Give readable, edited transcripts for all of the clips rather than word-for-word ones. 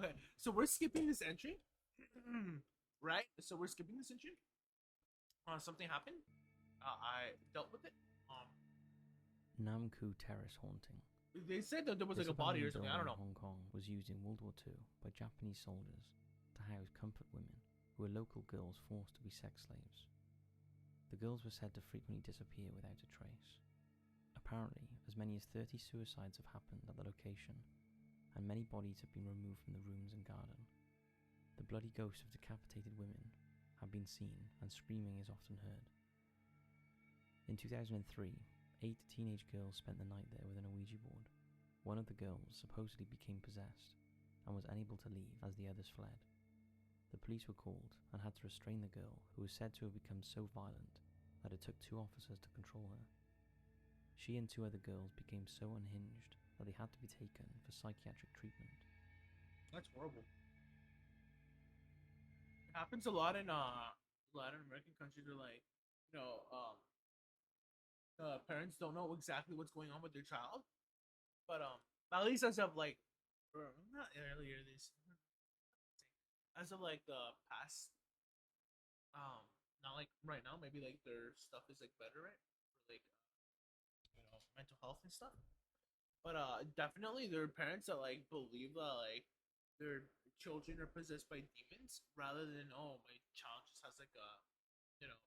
Okay, so we're skipping this entry, right? So we're skipping this entry. Something happened. I dealt with it. Nam Ku Terrace haunting. They said that there was like This a body or abandoned something. I building don't in know. Hong Kong was used in World War II by Japanese soldiers to house comfort women who were local girls forced to be sex slaves. The girls were said to frequently disappear without a trace. Apparently, as many as 30 suicides have happened at the location, and many bodies have been removed from the rooms and garden. The bloody ghosts of decapitated women have been seen, and screaming is often heard. In 2003, 8 teenage girls spent the night there with an Ouija board. One of the girls supposedly became possessed and was unable to leave as the others fled. The police were called and had to restrain the girl, who was said to have become so violent that it took 2 officers to control her. She and 2 other girls became so unhinged that they had to be taken for psychiatric treatment. That's horrible. It happens a lot in Latin American countries where like, you know, parents don't know exactly what's going on with their child, but at least as of like, not earlier this, as of like the past, not like right now. Maybe like their stuff is like better, right? For like, mental health and stuff. But definitely there are parents that like believe that like their children are possessed by demons rather than, oh, my child just has like a, you know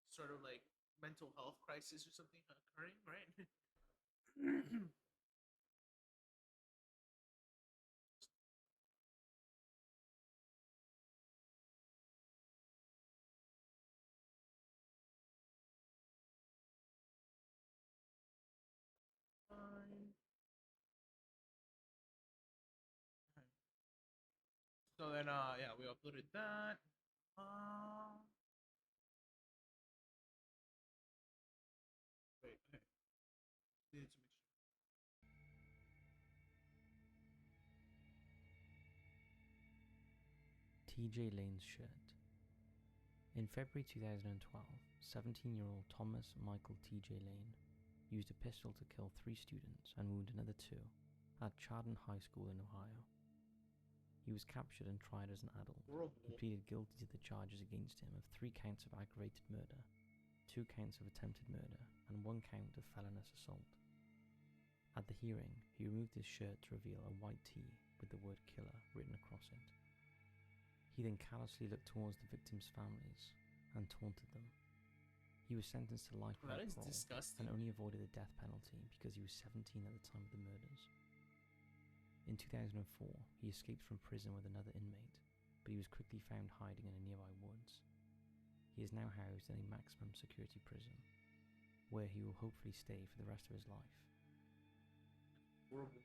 sort of like mental health crisis or something occurring, right? Fine. So then yeah, we uploaded that. Uh Wait, okay. Needed to make sure. TJ Lane's shirt. In February 2012, 17-year-old Thomas Michael TJ Lane used a pistol to kill 3 students and wound another 2 at Chadden High School in Ohio. He was captured and tried as an adult. He Horrible. pleaded guilty to the charges against him of 3 counts of aggravated murder, 2 counts of attempted murder, and 1 count of felonious assault. At the hearing, he removed his shirt to reveal a white tee with the word killer written across it. He then callously looked towards the victims' families and taunted them. He was sentenced to life That without is parole disgusting. and only avoided the death penalty because he was 17 at the time of the murders. In 2004, he escaped from prison with another inmate, but he was quickly found hiding in a nearby woods. He is now housed in a maximum security prison, where he will hopefully stay for the rest of his life. Horrible.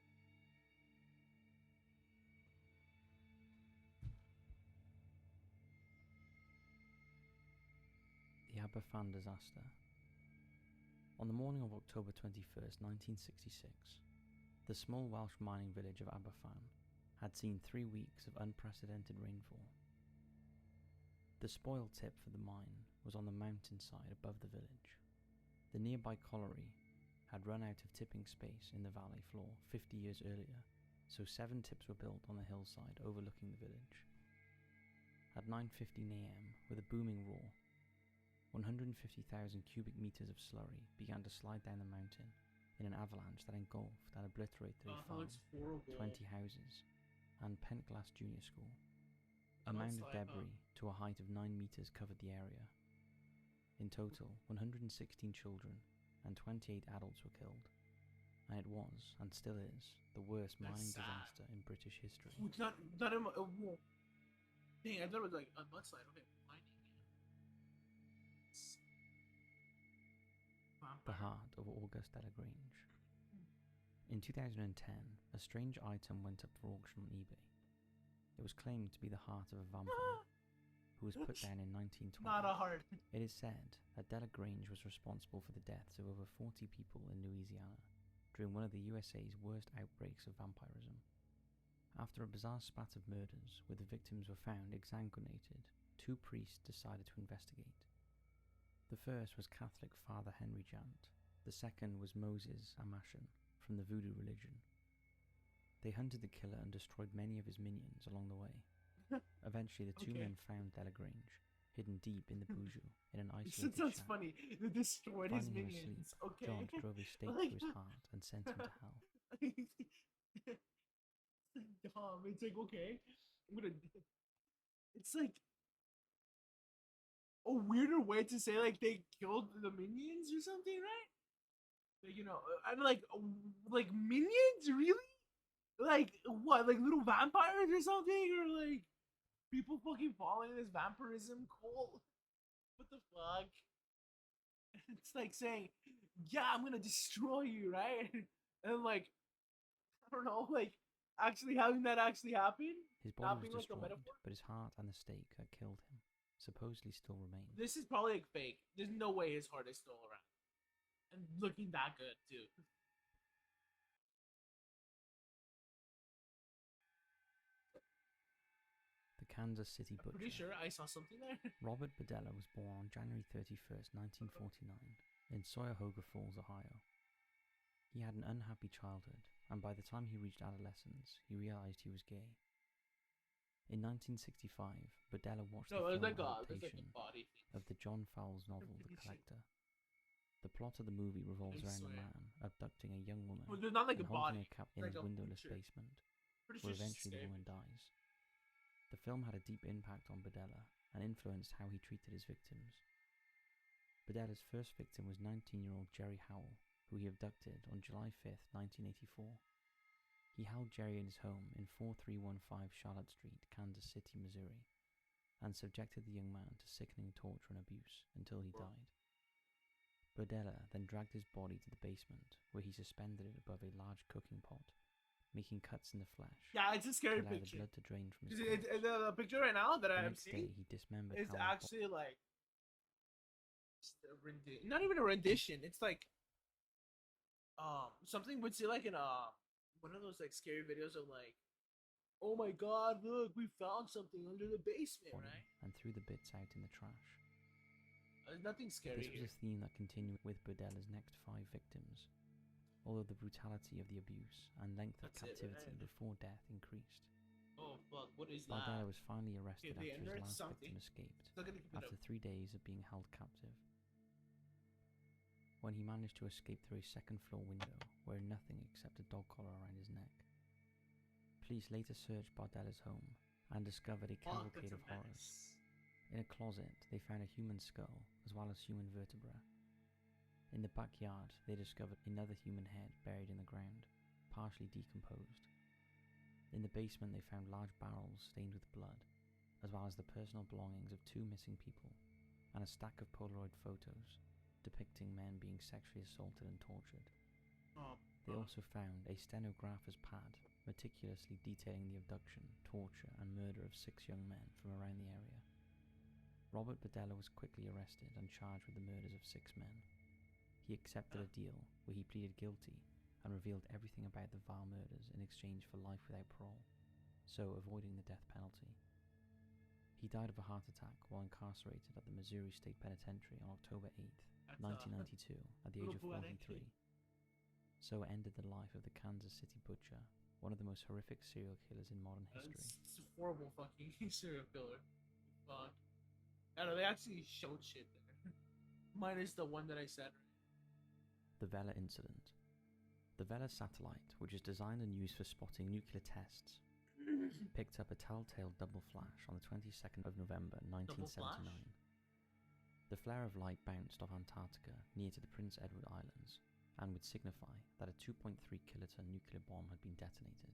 The Aberfan disaster. On the morning of October 21st, 1966, the small Welsh mining village of Aberfan had seen 3 weeks of unprecedented rainfall. The spoil tip for the mine was on the mountainside above the village. The nearby colliery had run out of tipping space in the valley floor 50 years earlier, so 7 tips were built on the hillside overlooking the village. At 9:15 a.m., with a booming roar, 150,000 cubic meters of slurry began to slide down the mountain in an avalanche that engulfed and obliterated a That farm, looks horrible. 20 houses, and Pentglass Junior School. A Looks mound of like debris to a height of 9 meters covered the area. In total, 116 children and 28 adults were killed, and it was, and still is, the worst That's mining sad. disaster in British history. It's not a whoa. Dang, I thought it was like a mudslide. Okay, mining. The Vampire. heart of August Delagrange. In 2010, a strange item went up for auction on eBay. It was claimed to be the heart of a vampire who was put down in 1912. Not a heart. It is said that Delagrange was responsible for the deaths of over 40 people in Louisiana during one of the USA's worst outbreaks of vampirism. After a bizarre spat of murders where the victims were found exsanguinated, 2 priests decided to investigate. The first was Catholic Father Henry Jant. The second was Moses Amashan from the Voodoo religion. They hunted the killer and destroyed many of his minions along the way. Eventually, the two Okay. men found Delagrange, hidden deep in the Buju, in an It isolated sounds shack. funny. They destroyed his Finding him asleep, minions. Okay. John drove a stake Like- through his heart and sent him to hell. Dumb. It's like, okay, I'm gonna. It's like a weirder way to say like they killed the minions or something, right? Like, and like minions, really? Like what? Like little vampires or something, or like people fucking falling in this vampirism cult? What the fuck? It's like saying, yeah, I'm gonna destroy you, right? And like, I don't know, like actually having that actually happen, His not body being was like a destroyed, metaphor. but his heart and the stake that killed him supposedly still remain. This is probably like fake. There's no way his heart is still around and looking that good too. The Kansas City I'm pretty Butcher. sure I saw something there. Robert Badella was born on January 31st, 1949, in Cuyahoga Falls, Ohio. He had an unhappy childhood, and by the time he reached adolescence, he realized he was gay. In 1965, Badella watched No, the there's film like a adaptation body thing. of the John Fowles novel The pretty sure. Collector. The plot of the movie revolves I around a swear. man abducting a young woman Well, there's not like and a holding body. her in like his a windowless picture. basement, Pretty where sure she's eventually the scary. woman dies. The film had a deep impact on Badella and influenced how he treated his victims. Badella's first victim was 19-year-old Jerry Howell, who he abducted on July 5th, 1984. He held Jerry in his home in 4315 Charlotte Street, Kansas City, Missouri, and subjected the young man to sickening torture and abuse until he died. Badella then dragged his body to the basement, where he suspended it above a large cooking pot, making cuts in the flesh Yeah, it's a to scary allow the picture. blood to drain from his Because corpse. the picture right now that The I'm next day, seeing he dismembered is Howell's actually like just a not even a rendition. It's like something would see like in one of those like scary videos of like, oh my god, look, we found something under the basement, body right? and threw the bits out in the trash. There's nothing scary This was here. a theme that continued with Badella's next 5 victims, although the brutality of the abuse and length of That's it, captivity right? before death increased. Oh fuck, what is Badella that? was finally arrested they after his entered last something. victim escaped, Still gonna keep it after up. 3 days of being held captive. When he managed to escape through a second-floor window, wearing nothing except a dog collar around his neck. Police later searched Bardella's home and discovered a Fuck, cavalcade that's of a horrors. mess. In a closet, they found a human skull, as well as human vertebrae. In the backyard, they discovered another human head buried in the ground, partially decomposed. In the basement, they found large barrels stained with blood, as well as the personal belongings of 2 missing people, and a stack of Polaroid photos depicting men being sexually assaulted and tortured. Oh, They also found a stenographer's pad meticulously detailing the abduction, torture, and murder of 6 young men from around the area. Robert Badella was quickly arrested and charged with the murders of 6 men. He accepted a deal where he pleaded guilty and revealed everything about the vile murders in exchange for life without parole, so avoiding the death penalty. He died of a heart attack while incarcerated at the Missouri State Penitentiary on October 8th, 1992, at the age of 43. So ended the life of the Kansas City Butcher, one of the most horrific serial killers in modern history. It's a horrible fucking serial killer. Fuck. I don't know, they actually showed shit there. Minus the one that I said. The Vela Incident. The Vela satellite, which is designed and used for spotting nuclear tests, picked up a telltale double flash on the 22nd of November 1979. The flare of light bounced off Antarctica near to the Prince Edward Islands and would signify that a 2.3 kiloton nuclear bomb had been detonated.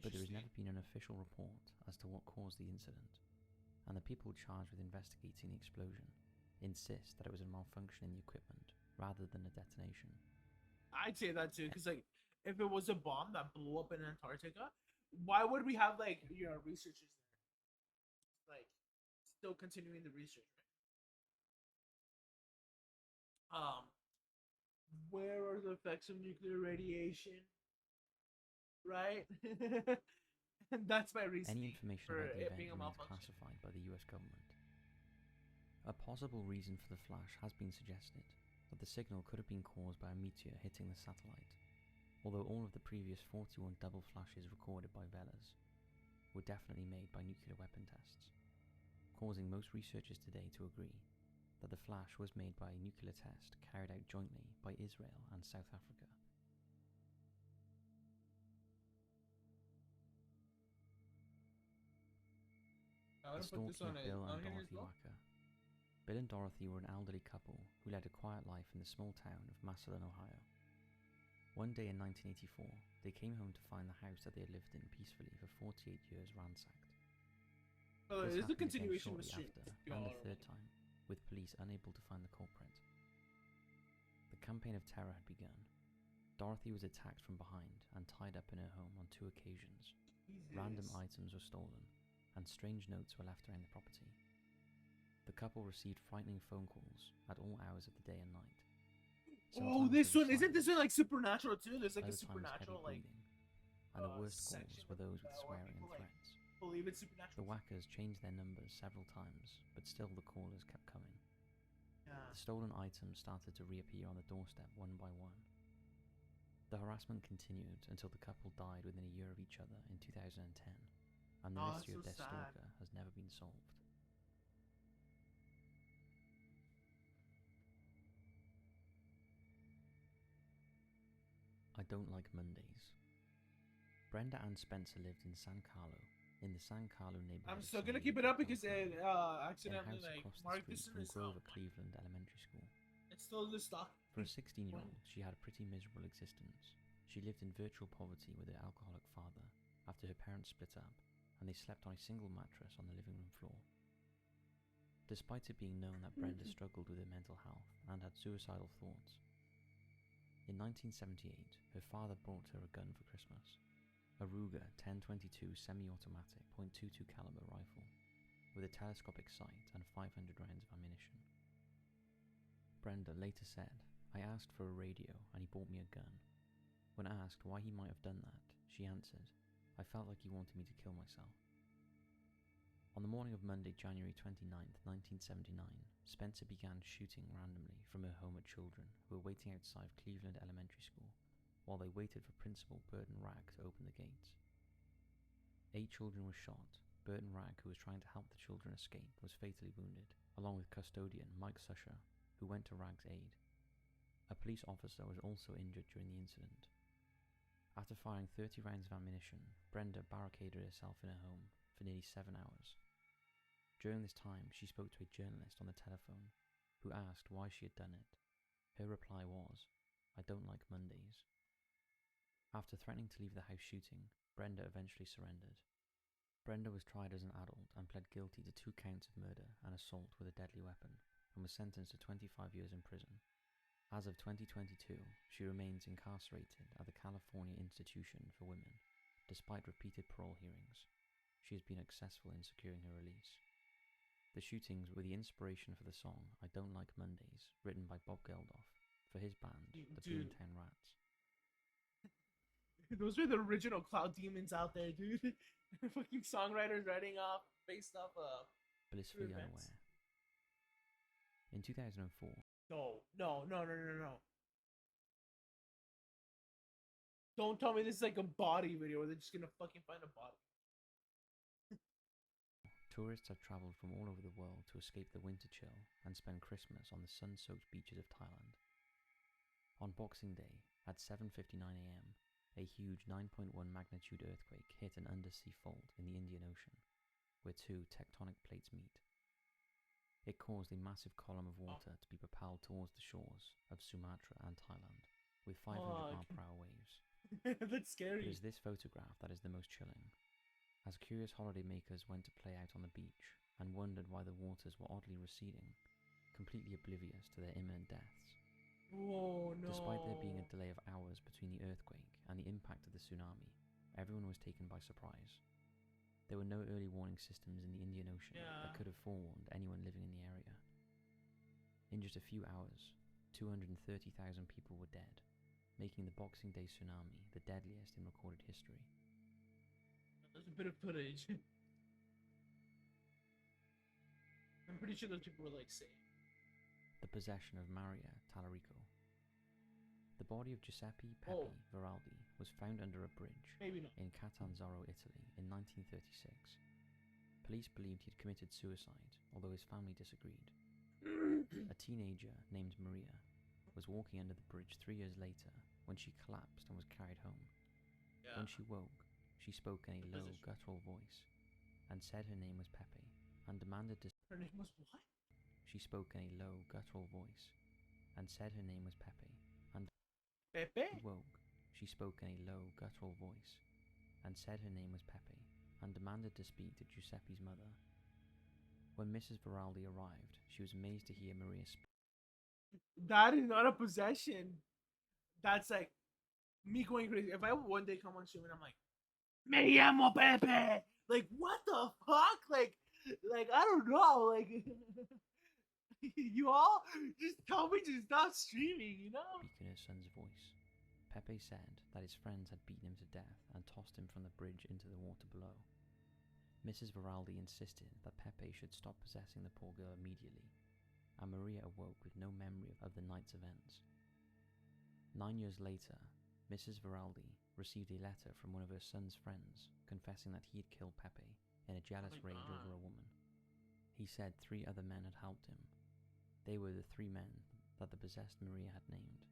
But there has never been an official report as to what caused the incident, and the people charged with investigating the explosion insist that it was a malfunction in the equipment rather than a detonation. I'd say that too, because like, if it was a bomb that blew up in Antarctica, why would we have like researchers there, like still continuing the research, right? Where are the effects of nuclear radiation? Right? And that's my reason. Any information for about the it event being a remains malfunction. classified by the US government. A possible reason for the flash has been suggested, that the signal could have been caused by a meteor hitting the satellite. although all of the previous 41 double flashes recorded by Velas were definitely made by nuclear weapon tests, causing most researchers today to agree that the flash was made by a nuclear test carried out jointly by Israel and South Africa. I'm The gonna put this stalking on of Bill on and here as Dorothy well. Wacker. Bill and Dorothy were an elderly couple who led a quiet life in the small town of Massillon, Ohio. One day in 1984, they came home to find the house that they had lived in peacefully for 48 years ransacked. Oh, This it is a happened again continuation of the shortly stream. after, and the third time, with police unable to find the culprit. The campaign of terror had begun. Dorothy was attacked from behind and tied up in her home on 2 occasions. Random items were stolen, and strange notes were left around the property. The couple received frightening phone calls at all hours of the day and night. Oh, Sometimes this they were one isn't this silent, one like Supernatural too? There's like a other times heavy supernatural like breathing, and the worst section calls were those with where swearing people, and like, threats. believe it's The supernatural. Wackers changed their numbers several times, but still the callers kept coming. Yeah. The stolen items started to reappear on the doorstep one by one. The harassment continued until the couple died within a year of each other in 2010, and the Oh, mystery of that's their so sad. stalker has never been solved. I don't like Mondays. Brenda Ann Spencer lived in San Carlo, in the San Carlo neighborhood. I'm of still San gonna keep it Luigi, up because it California, accidentally in a house like across the marked street this in from as Grover Cleveland Elementary School. It's still the stock. For a 16-year-old, she had a pretty miserable existence. She lived in virtual poverty with her alcoholic father after her parents split up, and they slept on a single mattress on the living room floor. Despite it being known that Brenda struggled with her mental health and had suicidal thoughts, in 1978, her father brought her a gun for Christmas, a Ruger 10-22 semi-automatic .22 caliber rifle with a telescopic sight and 500 rounds of ammunition. Brenda later said, "I asked for a radio and he bought me a gun. When asked why he might have done that, she answered, 'I felt like he wanted me to kill myself.'" On the morning of Monday, January 29th, 1979, Spencer began shooting randomly from her home at children who were waiting outside Cleveland Elementary School while they waited for Principal Burton Ragg to open the gates. 8 children were shot. Burton Ragg, who was trying to help the children escape, was fatally wounded, along with custodian Mike Susher, who went to Ragg's aid. A police officer was also injured during the incident. After firing 30 rounds of ammunition, Brenda barricaded herself in her home for nearly 7 hours. During this time, she spoke to a journalist on the telephone, who asked why she had done it. Her reply was, "I don't like Mondays." After threatening to leave the house shooting, Brenda eventually surrendered. Brenda was tried as an adult and pled guilty to 2 counts of murder and assault with a deadly weapon, and was sentenced to 25 years in prison. As of 2022, she remains incarcerated at the California Institution for Women. Despite repeated parole hearings, she has been successful in securing her release. The shootings were the inspiration for the song "I Don't Like Mondays," written by Bob Geldof for his band, the Dude. Boomtown Rats. Those were the original Cloud Demons out there, dude. Fucking songwriters writing off based off Blissfully events. Unaware. In 2004, No. Don't tell me this is like a body video where they're just gonna fucking find a body. tourists have travelled from all over the world to escape the winter chill and spend Christmas on the sun-soaked beaches of Thailand. On Boxing Day, at 7:59 a.m., a huge 9.1 magnitude earthquake hit an undersea fault in the Indian Ocean, where 2 tectonic plates meet. It caused a massive column of water to be propelled towards the shores of Sumatra and Thailand, with 500-mile-per-hour waves. That's scary. It is this photograph that is the most chilling, as curious holidaymakers went to play out on the beach and wondered why the waters were oddly receding, completely oblivious to their imminent deaths. Oh no. Despite there being a delay of hours between the earthquake and the impact of the tsunami, everyone was taken by surprise. There were no early warning systems in the Indian Ocean that could have forewarned anyone living in the area. In just a few hours, 230,000 people were dead, making the Boxing Day tsunami the deadliest in recorded history. There's a bit of footage. I'm pretty sure those people were like safe. The possession of Maria Tallarico. The body of Giuseppe Pepe Oh. Veraldi was found under a bridge Maybe not. in Catanzaro, Italy in 1936. Police believed he'd committed suicide, although his family disagreed. A teenager named Maria was walking under the bridge 3 years later when she collapsed and was carried home. Yeah. When she woke, she spoke in a The low, position. guttural voice and said her name was Pepe and demanded to. Her name was what? She spoke in a low, guttural voice and said her name was Pepe and. Pepe? She woke. She spoke in a low, guttural voice and said her name was Pepe and demanded to speak to Giuseppe's mother. When Mrs. Veraldi arrived, she was amazed to hear Maria speak. That is not a possession. That's like me going crazy. If I one day come on stream and I'm like, Me llamo Pepe! Like, what the fuck? Like I don't know. Like, you all just tell me to stop streaming, you know? In her son's voice. Pepe said that his friends had beaten him to death and tossed him from the bridge into the water below. Mrs. Veraldi insisted that Pepe should stop possessing the poor girl immediately, and Maria awoke with no memory of the night's events. 9 years later, Mrs. Veraldi received a letter from one of her son's friends confessing that he had killed Pepe in a jealous rage over a woman. He said 3 other men had helped him. They were the 3 men that the possessed Maria had named.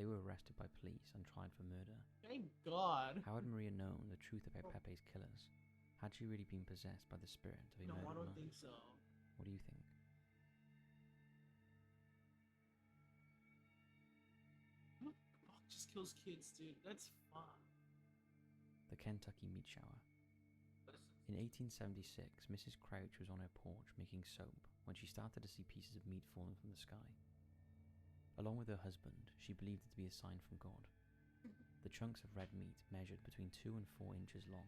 They were arrested by police and tried for murder. Thank God. How had Maria known the truth about Pepe's killers? Had she really been possessed by the spirit of a No, I murdered don't man? think so. What do you think? Who the fuck just kills kids, dude? That's fun. The Kentucky Meat Shower. In 1876, Mrs. Crouch was on her porch making soap when she started to see pieces of meat falling from the sky. Along with her husband, she believed it to be a sign from God. The chunks of red meat measured between 2 and 4 inches long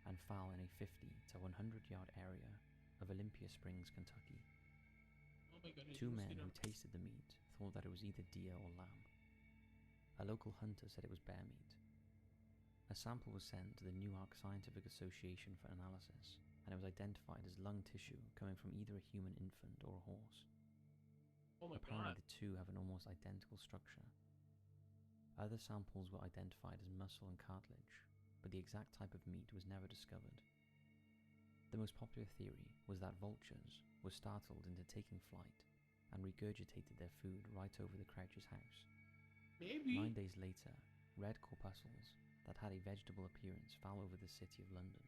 and fell in a 50 to 100-yard area of Olympia Springs, Kentucky. Oh my God. 2 men who tasted the meat thought that it was either deer or lamb. A local hunter said it was bear meat. A sample was sent to the Newark Scientific Association for analysis, and it was identified as lung tissue coming from either a human infant or a horse. Oh my Apparently, God. the 2 have an almost identical structure. Other samples were identified as muscle and cartilage, but the exact type of meat was never discovered. The most popular theory was that vultures were startled into taking flight and regurgitated their food right over the Crouch's house. Maybe. 9 days later, red corpuscles that had a vegetable appearance fell over the city of London.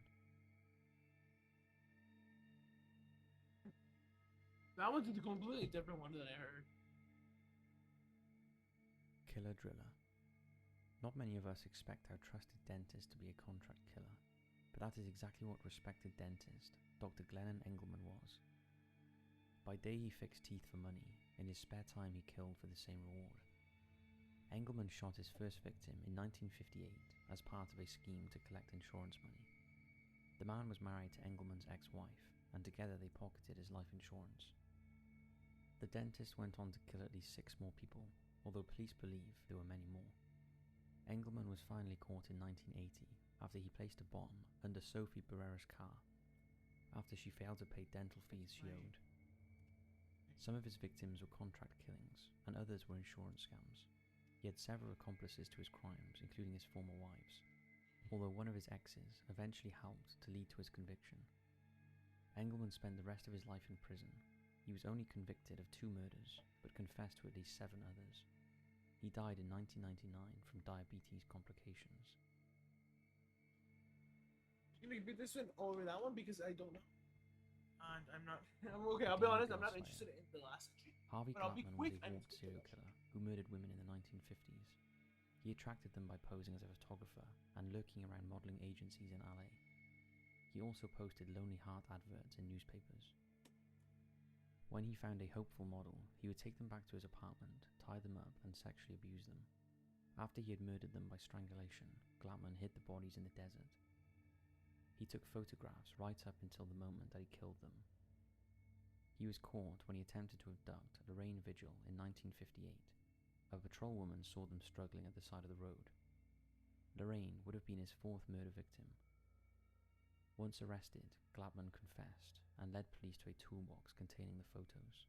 That one's a completely different one than I heard. Killer driller. Not many of us expect our trusted dentist to be a contract killer, but that is exactly what respected dentist Dr. Glennon Engelman was. By day he fixed teeth for money, in his spare time he killed for the same reward. Engelman shot his first victim in 1958 as part of a scheme to collect insurance money. The man was married to Engelman's ex-wife, and together they pocketed his life insurance. The dentist went on to kill at least 6 more people, although police believe there were many more. Engelman was finally caught in 1980 after he placed a bomb under Sophie Barrera's car after she failed to pay dental fees she owed. Some of his victims were contract killings, and others were insurance scams. He had several accomplices to his crimes, including his former wives, although one of his exes eventually helped to lead to his conviction. Engelman spent the rest of his life in prison. He was only convicted of 2 murders, but confessed to at least 7 others. He died in 1999 from diabetes complications. You can repeat this one over that one because I don't know. And I'm not. I'm okay. I'll be honest. I'm not interested in the last one. Harvey But I'll be Glattman was quick a and warped it's serial killer who murdered women in the 1950s. He attracted them by posing as a photographer and lurking around modeling agencies in LA. He also posted Lonely Heart adverts in newspapers. When he found a hopeful model, he would take them back to his apartment, tie them up, and sexually abuse them. After he had murdered them by strangulation, Glattman hid the bodies in the desert. He took photographs right up until the moment that he killed them. He was caught when he attempted to abduct Lorraine Vigil in 1958. A patrolwoman saw them struggling at the side of the road. Lorraine would have been his 4th murder victim. Once arrested, Glattman confessed and led police to a toolbox containing the photos.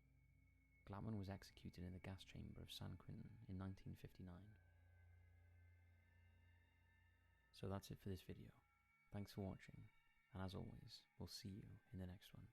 Glattman was executed in the gas chamber of San Quentin in 1959. So that's it for this video. Thanks for watching, and as always, we'll see you in the next one.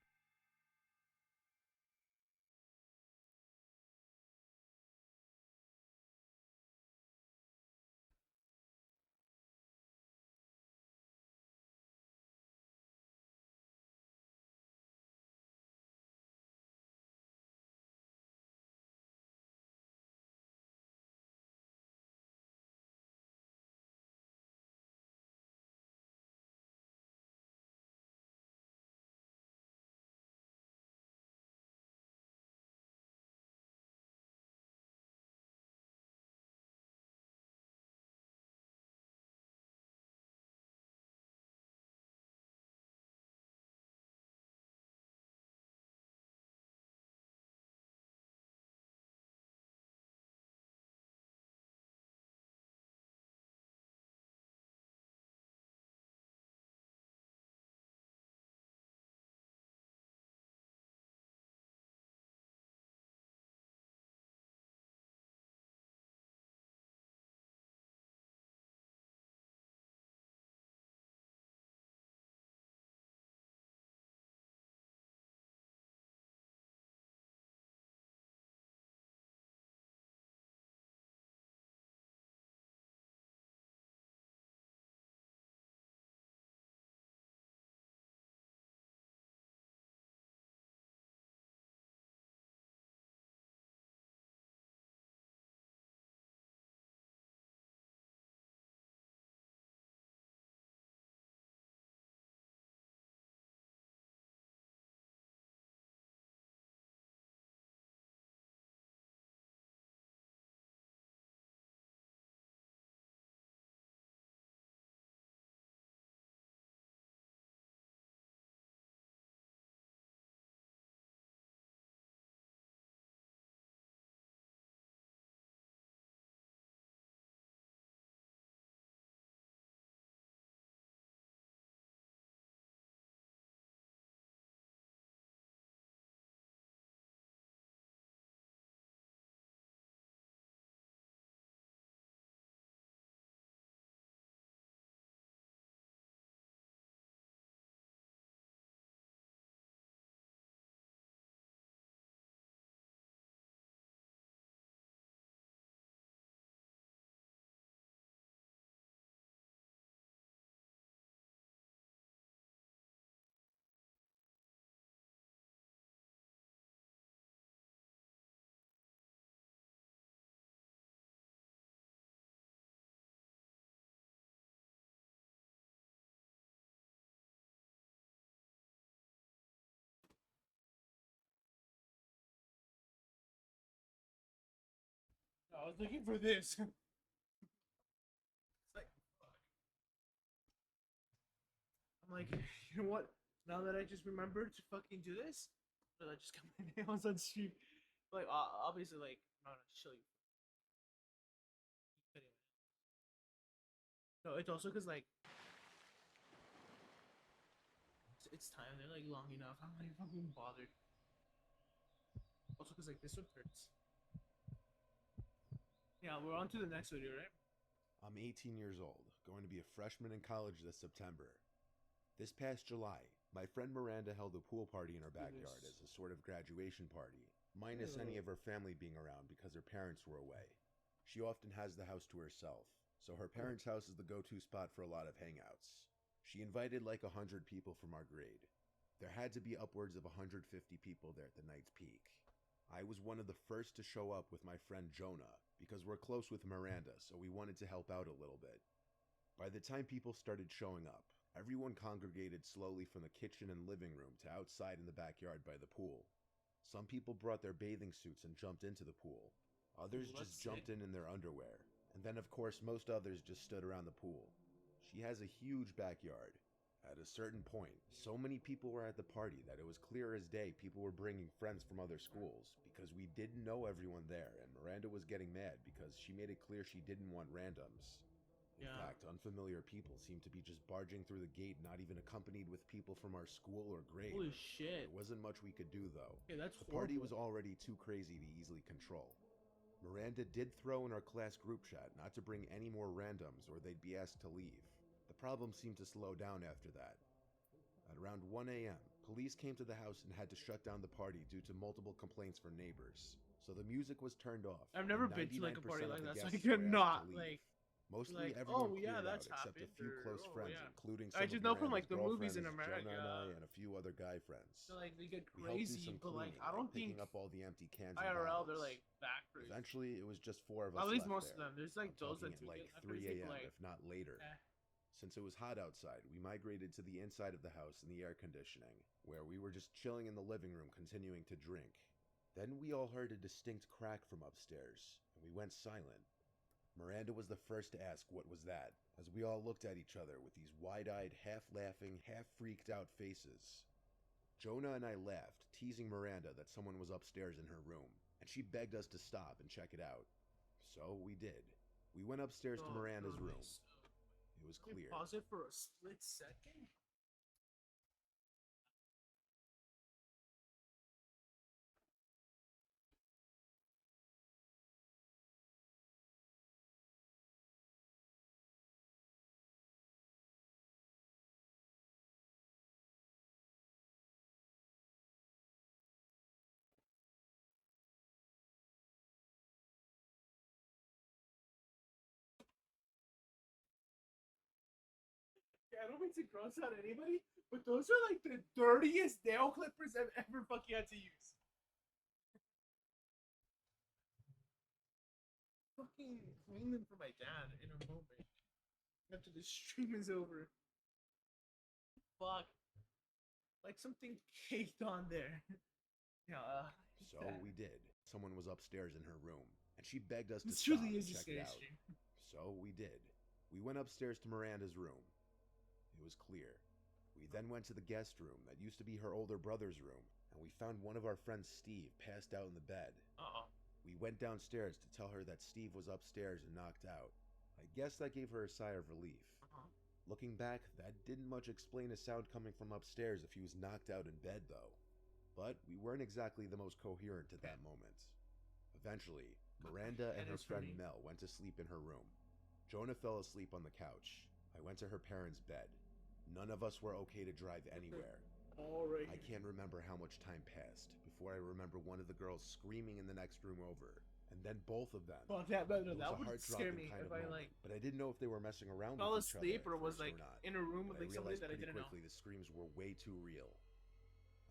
I was looking for this. It's like, fuck. I'm like, you know what? Now that I just remembered to fucking do this, I just got my nails on stream. Like, obviously, like, I'm not gonna show you. No, it's also because like it's time. They're like long enough. I'm like fucking bothered. Also because like this one hurts. Yeah, we're on to the next video, right? I'm 18 years old, going to be a freshman in college this September. This past July, my friend Miranda held a pool party in her backyard as a sort of graduation party, minus any of her family being around because her parents were away. She often has the house to herself, so her parents' house is the go-to spot for a lot of hangouts. She invited like 100 people from our grade. There had to be upwards of 150 people there at the night's peak. I was one of the first to show up with my friend Jonah, because we're close with Miranda, so we wanted to help out a little bit. By the time people started showing up, everyone congregated slowly from the kitchen and living room to outside in the backyard by the pool. Some people brought their bathing suits and jumped into the pool. Others just jumped in their underwear. And then of course most others just stood around the pool. She has a huge backyard. At a certain point, so many people were at the party that it was clear as day people were bringing friends from other schools because we didn't know everyone there, and Miranda was getting mad because she made it clear she didn't want randoms. In fact, unfamiliar people seemed to be just barging through the gate, not even accompanied with people from our school or grade. Holy shit. There wasn't much we could do though. Okay, that's the party was already too crazy to easily control. Miranda did throw in our class group chat not to bring any more randoms or they'd be asked to leave. The problem seemed to slow down after that. At around 1 a.m., police came to the house and had to shut down the party due to multiple complaints from neighbors. So the music was turned off. I've never and been to like a 99% party of like the that, so I guests could were asked not to leave. like. Mostly Like, everyone oh, yeah, cleared that's out except a happened, few or, close oh, friends, yeah. including I some just of know from, Miranda's like, the movies in girlfriends, America. Jonah and a few other guy friends. So like they get We helped do crazy, some but like cleaning, I don't picking think up all the empty cans IRL and they're bottles. like that crazy. Eventually, it was just 4 of us At least left most there. of them. There's like I'm those talking that at do like get 3 crazy, a.m., but, like, if not later. Since it was hot outside, we migrated to the inside of the house in the air conditioning, where we were just chilling in the living room continuing to drink. Then we all heard a distinct crack from upstairs, and we went silent. Miranda was the first to ask what was that, as we all looked at each other with these wide-eyed, half-laughing, half-freaked-out faces. Jonah and I laughed, teasing Miranda that someone was upstairs in her room, and she begged us to stop and check it out. So we did. We went upstairs to Miranda's room. It was Can we clear. pause it for a split second? I don't mean to gross out anybody, but those are like the dirtiest nail clippers I've ever fucking had to use. Fucking clean them for my dad in a moment after the stream is over. Fuck, like something caked on there. Yeah. So we did. Someone was upstairs in her room, and she begged us to This stop truly and is a check scary it out. stream. So we did. We went upstairs to Miranda's room. It was clear. We then went to the guest room that used to be her older brother's room, and we found one of our friends, Steve, passed out in the bed. Uh-oh. We went downstairs to tell her that Steve was upstairs and knocked out. I guess that gave her a sigh of relief. Uh-huh. Looking back, that didn't much explain a sound coming from upstairs if he was knocked out in bed, though. But we weren't exactly the most coherent at that moment. Eventually, Miranda and That her is friend funny. Mel went to sleep in her room. Jonah fell asleep on the couch. I went to her parents' bed. None of us were okay to drive anywhere. Alright. I can't remember how much time passed before I remember one of the girls screaming in the next room over, and then both of them. Fuck that, but no, It was that a would scare heart-dropping me kind if of I moment, like but I didn't know if they were messing around fell with each other asleep at or was first like not. in a room with But I like somebody realized that I pretty didn't know. quickly the screams were way too real.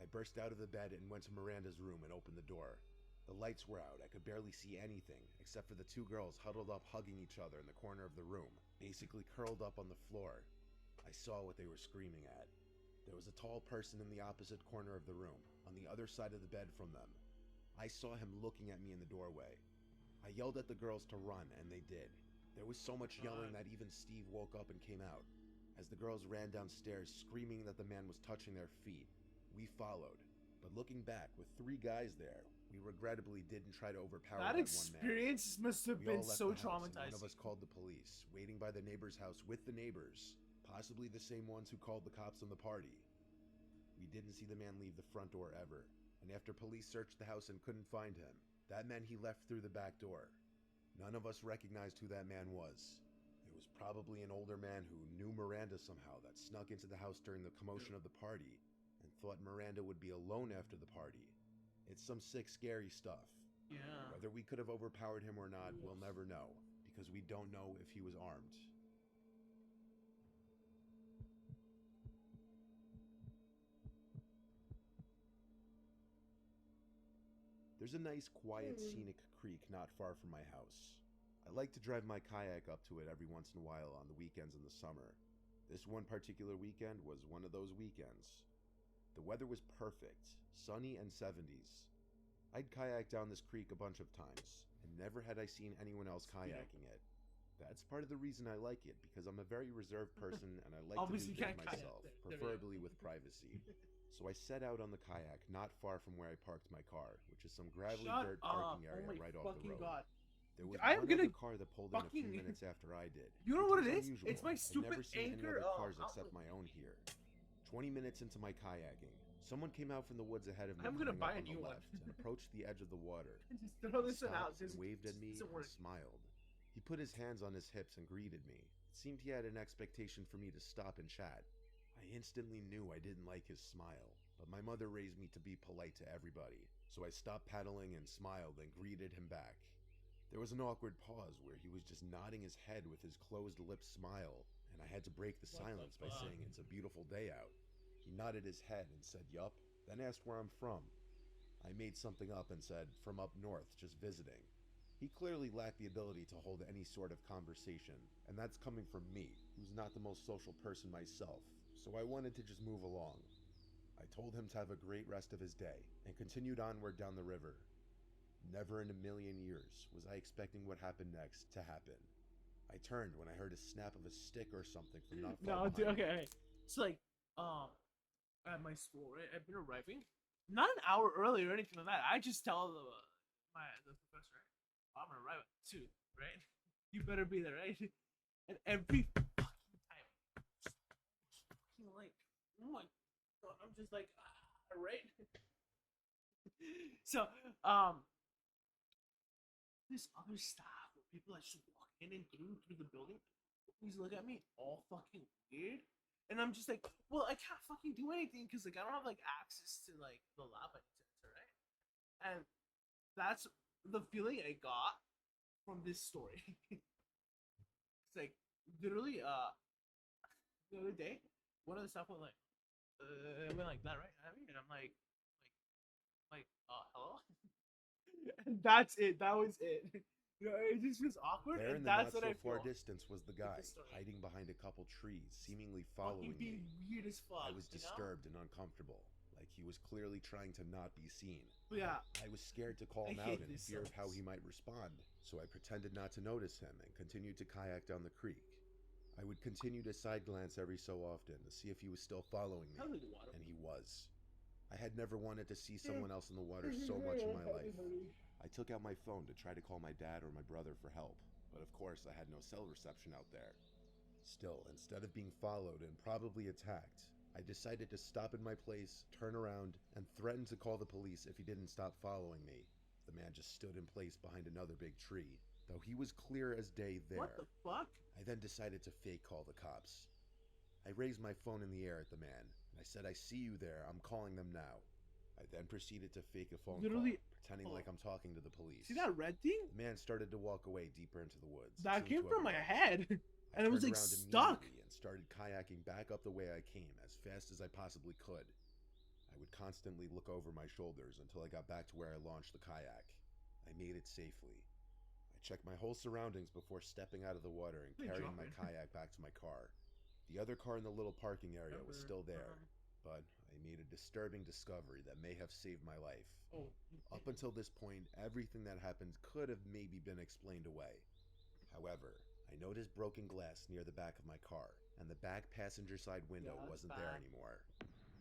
I burst out of the bed and went to Miranda's room and opened the door. The lights were out. I could barely see anything, except for the two girls huddled up hugging each other in the corner of the room, basically curled up on the floor. I saw what they were screaming at. There was a tall person in the opposite corner of the room, on the other side of the bed from them. I saw him looking at me in the doorway. I yelled at the girls to run, and they did. There was so much yelling that even Steve woke up and came out. As the girls ran downstairs, screaming that the man was touching their feet, we followed. But looking back, with 3 guys there, we regrettably didn't try to overpower That that one man. experience must have We been all left so the house, and traumatizing. one of us called the police, waiting by the neighbor's house with the neighbors, possibly the same ones who called the cops on the party. We didn't see the man leave the front door ever, and after police searched the house and couldn't find him, that meant he left through the back door. None of us recognized who that man was. It was probably an older man who knew Miranda somehow that snuck into the house during the commotion of the party and thought Miranda would be alone after the party. It's some sick, scary stuff. Yeah. Whether we could have overpowered him or not, we'll never know, because we don't know if he was armed. There's a nice, quiet, scenic creek not far from my house. I like to drive my kayak up to it every once in a while on the weekends in the summer. This one particular weekend was one of those weekends. The weather was perfect, sunny and 70s. I'd kayaked down this creek a bunch of times, and never had I seen anyone else kayaking it. That's part of the reason I like it, because I'm a very reserved person and I like Obviously, to you do can't things kayak myself, there. There we go. preferably with privacy. So I set out on the kayak not far from where I parked my car, which is some gravelly Shut dirt up! parking Oh area my right off the fucking road. god! There was I'm one gonna other car that pulled in a few fucking- minutes after I did. You know which what was it is? unusual. It's my I'd stupid never seen any Anchor, other cars except outlet. my own here. 20 minutes into my kayaking, someone came out from the woods ahead of me, I'm gonna coming buy a up on new the one. left, and approached the edge of the water. Just throw He this one out. stopped and Just waved at me doesn't and work. smiled. He put his hands on his hips and greeted me. It seemed he had an expectation for me to stop and chat. I instantly knew I didn't like his smile, but my mother raised me to be polite to everybody, so I stopped paddling and smiled and greeted him back. There was an awkward pause where he was just nodding his head with his closed lips smile, and I had to break the silence by saying it's a beautiful day out. He nodded his head and said yup, then asked where I'm from. I made something up and said, from up north, just visiting. He clearly lacked the ability to hold any sort of conversation, and that's coming from me, who's not the most social person myself, so I wanted to just move along. I told him to have a great rest of his day, and continued onward down the river. Never in a million years was I expecting what happened next to happen. I turned when I heard a snap of a stick or something from not far No, dude, behind me. okay. It's like, at my school, right? I've been arriving not an hour early or anything like that. I just tell the professor, I'm gonna arrive at 2, right? You better be there, right? And every fucking time, fucking like, oh my god, I'm just like, right? So, this other staff, or people that just walk in and through the building, always look at me all fucking weird. And I'm just like, well, I can't fucking do anything because like I don't have like access to like the lab center, right? And that's the feeling I got from this story. It's like literally, the other day, one of the staff went like, went like that, right? I mean, and I'm hello. And that's it. That was it. You know, it just was awkward, There in and the that's not what so I far feel. distance was the guy, story. hiding behind a couple trees, seemingly Fucking following being me. weird as fuck. I was you know? disturbed and uncomfortable, like he was clearly trying to not be seen. But yeah, I was scared to call I him out hate in this fear of how sucks. he might respond, so I pretended not to notice him and continued to kayak down the creek. I would continue to side glance every so often to see if he was still following me, I like the water. and he was. I had never wanted to see someone else in the water so much in my life. I took out my phone to try to call my dad or my brother for help, but of course I had no cell reception out there. Still, instead of being followed and probably attacked, I decided to stop in my place, turn around, and threaten to call the police if he didn't stop following me. The man just stood in place behind another big tree, though he was clear as day there. What the fuck? I then decided to fake call the cops. I raised my phone in the air at the man, and I said, I see you there, I'm calling them now. I then proceeded to fake a phone Literally- call, pretending like I'm talking to the police. See that red thing? The man started to walk away deeper into the woods. That Seemed came to from have my arrived. head. I And it was, turned like, around stuck. immediately and started kayaking back up the way I came as fast as I possibly could. I would constantly look over my shoulders until I got back to where I launched the kayak. I made it safely. I checked my whole surroundings before stepping out of the water and Good carrying job, my man. kayak back to my car. The other car in the little parking area was still there, but I made a disturbing discovery that may have saved my life. Oh. Up until this point, everything that happened could have maybe been explained away. However, I noticed broken glass near the back of my car, and the back passenger side window Yeah, that's wasn't there bad. anymore.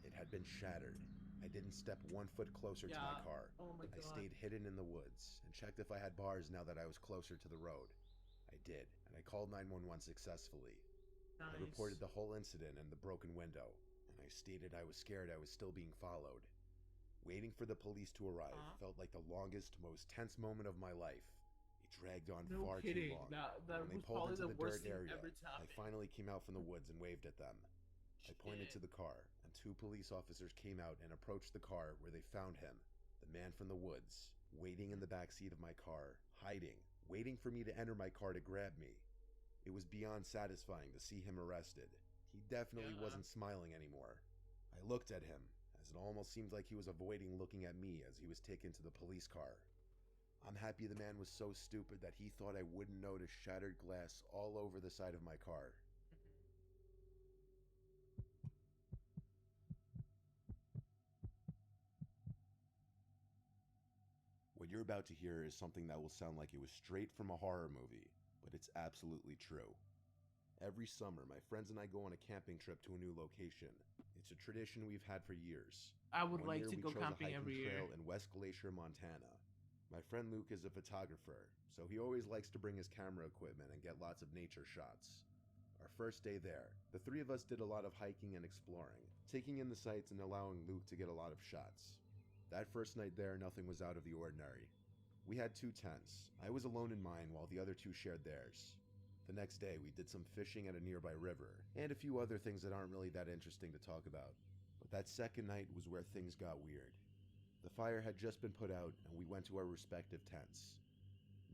It had been shattered. I didn't step 1 foot closer to my Yeah. car. Oh my I god. stayed hidden in the woods and checked if I had bars now that I was closer to the road. I did, and I called 911 successfully. I Nice. reported the whole incident and the broken window, and I stated I was scared I was still being followed. Waiting for the police to arrive felt like the longest, most tense moment of my life. It dragged on No far kidding. too long. That When they was pulled probably into the the worst dirt thing area, ever to I happen. finally came out from the woods and waved at them. I pointed to Shit. the car, and 2 police officers came out and approached the car where they found him, the man from the woods, waiting in the back seat of my car, hiding, waiting for me to enter my car to grab me. It was beyond satisfying to see him arrested. He definitely Yeah. wasn't smiling anymore. I looked at him, as it almost seemed like he was avoiding looking at me as he was taken to the police car. I'm happy the man was so stupid that he thought I wouldn't notice shattered glass all over the side of my car. What you're about to hear is something that will sound like it was straight from a horror movie, but it's absolutely true. Every summer, my friends and I go on a camping trip to a new location. It's a tradition we've had for years. I would One like year to we go chose camping a hiking every year. trail in West Glacier, Montana. My friend Luke is a photographer, so he always likes to bring his camera equipment and get lots of nature shots. Our first day there, the 3 of us did a lot of hiking and exploring, taking in the sights and allowing Luke to get a lot of shots. That first night there, nothing was out of the ordinary. We had 2 tents. I was alone in mine while the other 2 shared theirs. The next day, we did some fishing at a nearby river, and a few other things that aren't really that interesting to talk about. But that second night was where things got weird. The fire had just been put out, and we went to our respective tents.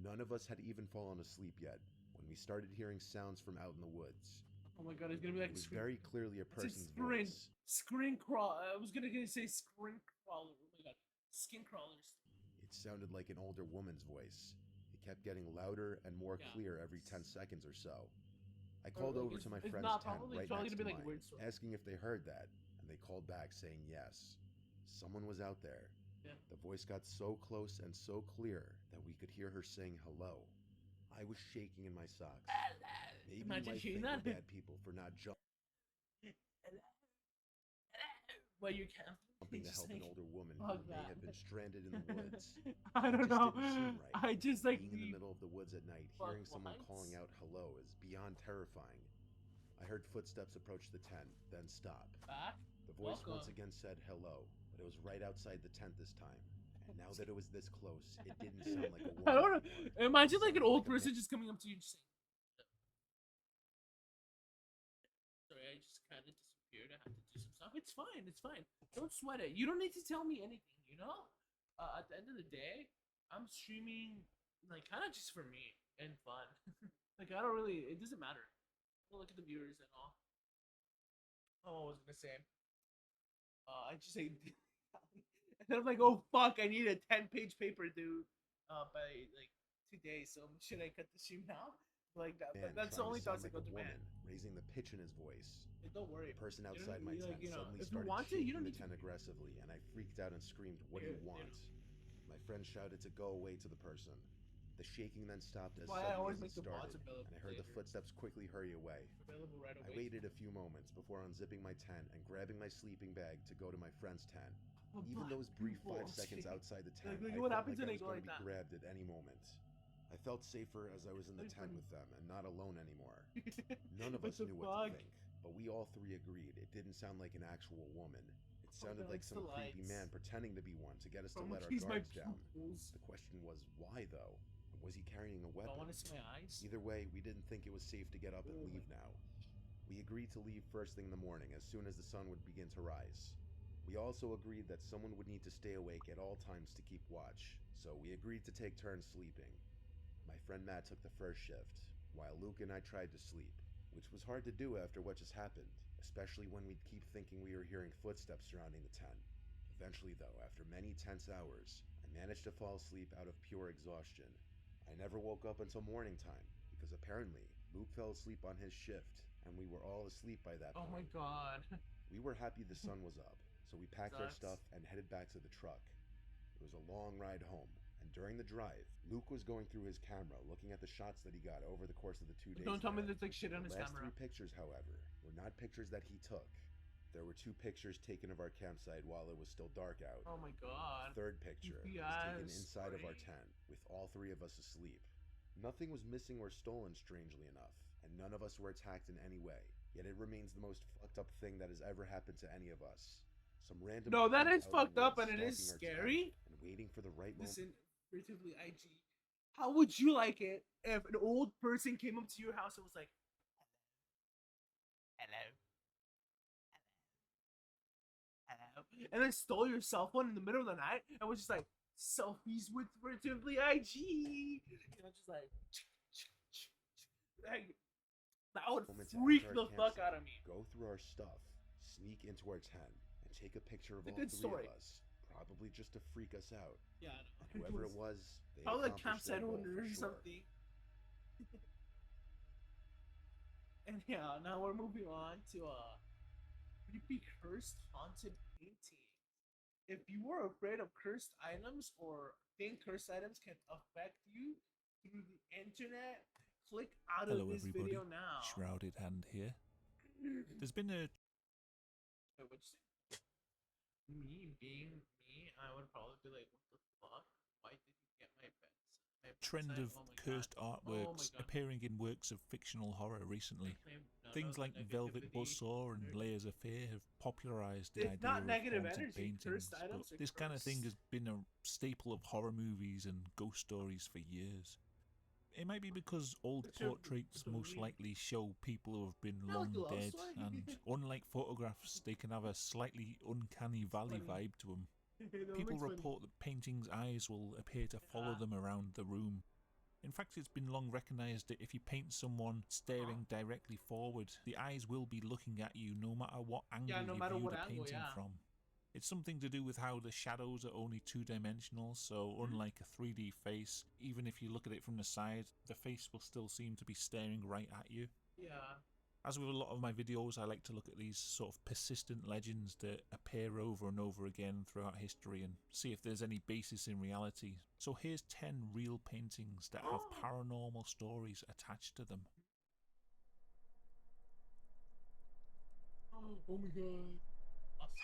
None of us had even fallen asleep yet when we started hearing sounds from out in the woods. Oh my god, it's gonna be like It was very clearly a it's like person's voice. screen crawl. I was gonna say screen crawler. Oh my god, skin crawlers. It sounded like an older woman's voice. It kept getting louder and more Yeah. clear every 10 seconds or so. I Or, called like, over to my it's friend's not tent probably- right it's probably next to gonna be, like, mine, weird story. asking if they heard that, and they called back saying yes. Someone was out there. Yeah. The voice got so close and so clear that we could hear her saying hello. I was shaking in my socks. Maybe Imagine you might hearing think we're that. bad people for not jumping Well, you can't. to Just help like, an older woman fuck who may that. have been stranded in the woods. I It don't just know. didn't seem right. I just like Being in the middle of the woods at night, Fuck hearing someone what? calling out hello is beyond terrifying. I heard footsteps approach the tent, then stop. back. The voice once Welcome. again said hello, but it was right outside the tent this time. And now that it was this close, it didn't sound like a woman. I don't know. anymore. Imagine like an Sounded old like a person man. just coming up to you and just saying, "Sorry, I just kind of disappeared. I had to do some stuff. It's fine. It's fine. Don't sweat it. You don't need to tell me anything. You know. At the end of the day, I'm streaming like kind of just for me and fun. Like I don't really. It doesn't matter. I'll look at the viewers and all. Oh, I was gonna say. I just say. And then I'm like, oh fuck! I need a 10-page paper due by like 2 days. So should I cut the stream now? Like that. Man That's the trying only to sound thoughts that like go a through my woman, head. raising the pitch in his voice. Like, don't worry. The person You don't outside need- my you, tent like, you know, suddenly if you started want to, you shaking don't the need to. tent aggressively, and I freaked out and screamed, "What do you Yeah, want?" My friend shouted to go away to the person. The shaking then stopped as Why I always suddenly as make it the mods started, available and I heard the later. footsteps quickly hurry away. Available right I away. waited a few moments before unzipping my tent and grabbing my sleeping bag to go to my friend's tent. Oh, Even black those brief people. 5 seconds outside the tent, Like, I what felt happens like when I they was go going like to be that? grabbed at any moment. I felt safer as I was in the That's tent funny. with them and not alone anymore. None of What us the knew what fuck? to think, but we all 3 agreed it didn't sound like an actual woman. It Oh, sounded like that's some the creepy lights. man pretending to be one to get us to From let our these my guards down. pupils. The question was, why though? Was he carrying a I weapon? want to see my eyes. Either way, we didn't think it was safe to get up and Oh my leave now. We agreed to leave first thing in the morning as soon as the sun would begin to rise. We also agreed that someone would need to stay awake at all times to keep watch, so we agreed to take turns sleeping. My friend Matt took the first shift, while Luke and I tried to sleep, which was hard to do after what just happened, especially when we'd keep thinking we were hearing footsteps surrounding the tent. Eventually though, after many tense hours, I managed to fall asleep out of pure exhaustion. I never woke up until morning time, because apparently Luke fell asleep on his shift, and we were all asleep by that Oh my point. god. We were happy the sun was up, so we packed our Sucks. stuff and headed back to the truck. It was a long ride home, and during the drive, Luke was going through his camera, looking at the shots that he got over the course of the 2 days. Don't tell me there. there's like shit on his The last camera. 3 pictures, however, were not pictures that he took. There were 2 pictures taken of our campsite while it was still dark out. Oh my The god. third picture was Yes, taken inside of our great. tent, with all 3 of us asleep. Nothing was missing or stolen, strangely enough, and none of us were attacked in any way. Yet it remains the most fucked up thing that has ever happened to any of us. Some random No, that creep is out of the fucked up woods and it is stalking our tent scary. and waiting for the right moment. Listen, relatively IG. How would you like it if an old person came up to your house and was like, hello, hello, and then stole your cell phone in the middle of the night and was just like, selfies with relatively IG? You know, just like that would Moment to freak enter the our fuck campsite, out of me. Go through our stuff, sneak into our tent, and take a picture of It's a all good 3 story. of us, probably just to freak us out. Yeah, I And know. whoever it was, they Probably like accomplished their campsite goal owner for or sure. something. And yeah, now we're moving on to creepy cursed haunted painting. If you are afraid of cursed items or think cursed items can affect you through the internet, click out Hello, of this everybody. video now. Shrouded Hand here. There's been a Wait, what'd you say? Me being me, I would probably be like, what the fuck? Why did you get my pets? trend of Oh my cursed God. artworks appearing in works of fictional horror recently. Things like Velvet Buzzsaw and Layers of Fear have popularised the It's idea not of negative haunted energy. paintings, Cursed but items are this kind of thing cursed. has been a staple of horror movies and ghost stories for years. It might be because old What's your portraits most belief? likely show people who have been Yeah, long like a love dead, story. and unlike photographs, they can have a slightly uncanny valley funny. vibe to them. That People makes fun- report that paintings' eyes will appear to follow Yeah. them around the room. In fact, it's been long recognised that if you paint someone staring directly forward, the eyes will be looking at you no matter what angle no you matter view what the angle, painting yeah. from. It's something to do with how the shadows are only two-dimensional, so unlike a 3D face, even if you look at it from the side, the face will still seem to be staring right at you. Yeah. As with a lot of my videos, I like to look at these sort of persistent legends that appear over and over again throughout history and see if there's any basis in reality. So here's 10 real paintings that have paranormal stories attached to them. Oh my God. Awesome.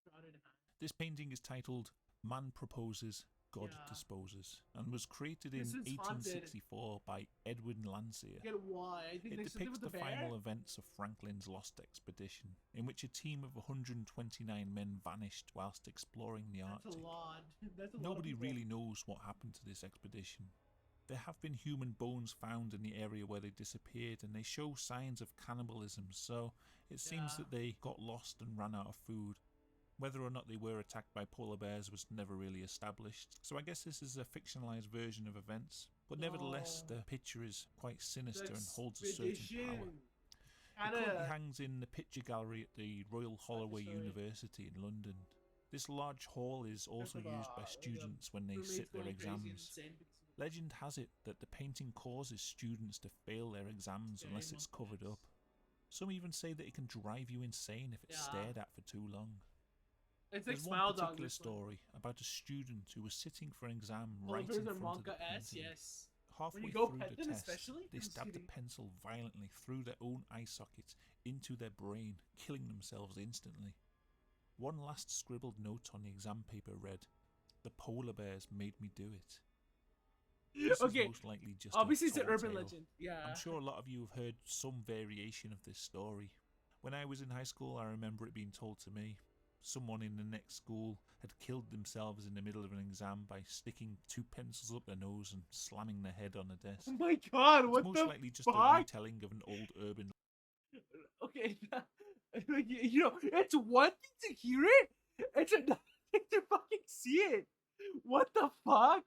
Shrouded in hand. This painting is titled Man Proposes, God Yeah. Disposes, and was created in This is haunted. 1864 by Edwin Landseer. I get why. I think It there's something depicts with the the bear. final events of Franklin's lost expedition, in which a team of 129 men vanished whilst exploring the That's a Arctic. lot. That's a lot. Nobody of people. really knows what happened to this expedition. There have been human bones found in the area where they disappeared, and they show signs of cannibalism, so it seems Yeah. that they got lost and ran out of food. Whether or not they were attacked by polar bears was never really established, so I guess this is a fictionalized version of events. But nevertheless, Oh. the picture is quite sinister and That's holds a certain power. It currently Kinda. hangs in the picture gallery at the Royal Holloway story. University in London. This large hall is also used by students when they sit their exams. Legend has it that the painting causes students to fail their exams Very unless it's much covered yes. up. Some even say that it can drive you insane if it's Yeah. stared at for too long. It's like There's Smile one Dog. particular this one. story about a student who was sitting for an exam Oh, right there's in a front of the Monka S, painting. yes. Halfway When you go through pet the them, test, especially. they I'm just stabbed a kidding. pencil violently through their own eye socket into their brain, killing themselves instantly. One last scribbled note on the exam paper read, "The polar bears made me do it." This Okay, is most likely just obviously a it's an tall urban tale. legend. Yeah. I'm sure a lot of you have heard some variation of this story. When I was in high school, I remember it being told to me. Someone in the next school had killed themselves in the middle of an exam by sticking 2 pencils up their nose and slamming their head on the desk. Oh my God! It's What most the likely just a fuck? retelling of an old urban. Okay, you know, it's one thing to hear it, it's another thing to fucking see it. What the fuck?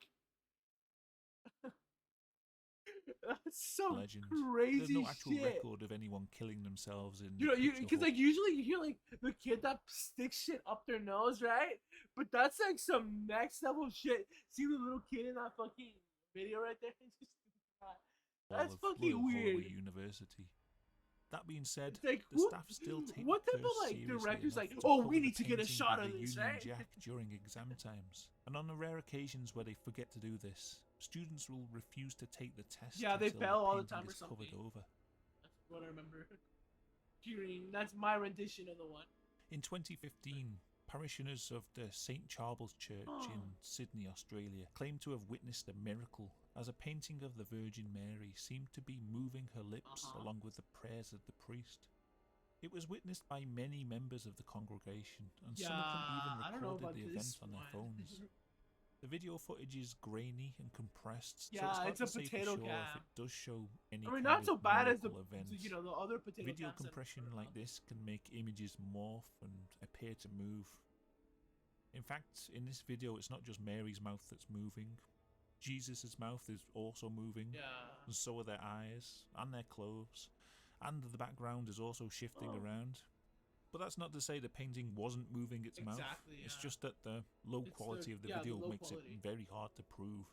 That's some Legend. crazy There's no actual shit. record of anyone killing themselves in. You know, the picture because hall. like usually you hear like the kid that sticks shit up their nose, right? But that's like some next level shit. See the little kid in that fucking video right there? That's of fucking Royal Holloway weird. University. That being said, It's like, the staff still take what the type of curse like seriously director's enough like, to oh, cover we the need to get a painting shot with of the this, Union right? Jack during exam times. And on the rare occasions where they forget to do this, students will refuse to take the test. Yeah, they until fail all the painting time or is covered something. over. That's what I remember. Hearing that's my rendition of the one. In 2015, parishioners of the St. Charles Church in Sydney, Australia, claimed to have witnessed a miracle as a painting of the Virgin Mary seemed to be moving her lips along with the prayers of the priest. It was witnessed by many members of the congregation, and some of them I even don't know recorded about the event this on their one. phones. The video footage is grainy and compressed, so Yeah, it's hard it's a to say for potato sure cam. if it does show any I mean, kind not of so bad as the miracle event. you know the other potato Video cams that- compression like this can make images morph and appear to move. In fact, in this video, it's not just Mary's mouth that's moving. Jesus' mouth is also moving, Yeah. and so are their eyes and their clothes, and the background is also shifting around. But that's not to say the painting wasn't moving its mouth. Exactly, It's yeah. just that the low It's quality the- of the yeah, the video low makes quality. it very hard to prove.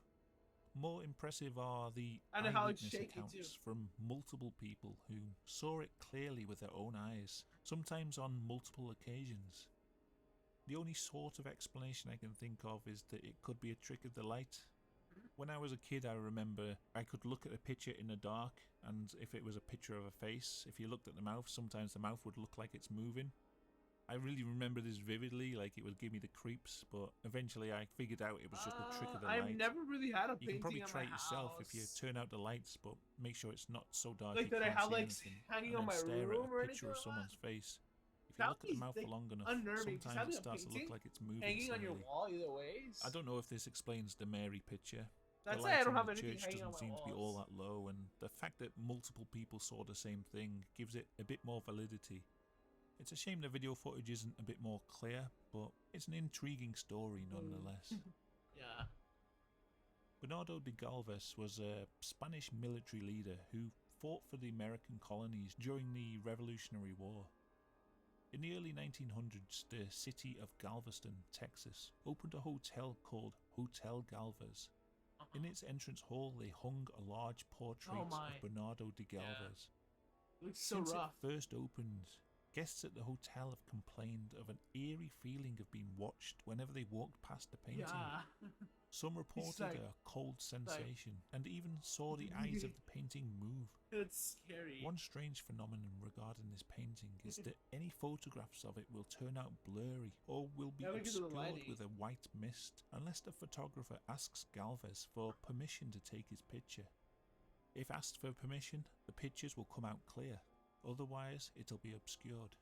More impressive are the And how it's eyewitness shaky, accounts too. from multiple people who saw it clearly with their own eyes, sometimes on multiple occasions. The only sort of explanation I can think of is that it could be a trick of the light. When I was a kid, I remember I could look at a picture in the dark, and if it was a picture of a face, if you looked at the mouth, sometimes the mouth would look like it's moving. I really remember this vividly, like it would give me the creeps, but eventually I figured out it was just a trick of the I've light. never really had a You can probably painting in try my it yourself if you house. turn out the lights, but make sure it's not so dark Like you that I can't have see like anything. hanging And on then my stare room at or a anything picture of like that. someone's face. If you That look at the would be, mouth for like, long enough, unnerving, 'cause sometimes it having a starts to look painting like it's moving hanging on your slowly. wall either ways. I don't know if this explains the Mary picture. That's The why I lighting don't in have the anything church hanging on doesn't my seem to be all walls. that low, and the fact that multiple people saw the same thing gives it a bit more validity. It's a shame the video footage isn't a bit more clear, but it's an intriguing story nonetheless. Yeah. Bernardo de Galvez was a Spanish military leader who fought for the American colonies during the Revolutionary War. In the early 1900s, the city of Galveston, Texas, opened a hotel called Hotel Galvez. In its entrance hall, they hung a large portrait Oh my. of Bernardo de Galvez. Looks so Since rough. it first opened, guests at the hotel have complained of an eerie feeling of being watched whenever they walked past the painting. Yeah. Some reported like- a cold sensation and even saw the eyes of the painting move. It's scary. One strange phenomenon regarding this painting is that any photographs of it will turn out blurry or will be Yeah, because of the obscured lighting. with a white mist unless the photographer asks Galvez for permission to take his picture. If asked for permission, the pictures will come out clear, otherwise it'll be obscured.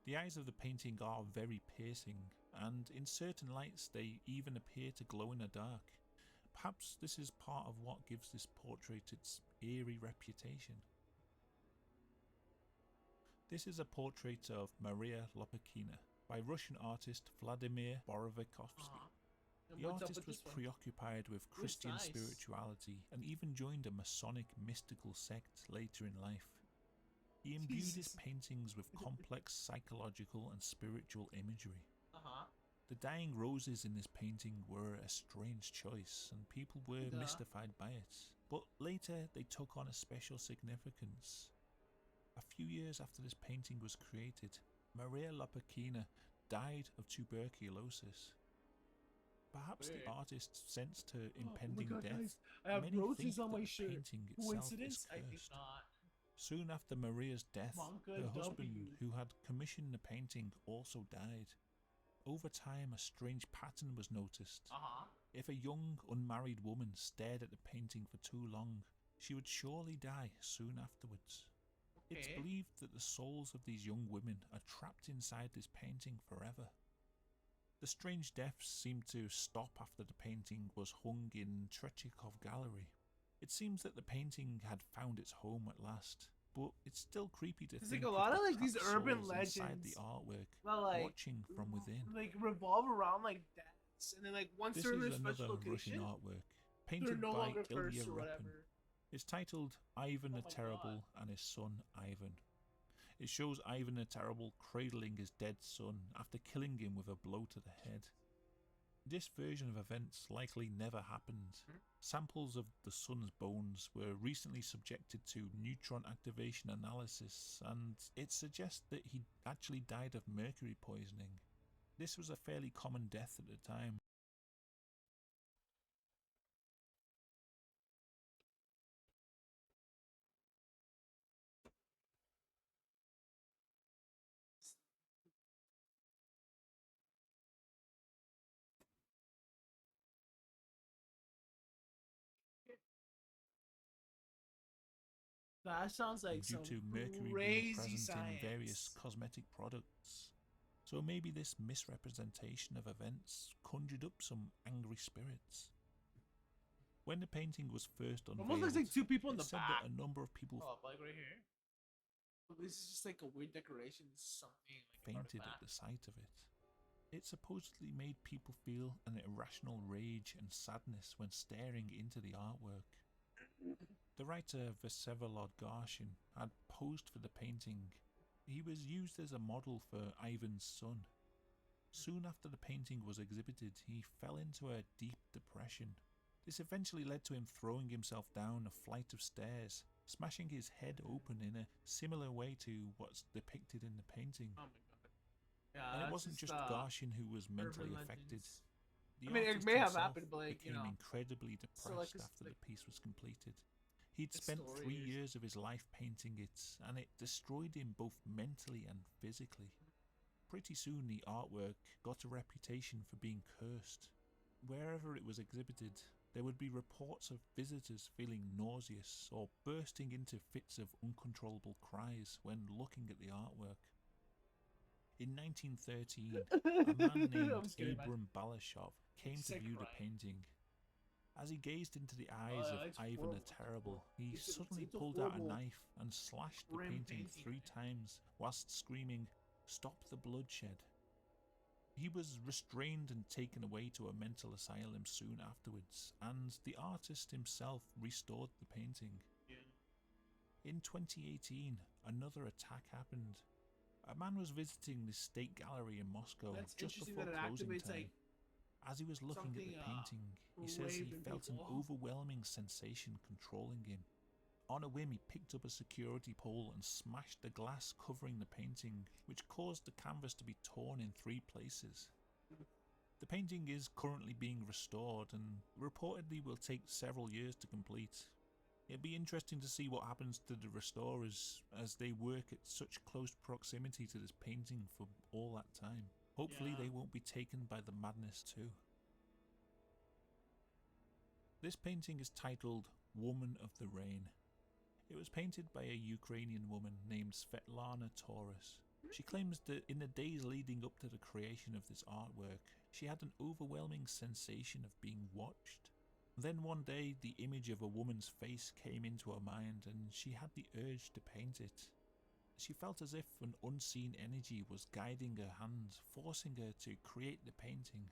The eyes of the painting are very piercing, and in certain lights they even appear to glow in the dark. Perhaps this is part of what gives this portrait its eerie reputation. This is a portrait of Maria Lopakina by Russian artist Vladimir Borovikovsky. And The what's up artist with was this one? preoccupied with Christian nice. spirituality and even joined a Masonic mystical sect later in life. He imbued his Jesus. paintings with complex psychological and spiritual imagery. Uh-huh. The dying roses in this painting were a strange choice, and people were Yeah. mystified by it. But later they took on a special significance. A few years after this painting was created, Maria Lopakina died of tuberculosis. Perhaps Weird. the artist sensed her Oh my impending God, death. guys, I have Many think roses on that my the shirt. painting itself is Coincidence? I think cursed. not. Soon after Maria's death, Monka her husband, W. who had commissioned the painting, also died. Over time, a strange pattern was noticed. Uh-huh. If a young, unmarried woman stared at the painting for too long, she would surely die soon afterwards. It's Okay. believed that the souls of these young women are trapped inside this painting forever. The strange deaths seemed to stop after the painting was hung in Tretyakov Gallery. It seems that the painting had found its home at last, but it's still creepy to There's, think like, a of lot the of, like, these trapped urban souls inside legends the artwork, that, like, watching from within. like revolve around like deaths, and then like once This they're in is their special another Russian location, artwork, they're painted no by longer Ilya cursed or Repin. whatever. It's titled Ivan Oh the my Terrible and his son Ivan. It shows Ivan the Terrible cradling his dead son after killing him with a blow to the head. This version of events likely never happened. Samples of the son's bones were recently subjected to neutron activation analysis, and it suggests that he actually died of mercury poisoning. This was a fairly common death at the time. That sounds like due some to mercury being crazy present science. in various cosmetic products. So maybe this misrepresentation of events conjured up some angry spirits. When the painting was first unveiled, Almost looks like two people in it the said back. that a number of people Oh, like right here. This is just like a weird decoration, something like an fainted at artifact. the sight of it. It supposedly made people feel an irrational rage and sadness when staring into the artwork. The writer Vsevolod Garshin had posed for the painting. He was used as a model for Ivan's son. Soon after the painting was exhibited, he fell into a deep depression. This eventually led to him throwing himself down a flight of stairs, smashing his head open in a similar way to what's depicted in the painting. Oh my god. Yeah, And it that's wasn't just Garshin who was mentally urban affected. legends. The I mean, it artist may have himself happened, but, like, you became know, incredibly depressed like, it's after like- the piece was completed. He'd the spent story 3 is- years of his life painting it, and it destroyed him both mentally and physically. Pretty soon the artwork got a reputation for being cursed. Wherever it was exhibited, there would be reports of visitors feeling nauseous or bursting into fits of uncontrollable cries when looking at the artwork. In 1913, a man named I'm scared, man. Abram Balashov came to Sick view the crying. painting. As he gazed into the eyes of it's Ivan horrible. the Terrible, he It's a suddenly pulled out a horrible knife and slashed the grim painting painting, 3 man. times whilst screaming, "Stop the bloodshed." He was restrained and taken away to a mental asylum soon afterwards, and the artist himself restored the painting. Yeah. In 2018, another attack happened. A man was visiting the State Gallery in Moscow That's just interesting before that it closing activates, time. like, As he was looking at the something, painting, he says he waved in felt an people. overwhelming sensation controlling him. On a whim, he picked up a security pole and smashed the glass covering the painting, which caused the canvas to be torn in 3 places. The painting is currently being restored and reportedly will take several years to complete. It'd be interesting to see what happens to the restorers as they work at such close proximity to this painting for all that time. Hopefully Yeah. they won't be taken by the madness too. This painting is titled Woman of the Rain. It was painted by a Ukrainian woman named Svetlana Taurus. She claims that in the days leading up to the creation of this artwork, she had an overwhelming sensation of being watched. Then one day, the image of a woman's face came into her mind and she had the urge to paint it. She felt as if an unseen energy was guiding her hands, forcing her to create the painting.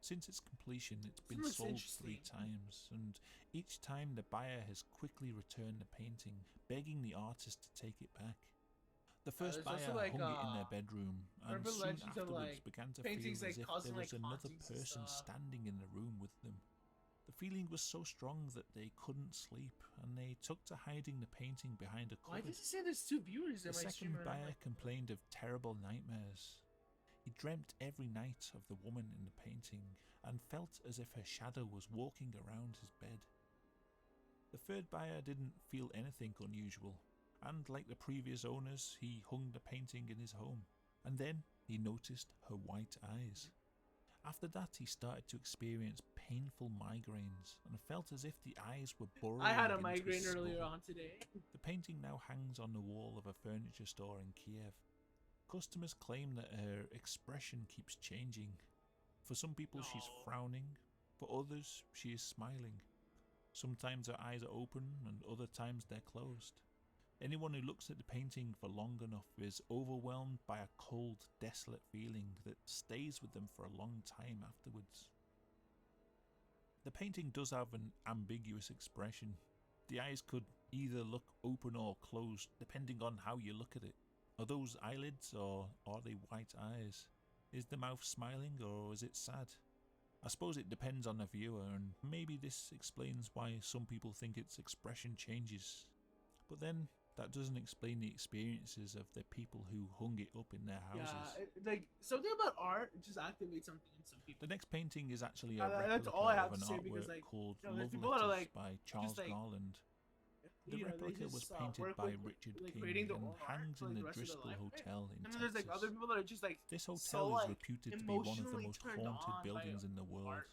Since its completion, it's been Looks sold interesting. 3 times, and each time the buyer has quickly returned the painting, begging the artist to take it back. The first there's also, buyer like, hung it in their bedroom, and remember soon legends of, afterwards like, began to feel paintings, as like, if causing, there was like, another hauntings and person stuff. standing in the room with them. The feeling was so strong that they couldn't sleep, and they took to hiding the painting behind a Why cupboard. does it say there's 2 viewers The in my stream? second And I'm buyer like, complained of terrible nightmares. He dreamt every night of the woman in the painting and felt as if her shadow was walking around his bed. The third buyer didn't feel anything unusual, and like the previous owners, he hung the painting in his home. And then he noticed her white eyes. After that, he started to experience painful migraines and felt as if the eyes were burrowing I had a into his migraine earlier skull. on today. The painting now hangs on the wall of a furniture store in Kiev. Customers claim that her expression keeps changing. For some people she's No. frowning, for others she is smiling. Sometimes her eyes are open and other times they're closed. Anyone who looks at the painting for long enough is overwhelmed by a cold, desolate feeling that stays with them for a long time afterwards. The painting does have an ambiguous expression. The eyes could either look open or closed depending on how you look at it. Are those eyelids or are they white eyes? Is the mouth smiling or is it sad? I suppose it depends on the viewer, and maybe this explains why some people think its expression changes. But then, that doesn't explain the experiences of the people who hung it up in their houses. Like something about art just activates something in some people. The next painting is actually a That's replica all I have of an to say, because, artwork like, called you know, there's Love people that are, Letters like, by Charles like, Garland. The You know, they replica was just, painted work by with, Richard like, King creating their and own art hangs for, in like, the the rest of their Driscoll life, right? Hotel in And then Texas. there's like other people that are just like This hotel so, is like, reputed to be one of the emotionally most turned haunted on by buildings in the world, art.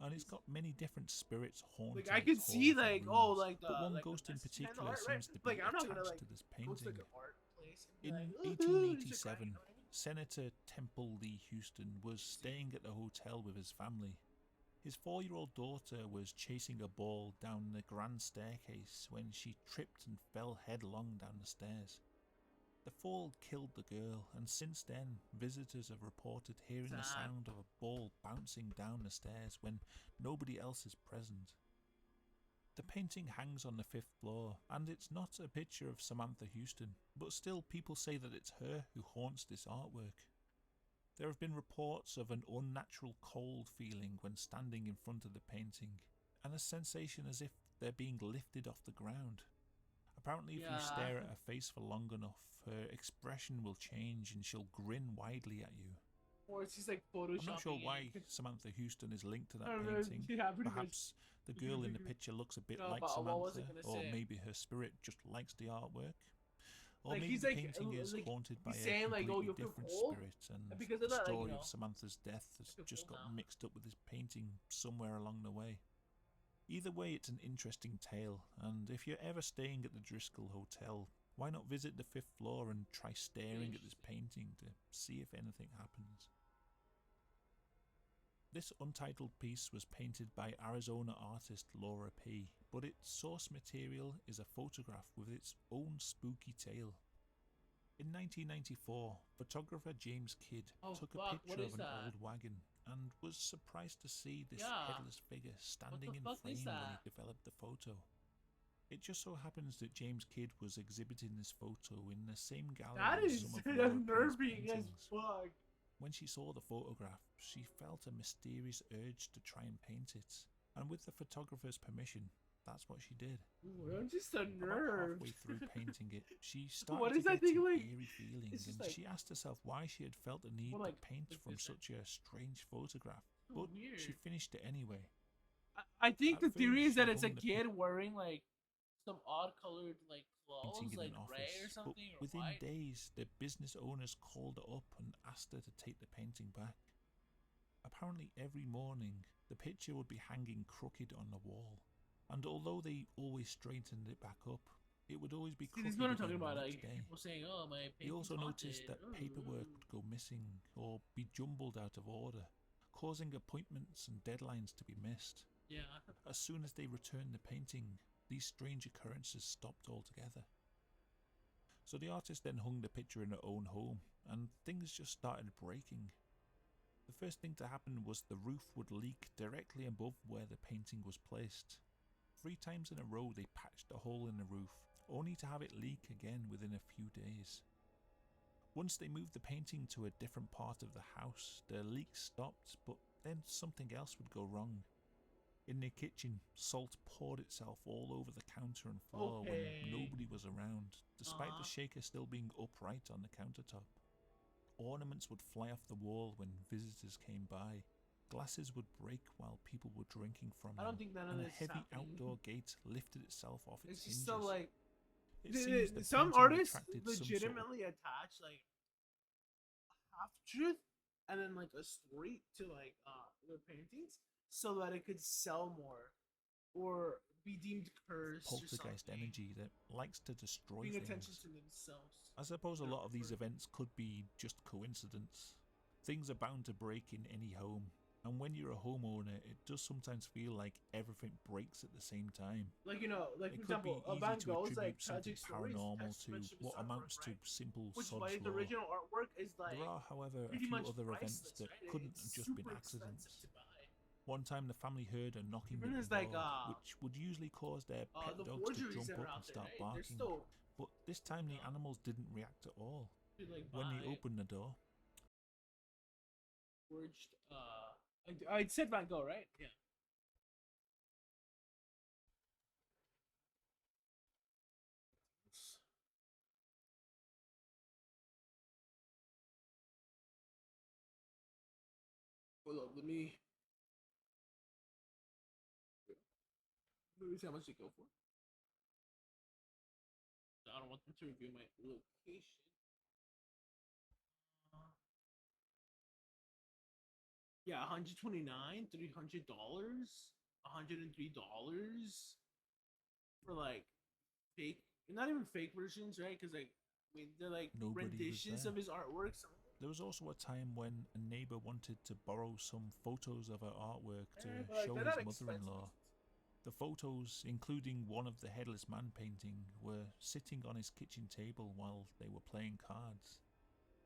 and it's got many different spirits haunting. Like I could its see halls and like oh rooms. like the but one like ghost the in message behind the particular art, right? seems to be Like I'm not attached gonna like to this go to like painting. an art place and be In like, "Ooh," just 1887, crying, you know what I mean? Senator Temple Lee Houston was staying at the hotel with his family. His 4-year-old daughter was chasing a ball down the grand staircase when she tripped and fell headlong down the stairs. The fall killed the girl, and since then, visitors have reported hearing the Sad. sound of a ball bouncing down the stairs when nobody else is present. The painting hangs on the 5th floor, and it's not a picture of Samantha Houston, but still people say that it's her who haunts this artwork. There have been reports of an unnatural cold feeling when standing in front of the painting, and a sensation as if they're being lifted off the ground. Apparently if you stare at her face for long enough, her expression will change and she'll grin widely at you. Or it's just like photoshopping. I'm not sure why it. Samantha Houston is linked to that I don't know, painting. yeah, pretty much. Perhaps the girl in the picture looks a bit No, like but what was Samantha, I gonna or say? maybe her spirit just likes the artwork. Or Like, maybe he's the like, painting is like, haunted by he's a saying, like, oh, completely you feel different cold? spirit, and And because the of that, like, story of Samantha's death has feel just cold got now. mixed up with his painting somewhere along the way. Either way, it's an interesting tale, and if you're ever staying at the Driscoll Hotel, why not visit the 5th floor and try staring at this painting to see if anything happens. This untitled piece was painted by Arizona artist Laura P., but its source material is a photograph with its own spooky tale. In 1994, photographer James Kidd Oh, took fuck, a what picture is of an that? old wagon and was surprised to see this Yeah. headless figure standing in fuck frame is when that? he developed the photo. It just so happens that James Kidd was exhibiting this photo in the same gallery That as is some of that's Laura P's nerving as paintings. fuck. When she saw the photograph, she felt a mysterious urge to try and paint it, and with the photographer's permission, that's what she did. Ooh, I'm just a About nerve. halfway through painting it, she started What to is that get thing an like? eerie feeling, It's just and like- she asked herself why she had felt the need Well, like, to paint like from this, such a strange photograph. So But weird. she finished it anyway. I think At the theory first, is that she it's a hung the kid wearing like some odd colored like clothes, Painting in like an office, gray or but something, or within white. days, the business owners called her up and asked her to take the painting back. Apparently, every morning, the picture would be hanging crooked on the wall, and although they always straightened it back up, it would always be See, crooked this is what I'm talking again the about. next Like day. people saying, "Oh, my painting's He also haunted." noticed that Ooh, paperwork ooh. would go missing or be jumbled out of order, causing appointments and deadlines to be missed. Yeah. As soon as they returned the painting, these strange occurrences stopped altogether. So the artist then hung the picture in her own home, and things just started breaking. The first thing to happen was the roof would leak directly above where the painting was placed. 3 times in a row they patched a hole in the roof, only to have it leak again within a few days. Once they moved the painting to a different part of the house, the leaks stopped, but then something else would go wrong. In the kitchen, salt poured itself all over the counter and floor Okay. when nobody was around, despite Uh-huh. the shaker still being upright on the countertop. Ornaments would fly off the wall when visitors came by. Glasses would break while people were drinking from I don't them, think none of and a this is heavy happening. outdoor gate lifted itself off its It's hinges. just so like It seems the some painting artists attracted some sort of legitimately attach like half truth and then like a story to like their paintings so that it could sell more or be deemed cursed or poltergeist something. energy that likes to destroy Paying attention things. to themselves. I suppose a their lot of these work. events could be just coincidence. Things are bound to break in any home, and when you're a homeowner, it does sometimes feel like everything breaks at the same time. Like, you know, like It for could be example, easy Van to Gogh's like attribute something tragic stories paranormal attached to much of his what artwork, amounts to right? simple Which is sod's why the law. original artwork is like There are, however, a pretty few much other events priceless, that right? couldn't It's have just been super accidents. expensive to buy. One time the family heard a knocking Even at as, the like, door, which would usually cause their pet the dogs to forgeries jump that are up out and there, start right? They're barking. still But this time the animals didn't react at all. like When they buy opened the door, forged. I said Van Gogh, right? Yeah. Hold up, let me see how much they go for. I don't want them to review my location. Yeah, $129, $300, $103 for like fake, not even fake versions, right? Because like, I mean, they're like Nobody was renditions there. of his artworks. there was also a time when a neighbour wanted to borrow some photos of her artwork to But, like, show they're his not mother-in-law. expensive. The photos, including one of the Headless Man painting, were sitting on his kitchen table while they were playing cards.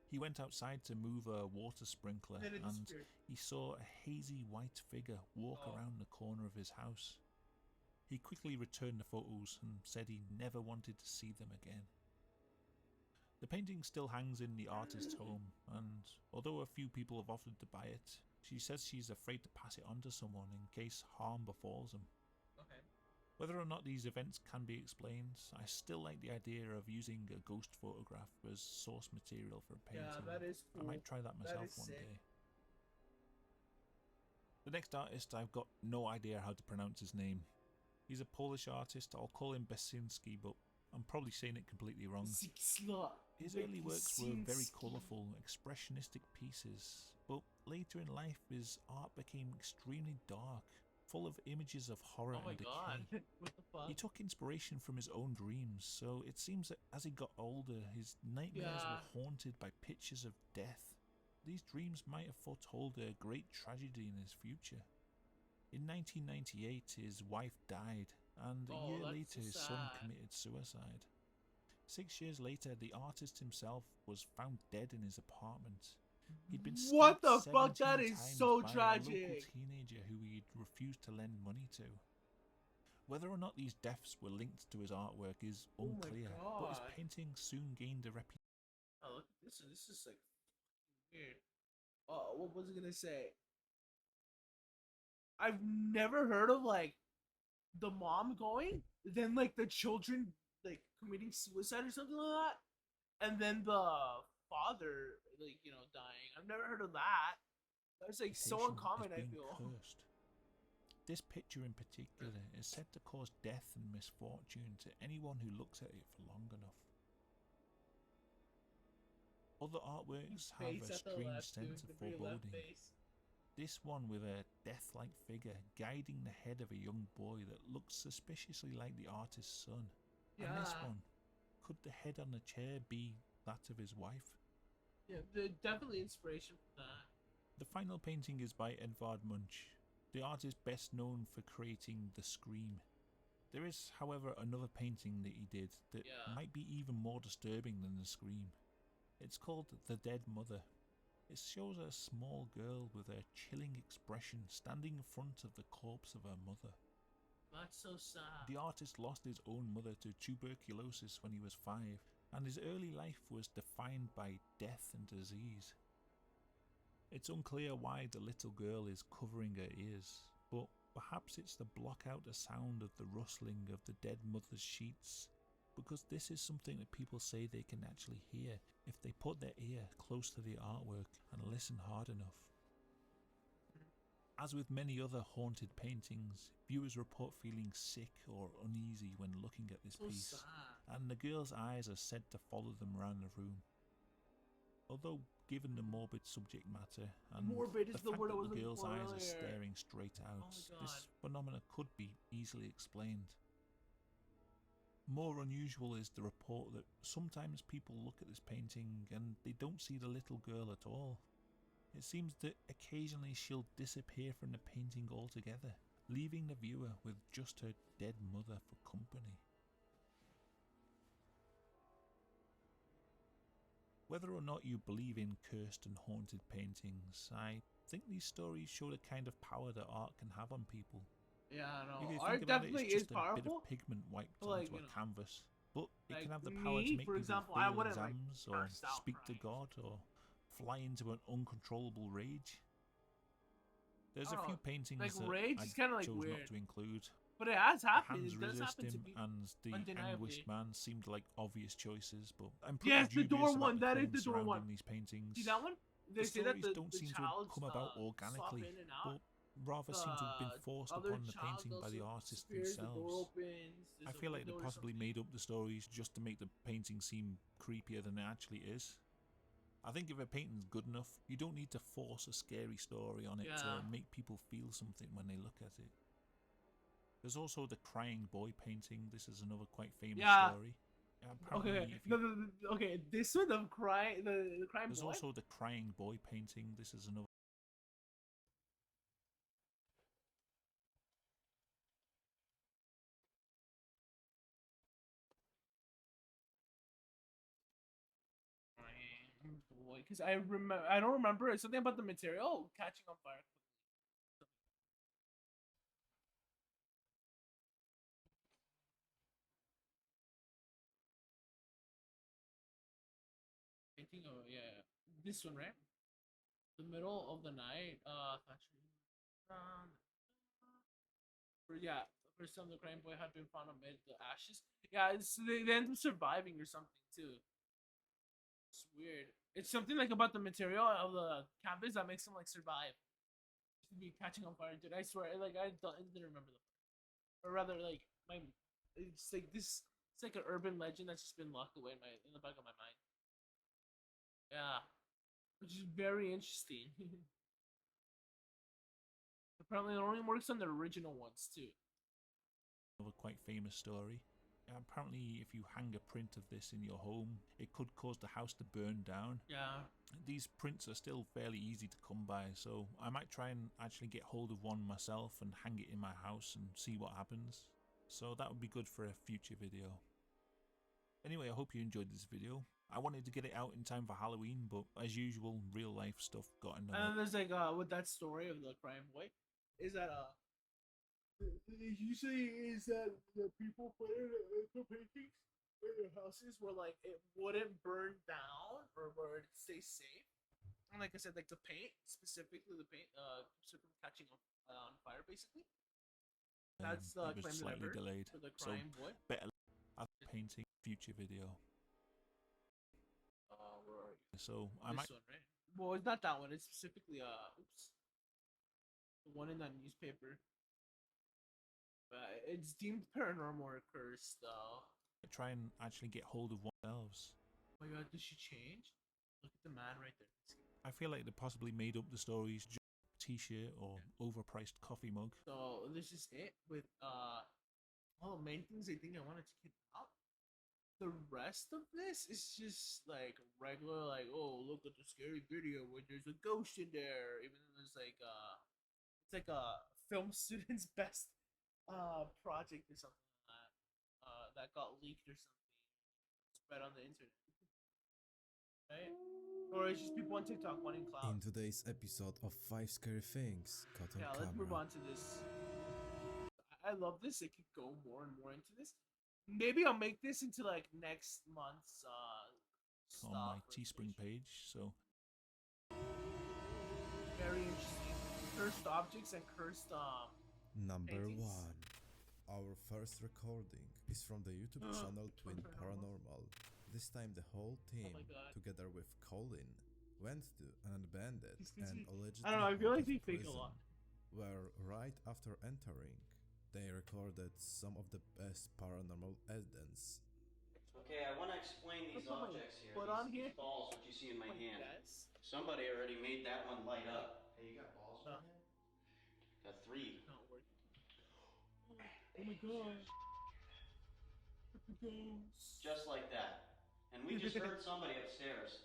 He went outside to move a water sprinkler Then it and disappeared. he saw a hazy white figure walk Oh. around the corner of his house. He quickly returned the photos and said he never wanted to see them again. The painting still hangs in the artist's home, and although a few people have offered to buy it, she says she's afraid to pass it on to someone in case harm befalls them. Okay. Whether or not these events can be explained, I still like the idea of using a ghost photograph as source material for a painting. Yeah, that is cool. I might try that myself is one sick. day. The next artist, I've got no idea how to pronounce his name. He's a Polish artist, I'll call him Besinski, but I'm probably saying it completely wrong. His early works were very colourful, expressionistic pieces, but later in life his art became extremely dark, full of images of horror Oh my and decay. god. What the fuck? He took inspiration from his own dreams, so it seems that as he got older, his nightmares Yeah. were haunted by pictures of death. These dreams might have foretold a great tragedy in his future. In 1998, his wife died, and a Oh, year that's later, so his son sad. committed suicide. 6 years later, the artist himself was found dead in his apartment. He'd been What stabbed the fuck? 17 That is times so by a local tragic. teenager who he'd refused to lend money to. Whether or not these deaths were linked to his artwork is Oh my unclear, but his God. paintings soon gained a reputation. Oh, look, this is like weird. What was I gonna say? I've never heard of like the mom going, then like the children like committing suicide or something like that, and then the father like dying. I've never heard of that. That's like so uncommon. As I being feel. cursed. This picture in particular is said to cause death and misfortune to anyone who looks at it for long enough. Other artworks have Face a at the strange left, sense dude. of The real left foreboding. face. This one with a death-like figure guiding the head of a young boy that looks suspiciously like the artist's son. And this Yeah. one, could the head on the chair be that of his wife? Yeah, definitely inspiration from that. The final painting is by Edvard Munch, the artist best known for creating The Scream. There is, however, another painting that he did that Yeah. might be even more disturbing than The Scream. It's called The Dead Mother. It shows a small girl with a chilling expression standing in front of the corpse of her mother. That's so sad. The artist lost his own mother to tuberculosis when he was 5, and his early life was defined by death and disease. It's unclear why the little girl is covering her ears, but perhaps it's to block out the sound of the rustling of the dead mother's sheets, because this is something that people say they can actually hear if they put their ear close to the artwork and listen hard enough. As with many other haunted paintings, viewers report feeling sick or uneasy when looking at this So piece, sad. and the girl's eyes are said to follow them around the room. Although, given the morbid subject matter and Morbid is the the fact word I that was the looking girl's for eyes are earlier. staring straight out, Oh my this God. phenomena could be easily explained. More unusual is the report that sometimes people look at this painting and they don't see the little girl at all. It seems that occasionally she'll disappear from the painting altogether, leaving the viewer with just her dead mother for company. Whether or not you believe in cursed and haunted paintings, I think these stories show the kind of power that art can have on people. Yeah, You no. can Art think about it definitely as is just a bit powerful. of pigment wiped But, like, onto a you know, canvas, but it like can have the power to me, make for people example, I fail wouldn't, like, exams or burst out speak to crying. God or fly into an uncontrollable rage. There's I a don't few know, paintings like, that rage I is kinda, like, chose weird. not to include. But it has The happened. Hands It does Resist happen to Him be. and The undeniably. Anguished Man seemed like obvious choices, but I'm pretty Yes, the dubious door about one. the That is claims the door surrounding one. these paintings. See that one? They The say that stories the, don't the seem to child have come about swap organically, in and out. but rather seem to have been The forced other upon the child painting by the also artists disappears, the door themselves. opens, I there's a feel like they window or possibly something. made up the stories just to make the painting seem creepier than it actually is. I think if a painting's good enough, you don't need to force a scary story on it Yeah. to make people feel something when they look at it. There's also the Crying Boy painting. This is another quite famous Yeah. story. Apparently, Okay, if you okay. This one, the crime There's boy. also the Crying Boy painting. This is another. Boy, because I remember, I don't remember. It's something about the material catching on fire. Painting, oh yeah, this one, right? The middle of the night. Yeah, the first time the crime boy had been found amid the ashes. Yeah, they end up surviving or something too. It's weird. It's something like about the material of the canvas that makes them like survive. Just to be catching on fire, dude. I swear, like I didn't remember the part. Or rather, like my, it's like this It's like an urban legend that's just been locked away in the back of my mind. Yeah, which is very interesting. Apparently, it only works on the original ones too. Of a quite famous story. Apparently, if you hang a print of this in your home, it could cause the house to burn down. Yeah. These prints are still fairly easy to come by, so I might try and actually get hold of one myself and hang it in my house and see what happens. So that would be good for a future video. Anyway, I hope you enjoyed this video. I wanted to get it out in time for Halloween, but as usual, real life stuff got in the And way. then there's like with that story of the crime boy, is that usually is that the people putting the paintings in their houses where like it wouldn't burn down or where it stay safe. And like I said, like the paint, specifically the paint, from catching on fire, basically. That's the it was claim that I slightly heard delayed, for the so crime boy. better at painting future video. Where are you? So I This might one, right? Well, it's not that one. It's specifically oops, the one in that newspaper. But it's deemed paranormal or cursed, though. try and actually get hold of one themselves. Oh my god, did she change? Look at the man right there. I feel like they possibly made up the stories just t-shirt or overpriced coffee mug. So this is it with all the main things I think I wanted to get out. The rest of this is just like regular, like, oh, look at the scary video when there's a ghost in there. Even though there's like it's like a film student's best project or something like that. That got leaked or something. Spread on the internet. Right? Or it's just people on TikTok wanting clout. In today's episode of 5 Scary Things Caught on Yeah, Camera. let's move on to this. I love this. It could go more and more into this. Maybe I'll make this into like next month's On my Teespring page, so Very interesting. Cursed objects and cursed Number paintings. 1. Our first recording is from the YouTube channel Twin Paranormal. This time the whole team, my God. together with Colin, went to an abandoned He's and busy. allegedly I don't know, I feel like haunted they fake a prison, lot. where right after entering, they recorded some of the best paranormal evidence. Okay, I want to explain these Put my objects here. foot on These here. balls, what you see in my hand. Yes. Somebody already made that one light up. Hey, you got balls No. on you? Got three. Not working. Oh my god. The ghost. Just like that. And we just heard somebody upstairs.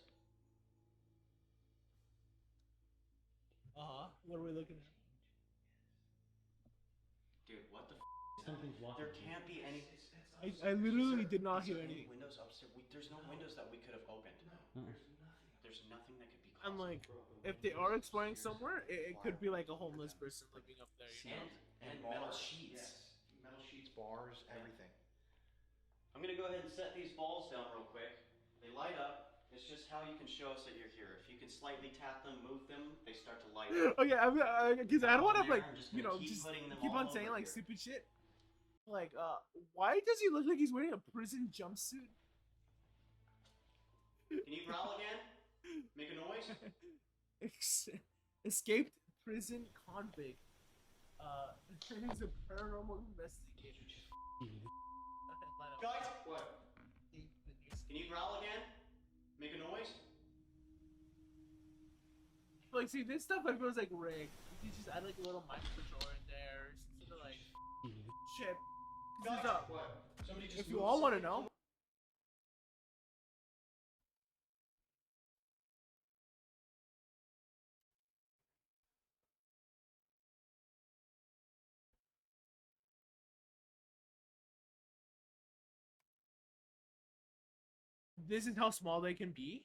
What are we looking at? Dude, what the f***? There can't be any... I literally did not Is hear there any anything. windows upstairs? There's no windows that we could have opened. There's nothing that could be I'm caused. like, if they are exploring somewhere, it could be like a homeless person living up there. You know? And metal Bars, sheets. Yes. Metal sheets, bars, everything. I'm gonna go ahead and set these balls down real quick. They light up. It's just how you can show us that you're here. If you can slightly tap them, move them, they start to light up. Okay, because I don't want to There, like, I'm just you gonna know, keep just putting them keep all on saying over like here. stupid shit. Like, why does he look like he's wearing a prison jumpsuit? Can you growl again? Make a noise? Escaped prison convict. He's a paranormal investigator. Guys, what? Can you growl again? Make a noise? Like, see, this stuff I feel is like rigged. You just add like a little mic controller in there, some sort of like chip. Guys, This is what? Somebody just if you moved all want to something. know. This is how small they can be.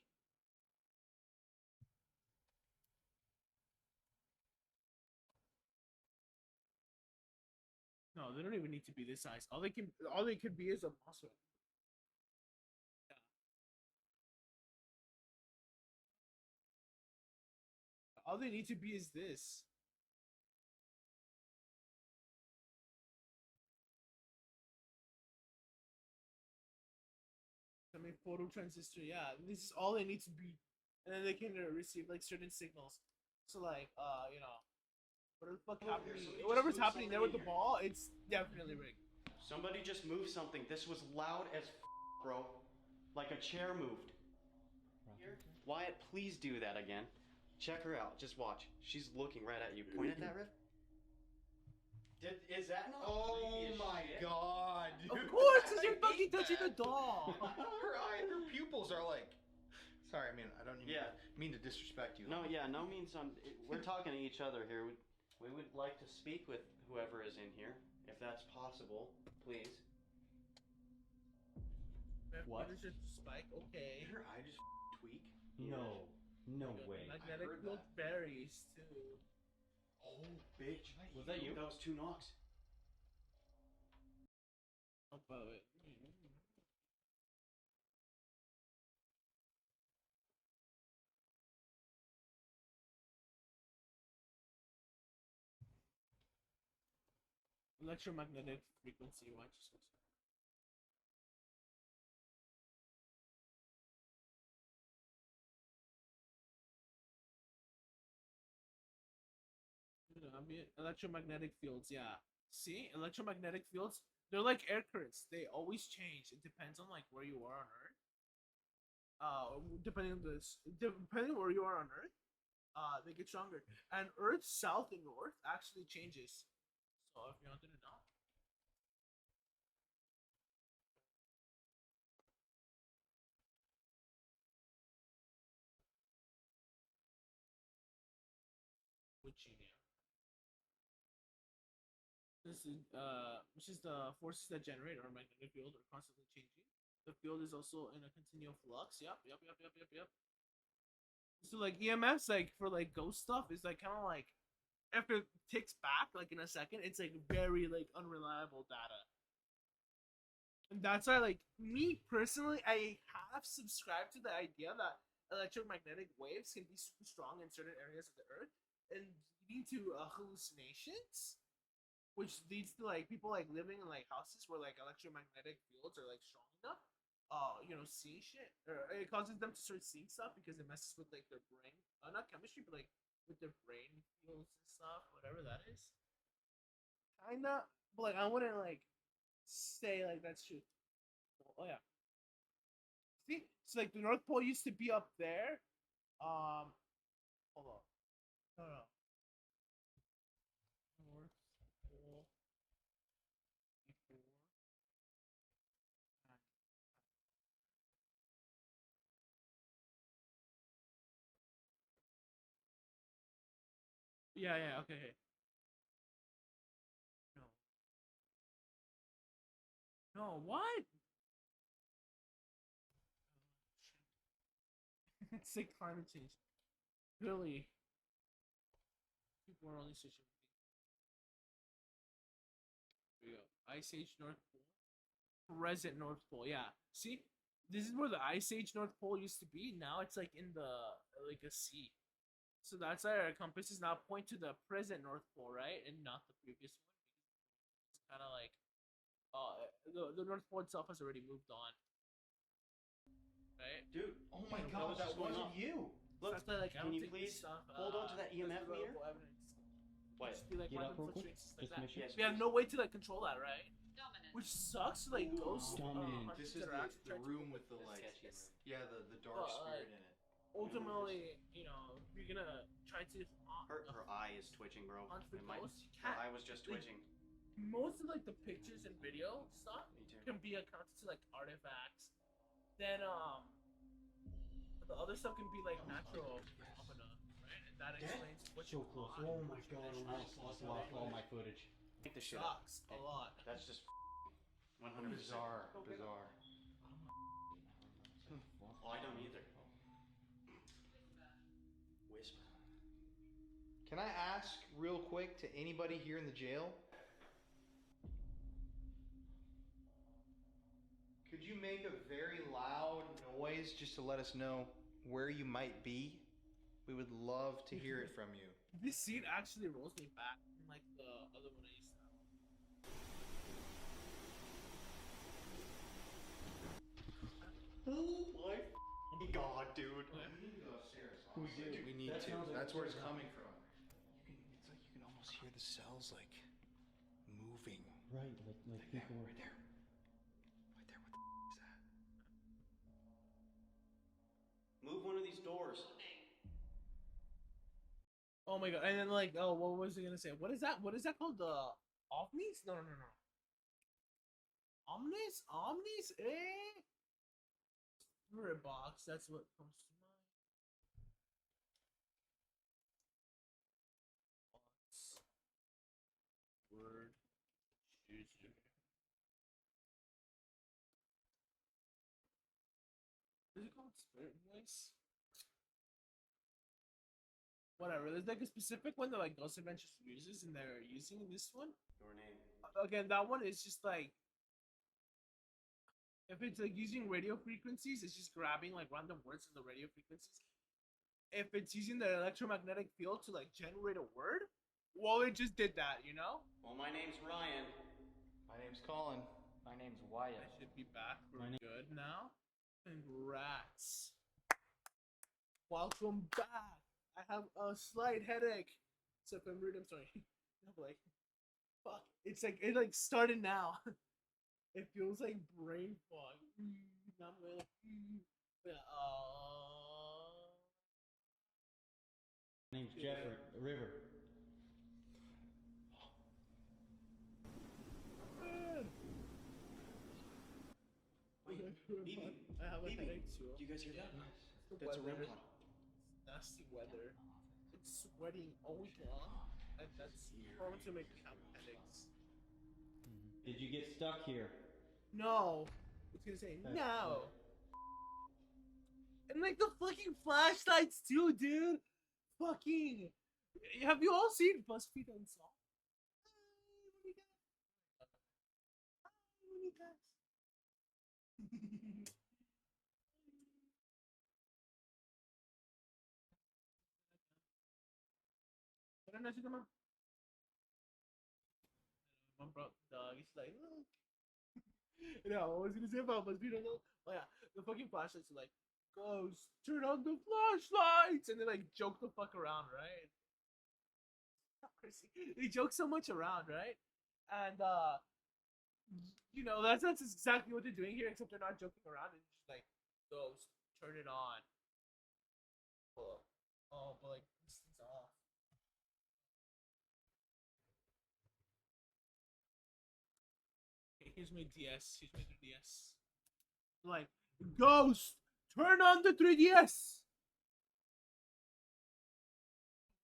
No, they don't even need to be this size. All they could be is a monster. Yeah. All they need to be is this. I mean, photo transistor. Yeah, this is all they need to be, and then they can receive like certain signals. So like, you know, whatever the fuck happening, somebody just whatever's moved happening there with something the in here. ball, it's definitely rigged. Somebody just moved something. This was loud as bro. Like a chair moved. Here? Wyatt, please do that again. Check her out. Just watch. She's looking right at you. Point at that, Riff. Is that not creepy as shit? God, dude. Of course, I it's your fucking hate touching the that. doll. her pupils are like. Sorry, I mean I don't even Yeah. mean to disrespect you. No, yeah, no means we're talking to each other here. We would like to speak with whoever is in here, if that's possible, please. What? What is your spike? Okay. Did her eye just tweak? No. No way. Magnetic heard field that. berries too. Oh, bitch! Was that you? That was 2 knocks. Above it. Electromagnetic frequency. Watch this. Ambient electromagnetic fields, yeah. See, electromagnetic fields, they're like air currents. They always change. It depends on like where you are on Earth. Depending on this, depending where you are on Earth, they get stronger. And Earth south and north actually changes. So if you wanted to know. Virginia. Which is the forces that generate our magnetic field are constantly changing. The field is also in a continual flux. Yep. So like EMFs, like for like ghost stuff, is like kind of like if it ticks back like in a second, it's like very like unreliable data. And that's why, like me personally, I have subscribed to the idea that electromagnetic waves can be super strong in certain areas of the Earth and leading to hallucinations, which leads to like people like living in like houses where like electromagnetic fields are like strong enough. Seeing shit, or it causes them to start seeing stuff because it messes with like their brain, not chemistry, but like with their brain fields and stuff, whatever that is. Kinda, but like I wouldn't like say like that's true. Oh yeah. See, so like the North Pole used to be up there. Hold on. No. North Pole. Before. Yeah, okay. No, what? It's like climate change. Really? People are only switching. Here we go. Ice Age North Pole. Present North Pole. Yeah. See, this is where the Ice Age North Pole used to be. Now it's like in the like a sea. So that's why our compasses now point to the present North Pole, right, and not the previous one. It's kind of like, the North Pole itself has already moved on, right? Dude, Oh my what God, was that just going wasn't on? you. Look, So that's why, like, I can don't you take please this stuff, hold on to that as EMF meter? reliable evidence. What? Just be like Get random up real quick. fluctuations like Just that. measure. Yes, We have please. no way to like control that, right? Dominant. Which sucks. Like ghosts. Dominant. hunters This is that are actually the trying to room with the That's like, sketchy, man. yeah, the dark Well, spirit in it. ultimately, you're gonna try to. Her eye is twitching, bro. Hunt for It might- ghosts. You Her can't. eye was just like, twitching. Most of like the pictures and video stuff Me too. can be accounted to like artifacts. Then the other stuff can be like natural phenomena, right? And that explains what's So close. Oh my god, I lost all my footage. Take the shit up. sucks a lot. That's just 100%. Bizarre. Oh, I don't either. Whisper. Can I ask real quick to anybody here in the jail? Could you make a very loud noise just to let us know where you might be? We would love to hear it from you. This scene actually rolls me back from like the other one I used to have. Oh my god, dude. We need to. That's where it's coming from. It's like you can almost hear the cells like moving. Right, like people. Right there. Right there. What the is that? Move one of these doors. Oh my god! And then like, oh, what was I gonna say? What is that? What is that called? The Omnis? No. Omnis? Omnis? Spirit box. That's what comes to mind. Box. Word. User. Is it called Spirit Voice? Whatever. There's like a specific one that like Ghost Adventures uses, and they're using this one. Your name. Again, that one is just like if it's like using radio frequencies, it's just grabbing like random words from the radio frequencies. If it's using the electromagnetic field to like generate a word, well, it just did that, you know? Well, my name's Ryan. My name's Colin. My name's Wyatt. I should be back for good now. Congrats. Welcome back. I have a slight headache. Except I'm rude, I'm sorry. I'm like, fuck. It's like, it like started now. It feels like brain fog. Not really. Yeah, My name's Jeffrey River. Wait, Bibi. I have a Bibi. headache too. Do you guys hear that? The That's a weather. REM pod. Nasty weather. It's sweating all week long. And that's prone to make me have headaches. Did you get stuck here? No. It's gonna say That's no. And like the fucking flashlights too, dude. Fucking. Have you all seen BuzzFeed Unsolved? What did I say, my bro, dog, he's like, look. No, what was I gonna say about BuzzFeed Unsolved? Oh yeah, the fucking flashlights are like, Ghost, turn on the flashlights, and they like joke the fuck around, right? They joke so much around, right? And you know, that's exactly what they're doing here, except they're not joking around. It's just like, Ghost, turn it on. Oh, but like this is off. Okay, here's my DS. Here's my 3DS. Like, Ghost, turn on the 3DS.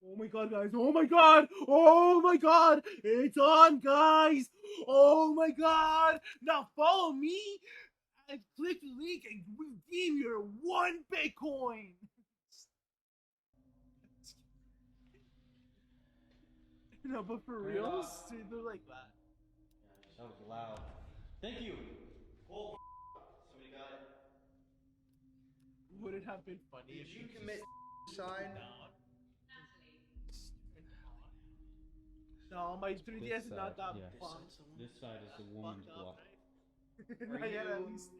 Oh my god, guys. Oh my god. Oh my god. It's on, guys. Oh my god. Now follow me and click the link and redeem your 1 Bitcoin. No, but for real, dude, they're like that. That was loud. Thank you. Oh, somebody got it. Would it have been funny Did if you just commit suicide? down? No, my 3DS is not that yeah. fun. This side is the woman's Fucked up, block. right? Are Not yet, at you least.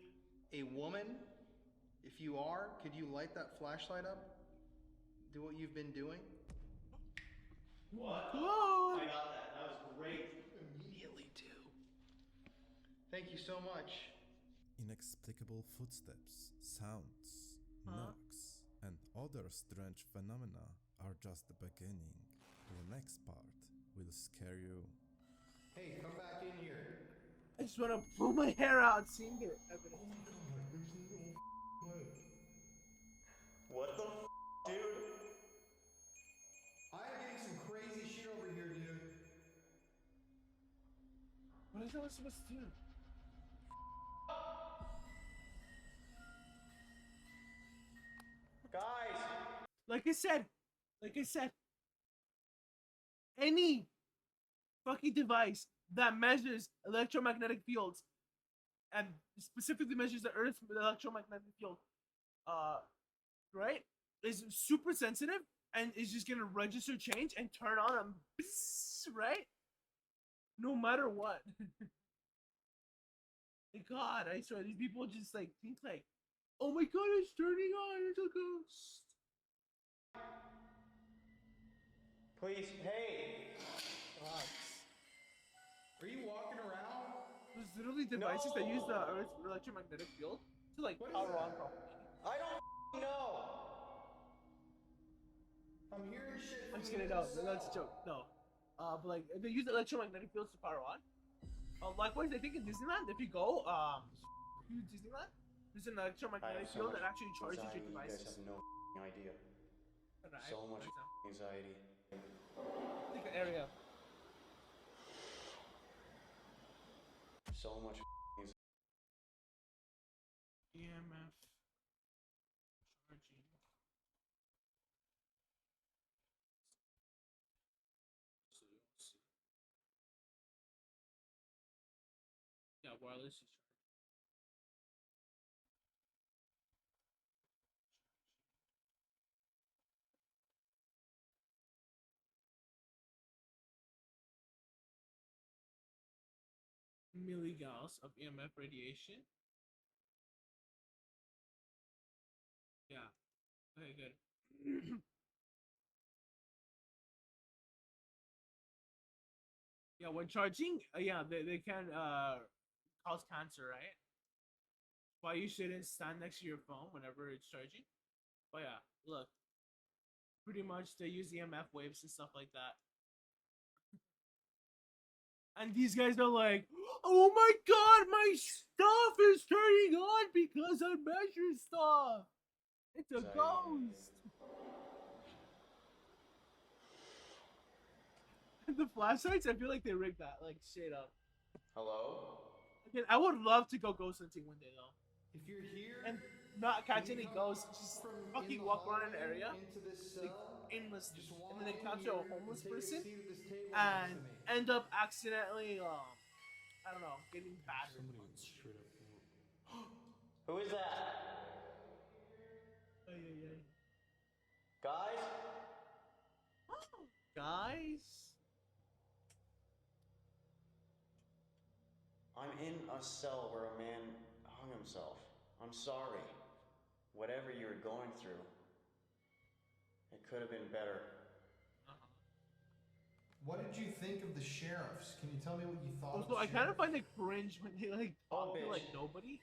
a woman? If you are, could you light that flashlight up? Do what you've been doing? What? Whoa. I got that. That was great. Immediately do. Thank you so much. Inexplicable footsteps, sounds, Huh? knocks, and other strange phenomena are just the beginning. The next part will scare you. Hey, come back in here. I just want to pull my hair out seeing the evidence. What the dude? I'm getting some crazy shit over here, dude. What is that supposed to do? Guys! Like I said, any fucking device that measures electromagnetic fields and specifically measures the Earth's electromagnetic field, right, is super sensitive and is just gonna register change and turn on and right? No matter what. God, I swear, these people just like think like, oh my god, it's turning on, it's a ghost. Please, hey! God. Are you walking around? There's literally devices that use the Earth's electromagnetic field to like What is power on that? properly. I don't know. I'm hearing shit. I'm from just the kidding. No, other that's a cell. joke. No. But like they use electromagnetic fields to power on. Likewise, I think in Disneyland, if you go to Disneyland, there's an electromagnetic field that actually charges your anxiety, devices. You guys have no idea. Alright, So much right now. anxiety. Take an area. So much anxiety. EMF charging. So you'll see. Yeah, wireless is charging. Milligauss of EMF radiation. Yeah. Okay, good. Yeah, when charging, yeah, they can cause cancer, right? Why you shouldn't stand next to your phone whenever it's charging. But yeah, look. Pretty much they use EMF waves and stuff like that. And these guys are like, oh my god, my stuff is turning on because I measure stuff. It's a Anxiety. ghost. The flashlights, I feel like they rigged that, like straight up. Hello? Again, I would love to go ghost hunting one day though, If you're here and not catch can you any come ghosts. Just from in fucking the walk around an hallway area into this like cell, aimlessly, just and walk then in encounter a here homeless and take a person seat at this table and next to me. end up accidentally, I don't know, getting battered. Who is that? Ay, ay, ay. Guys? Guys, I'm in a cell where a man hung himself. I'm sorry. Whatever you were going through, it could have been better. What did you think of the sheriffs? Can you tell me what you thought also of I the kind of sheriff? find it cringe when they like talk to bitch. like nobody,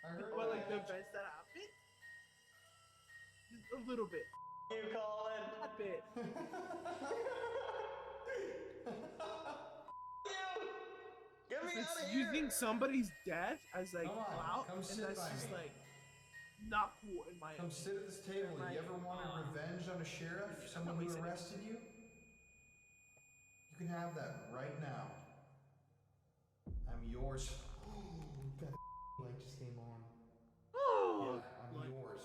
I heard but like the that. events that happen, just a little bit, You, Colin! a bit. Get me It's out of here! using somebody's death as like Come on, clout, come and sit that's by just me. like not cool in my Come opinion. sit at this table. Like, You ever wanted revenge on a sheriff? Someone who wasting it. arrested you? You can have that right now. I'm yours. That light just came on. Oh, I'm like, yours.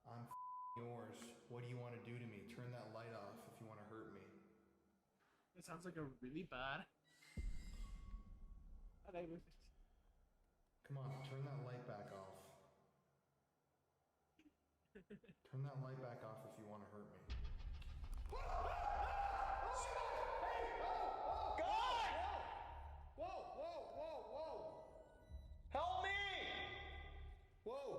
I'm yours. What do you want to do to me? Turn that light off if you want to hurt me. it sounds like a really bad. I don't even- Come on, turn that light back off. Turn that light back off if you want to hurt me. Whoa! Help me! Whoa!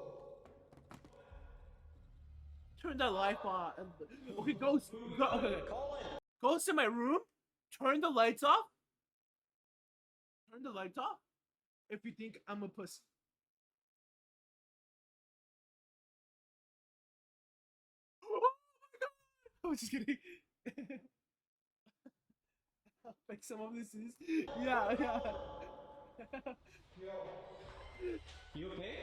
Turn the light on. Okay, ghost. Okay. Colin! Goes to my room. Turn the lights off. Turn the lights off. If you think I'm a pussy. Oh my god! I was just kidding. Like some of this is. Yeah. You okay?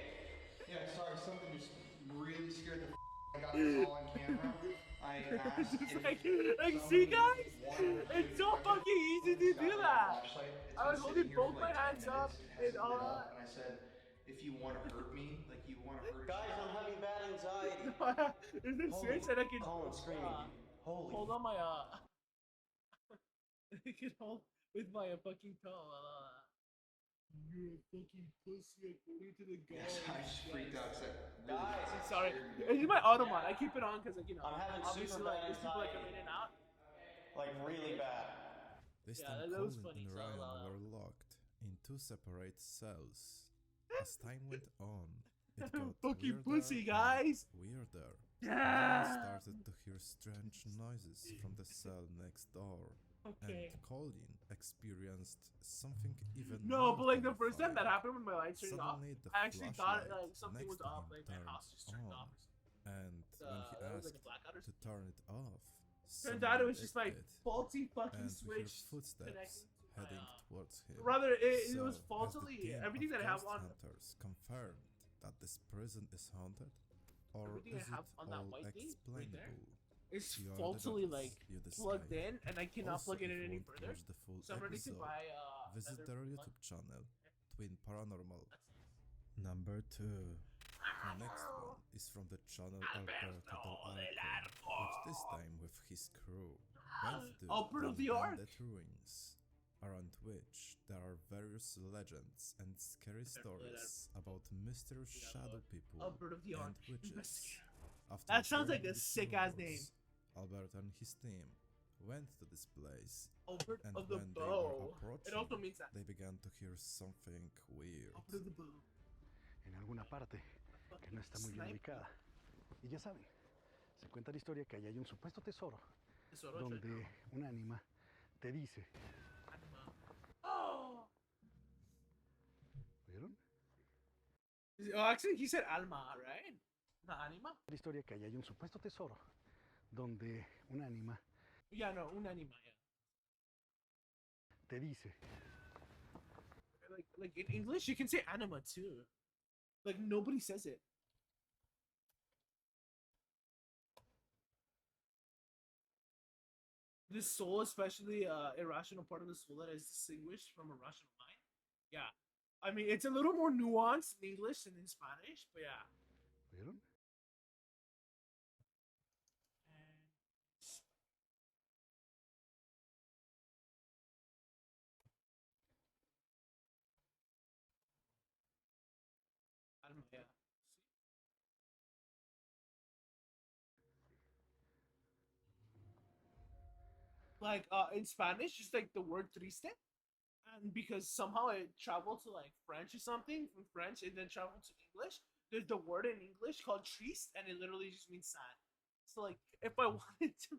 Yeah, sorry, something just really scared the I got this all on camera. I asked Just if like someone see guys? wanted to It's so touch it. fucking easy to It's do got my that. flashlight. It's I was been holding sitting here both for my like 10 hands up minutes. It and hasn't all lit that. up, and I said, if you want to hurt me, like you want to hurt a Guys, I'm sheriff, having bad anxiety. Is this serious? And I can Colin screaming. Holy. hold on my I can hold with my fucking toe. You're a fucking pussy according to the girl. yes, I just freaked out. 'Cause that really Guys, Sorry, scared me. it's my Autobot. I keep it on because like I'm having obviously super like bad there's people like anxiety. come in and out. Like really bad. This Yeah, time that was Colin funny, and so Ryan I'll, were locked in two separate cells. As time went on, it got Fucking weirder pussy, and guys. weirder. Yeah. Ryan started to hear strange noises from the cell next door. Okay. And Colin experienced something even No, more but like the first time that terrifying. happened when my lights turned off, Suddenly, the I actually thought flashlight like something next was to off, him like my turned house just turned on. off. And when he That was like asked a blackout or to something. turn it off, Turns out it someone was just my did, faulty fucking and we hear switch footsteps connecting to my. heading towards him. Rather, it was So, has the faultily team everything of that I have ghost on. hunters confirmed that this prison is haunted, or Everything I is it have on that all white thing right there. explainable? It's You are the faultily judges. like You plugged decide. in, and I cannot Also, plug it if in you any want to further. watch the full So I'm ready to episode, buy visit another their plug. YouTube channel, Twin Paranormal. That's nice. Number 2. The next one is from the channel Alberto del Arco, which this time with his crew went to Alberto the the Arc. abandoned ruins, around which there are various legends and scary stories about mysterious shadow people Albert of the and Arc. witches. After That sounds like hearing a these sick-ass rumors, Albert and his team went to this place, Albert and of the when they were Bow. approaching, It also means that. they began to hear something weird. Albert of the Bow. En alguna parte que no está muy bien ubicada. Y ya saben, se cuenta la historia que allá hay un supuesto tesoro Tesoro donde treasure. un ánima te dice, Anima. Oh! ¿oyeron? Oh, actually, he said Alma, right? Not Anima? La historia que allá hay un supuesto tesoro donde un ánima Yeah, no, un anima, yeah. te dice, Like in English, you can say anima too. Like nobody says it. This soul, especially irrational part of the soul that is distinguished from a rational mind. Yeah, I mean it's a little more nuanced in English than in Spanish, but yeah. ¿oyeron? Alma, yeah. Like in Spanish, just like the word triste, and because somehow it traveled to like French or something from French, and then traveled to English. There's the word in English called triste, and it literally just means sad. So like, if I wanted to,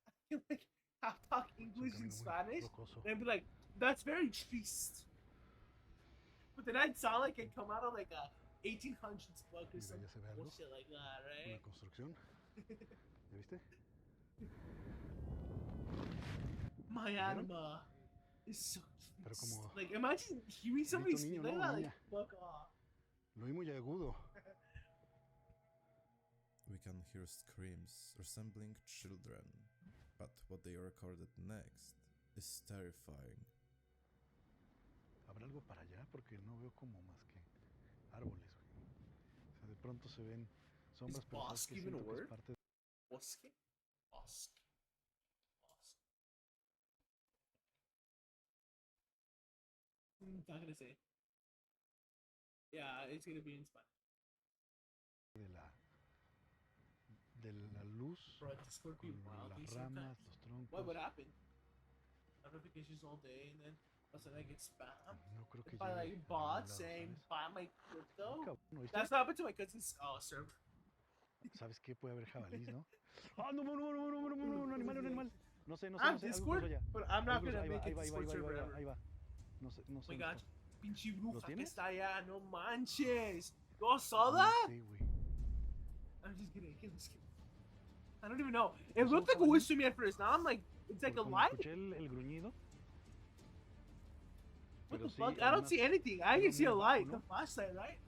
I can like half talk Es un English and camino muy Spanish, rocoso. and be like, "That's very triste." But then I'd sound like it come out of like a 1800s book or Mira, some ya se ve algo. bullshit like that, Una right? construcción. ¿Ya viste? My ¿Vieron? anima is so Pero como like imagine hearing somebody grito speak niño, like ¿no? that, like Niña. fuck off. lo oí muy agudo. We can hear screams resembling children, but what they recorded next is terrifying. ¿Habrá algo para allá? Porque no veo como más que árboles, güey. O sea, de pronto se ven sombras, pero ¿sabes bosque qué? even a Siento que es word? parte Bosque? Bosque. Bosque. I'm not gonna say. Yeah, it's gonna be in Spanish. de la luz Bro, Discord be con wild las these ramas, sometimes. los troncos. What would happen? Notifications all day, and then all of a sudden I get spammed No creo que by llegue like a ningún bots lado, saying ¿sabes? buy my crypto. Cabrón, ¿oíste? That's what happened to my cousin's server. ¿Sabes qué? Puede haber jabalís, ¿no? ¡Ah, no, no, no, no, no, no, no, no, un animal, un animal! No sé, no sé, I'm no sé, algo Discord, cruzó allá. but I'm not Algo cruzó, gonna ahí va, make ahí it va, ahí va, Discord ahí va, server ahí va, ever. ahí va. No sé, no Oh sé. my dónde god, está. pinche bruja que tienes? está allá, no manches. You saw No that? sé, güey. I'm just kidding, I'm just kidding. I don't even know. It ¿Es un looked like a jabalí? wish to me at first. Now I'm like, it's like a Como light? escuché el gruñido. What Pero the sí, fuck? I don't además, see anything. I iba can see a muy bajo, light, ¿no? the flashlight, right?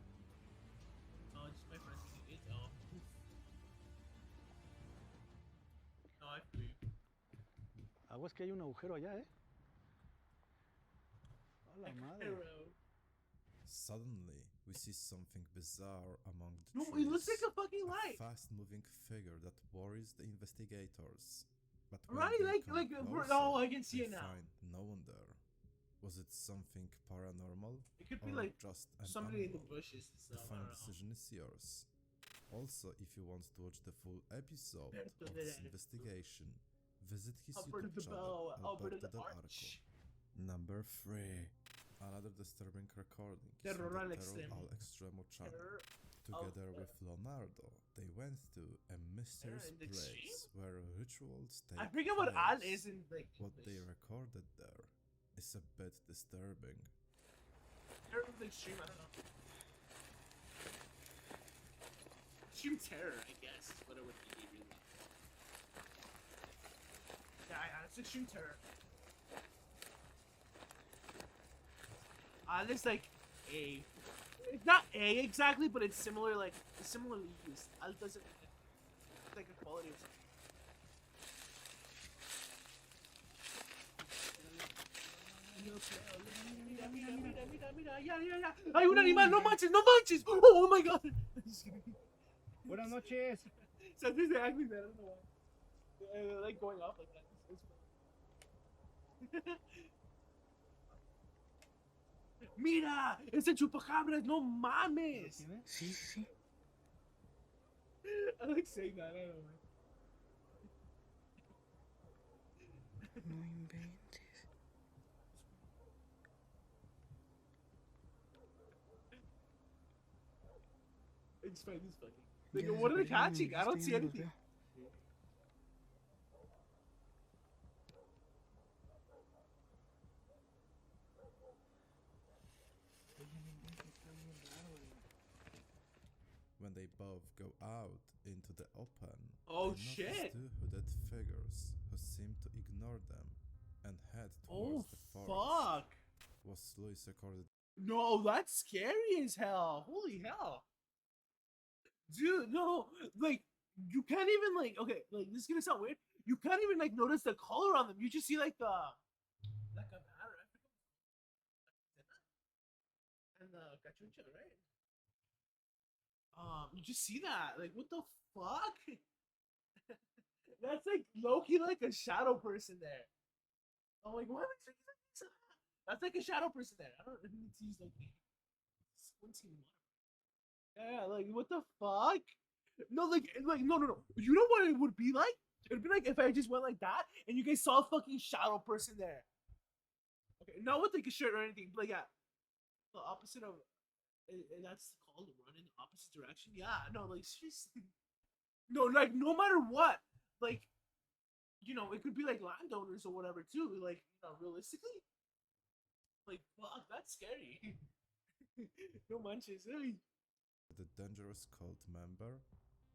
Oh, just my friend's using it. Oh. No, I feel you. Aguas que hay un agujero allá, ¿eh? A la madre. Arrow. Suddenly, we see something bizarre among the No, trees. it looks like a fucking light. fast-moving figure that worries the investigators. But when Right, they like, come closer, oh, I can see they it now. find no one there. Was it something paranormal, It could be or like just an somebody in the animal? bushes and The stuff. I final don't know. decision is yours. Also, if you want to watch the full episode Alberto of del this Arco. investigation, visit his Alberto YouTube the channel, Bow, Alberto Alberto the del Arco. Arch. Number 3. Another disturbing recording is Terror from al the extremo. Al Extremo channel. Terror together with Leonardo, they went to a mysterious in the place extreme? where rituals take I forget what Al place. is in like What they English. recorded there is a bit disturbing. Terror of the extreme, I don't know. Extreme terror, I guess, is what it would be. Really. Yeah, it's extreme terror. It's like A. It's not A exactly, but it's similar, like, it's similarly used. Al doesn't, it's like a quality of something. Mira, mira, mira, mira, mira, ya, ya, ya. Hay un animal, no manches, no manches. Oh my god. Buenas noches. So this is acting that, I don't know why. Like going off like that. It's Mira, ese chupacabras, no mames. Sí, sí. I like saying that, I don't know why. No inventes. It's fine, it's funny. Like, what are they catching? I don't see anything. When they both go out into the open, Oh, they shit. notice two hooded figures who seem to ignore them and head towards Oh, the forest. fuck. Was Luis recorded? No, that's scary as hell. Holy hell. Dude, no. Like, you can't even, like, okay, like, this is gonna sound weird. You can't even, like, notice the color on them. You just see, like, the, like, a matter. And the cachucha, right? You just see that. Like, what the fuck? That's, like, low-key, like, a shadow person there. I'm like, what? That's like a shadow person there. I don't know if he's like squinting. Yeah, like what the fuck? No, like no. You know what it would be like? It'd be like if I just went like that and you guys saw a fucking shadow person there. Okay, not with like a shirt or anything, but like yeah, the opposite of. That's called run in the opposite direction. Yeah, no, like seriously. No, like no matter what, like you know, it could be like landowners or whatever too. Like you know, realistically. Like, fuck, that's scary. No manches. Hey. The dangerous cult member?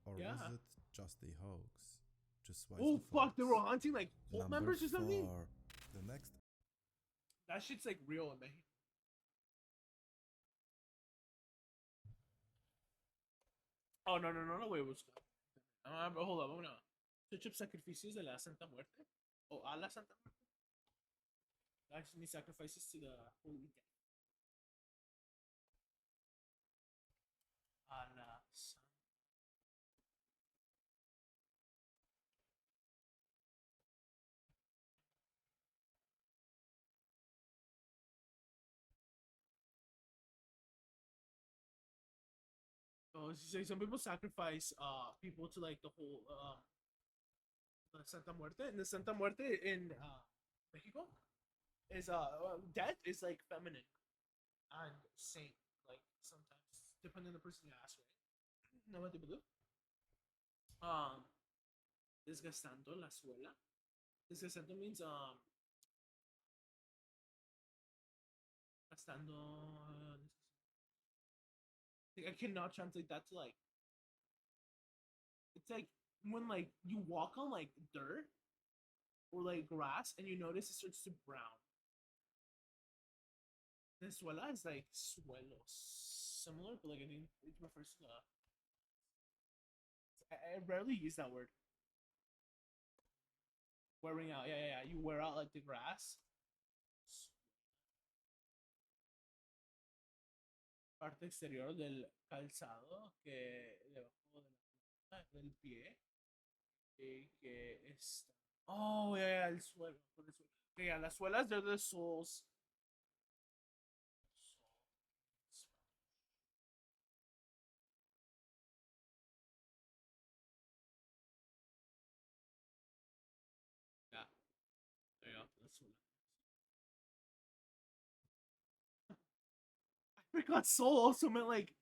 Or Yeah. was it just a hoax? Just Oh, fuck, they were hunting like cult Number members or something? 4. The next That shit's like real in Mexico. Oh, no, wait, what's good? Hold up, no. Search up sacrificios de la Santa Muerte? Oh, a la Santa Muerte? Actually, sacrifices to the Holy Dead. A la Santa. Oh, so some people sacrifice people to like the whole the Santa Muerte, and the Santa Muerte in Mexico is death is like feminine and saint, like sometimes depending on the person you ask, right? Know what they believe? Desgastando la suela. Desgastando means gastando. I cannot translate that to like. It's like when like you walk on like dirt or like grass and you notice it starts to brown. The suela is like suelo, similar, but like I think it refers to the. I rarely use that word. Wearing out, yeah. You wear out like the grass. Parte exterior del calzado que debajo del pie que está. Oh, yeah, el suelo. Yeah, las suelas, they're the soles. Yeah, there you go. That's what. I forgot soul also meant like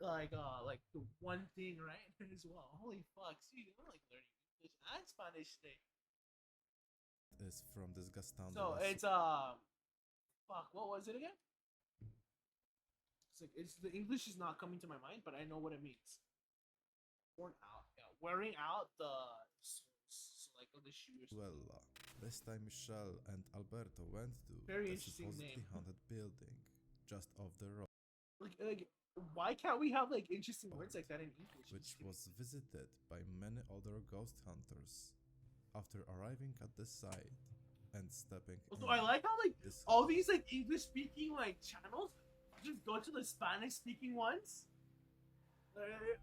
like the one thing, right? As well. Holy fuck, see, I'm like learning English and Spanish today. is from Desgastando So la it's fuck, what was it again? It's like it's the English is not coming to my mind, but I know what it means. Worn out, yeah, wearing out the soles, so like of the shoes. Suella. This time Michelle and Alberto went to Very the interesting supposedly name. haunted building just off the road, Like, why can't we have like interesting words like that in English? which was visited by many other ghost hunters. After arriving at the site and stepping So in, I like how like this all these like English speaking like channels just go to the Spanish speaking ones.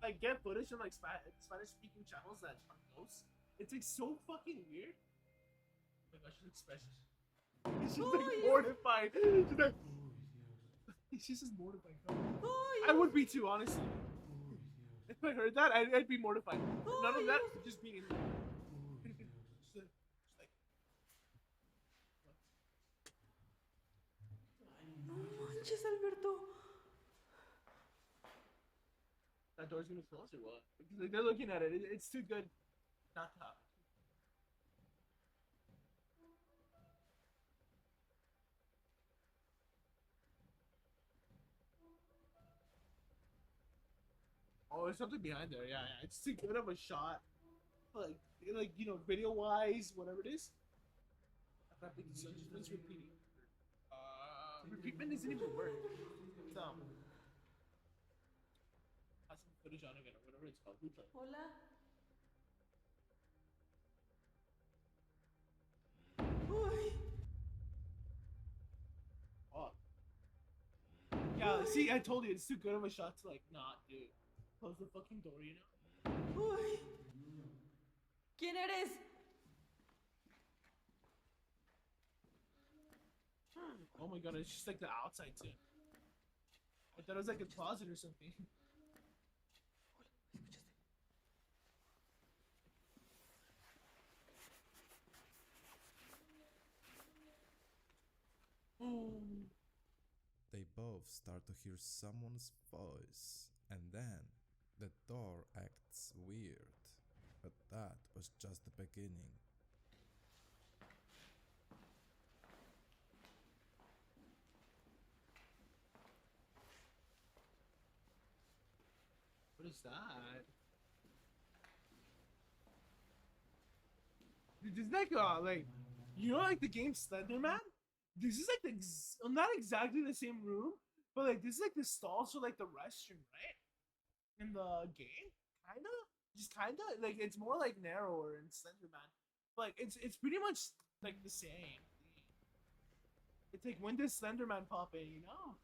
Like get footage from like Spanish speaking channels that are ghosts. It's like so fucking weird. Oh my gosh, her expression. She's like mortified. She's like, she's just mortified. I would be too, honestly. If I heard that, I'd be mortified. None of that, just being in there. No manches, Alberto. That door's gonna close or what? Because like, they're looking at it. It's too good not to happen. Oh, there's something behind there. Yeah, yeah. It's too good of a shot. Like you know, video wise, whatever it is. I'm not thinking so. Just repeating. Repeatment isn't even a word. It's has some footage on again or whatever it's called. Replay. Hola. Uy. Oh. Yeah, see, I told you it's too good of a shot to like not do. Close the fucking door, you know? Uy. ¿Quién eres? Oh my god, it's just like the outside too. I thought it was like a closet or something. they both start to hear someone's voice, and then the door acts weird. But that was just the beginning. What is that? Dude, this is like you know like the game Slenderman? This is like not exactly the same room, but like this is like the stalls for like the restroom, right? In the game, kinda, just kinda like it's more like narrower in Slenderman, but like it's pretty much like the same. It's like when does Slenderman pop in, you know?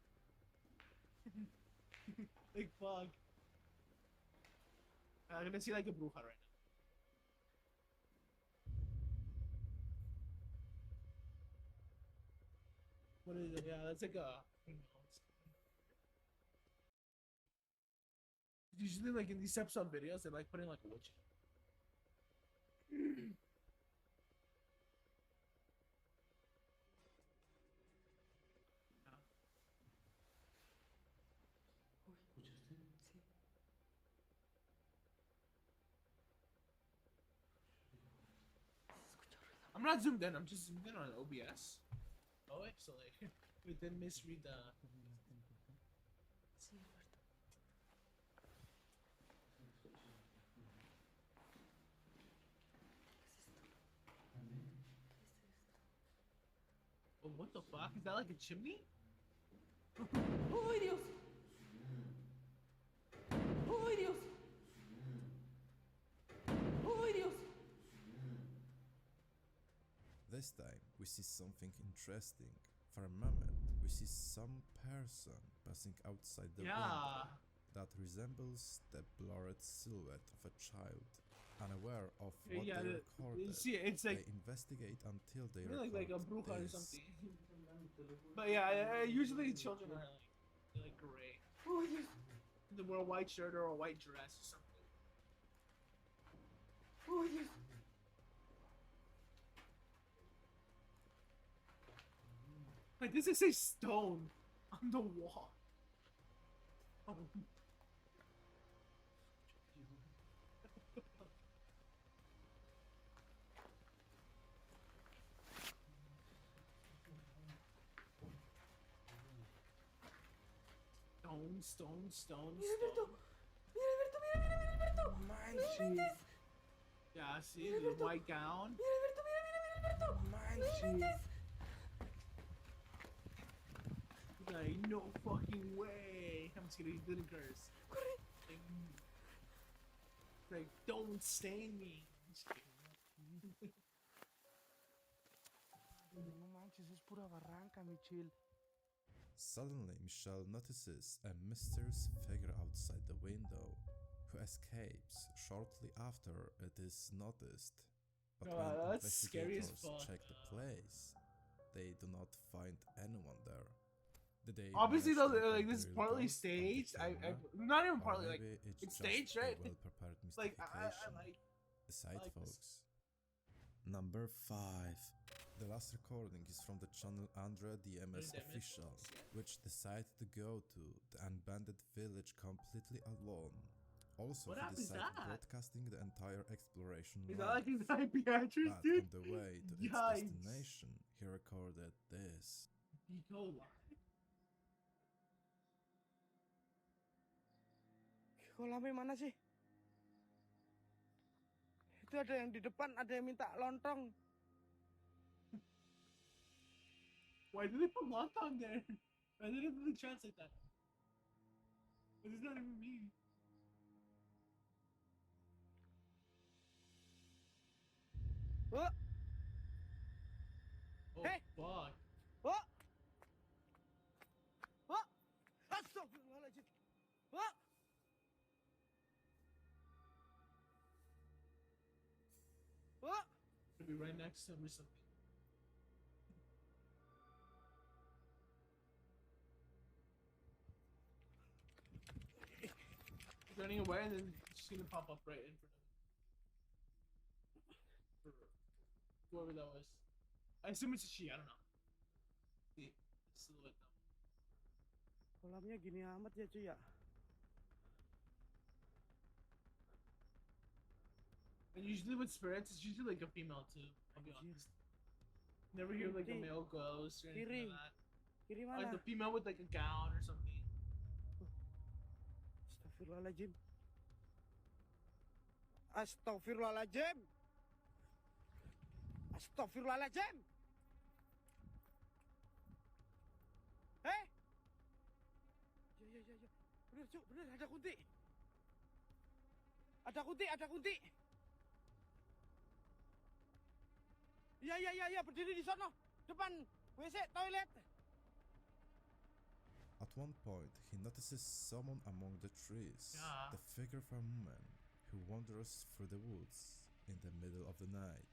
Like fuck. I'm gonna see like a bruja right now. What is it? Yeah, that's like a. Usually, like in these types of videos, they like putting like a witch. I'm not zoomed in. I'm just zoomed in on OBS. Oh, wait, so like we didn't misread the. Sí, Alberto. Oh, what the fuck? Is that like a chimney? ¡Uy, Dios! ¡Uy, Dios! ¡Uy, Dios! This time, we see something interesting. For a moment, we see some person passing outside the window that resembles the blurred silhouette of a child. Unaware of what Yeah, they recorded, see, it's like they investigate until they like a record bruja or this. something. But yeah, usually children are like they're like gray. ¡Uy, Dios! They wear a white shirt or a white dress or something. ¡Uy, Dios! Like this is a stone on the wall. Oh. Stone, stone, stone, Mira, Alberto. stone. Mira, Alberto, mira, mira, mira, Alberto. No No manches. inventes. Yeah, see Mira, the Alberto. white gown. Mira, Alberto, mira, mira, mira, Alberto. No No manches. inventes. Like, no fucking way. I'm just kidding, he didn't curse. Corre. Like, don't stain me. I'm just kidding. No manches, es pura barranca, Michelle. Suddenly, Michelle notices a mysterious figure outside the window, who escapes shortly after it is noticed. But when That's scary as investigators fuck. check the place, they do not find anyone there. Did they Obviously, manage though, to like find this the is real partly ghost on the staged. camera? Not even Or partly, like maybe it's just staged, a right? well-prepared Like mystification. I like. Decide, like this. folks. Number 5. The last recording is from the channel Andrea DMS Andrea DMS, Official, yeah. which decided to go to the abandoned village completely alone. Also, What he app is decided that? broadcasting the entire exploration Is live. that like his IP address, But dude? on the way to its Yikes. destination, he recorded this. Go live. Kolamnya mana sih? Itu ada yang di depan, ada yang minta lontong. Why did they put lontong there? Why did they really translate that? But it's not even me. Oh, Oh Hey! fuck. oh, oh, astagfirullahaladzim. Oh, oh, Could be right next to him or something. He's running away and then it's just gonna pop up right in front of him. For whoever that was. I assume it's a she, I don't know. See, silhouette though. kolamnya gini amat ya cuy ya. And usually with spirits, it's usually like a female too. I'll be honest. Never hear like a Kiri. male ghost or anything Kiri. like that. Kiri Or like mana? the female with like a gown or something. Astagfirullahaladzim. Astagfirullahaladzim. Astagfirullahaladzim. Eh? Ya. Bener cuk, bener ada kunti. Ada kunti. Iya, berdiri di sono. Depan WC, toilet. At one point, he notices someone among the trees, Yeah. the figure of a woman who wanders through the woods in the middle of the night.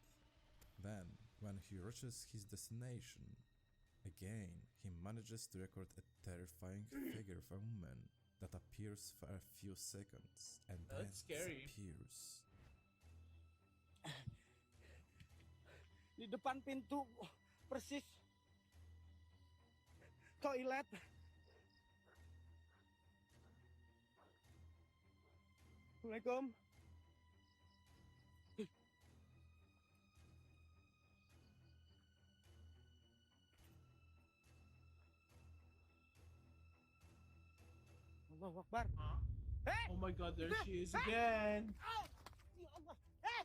Then, when he reaches his destination, again he manages to record a terrifying figure of a woman that appears for a few seconds and then That's scary. disappears. Di depan pintu persis toilet. Assalamualaikum. Allahu Akbar. Huh? Hey! Oh my god, there she is Hey! again. Oh! Ya Allah. Hey!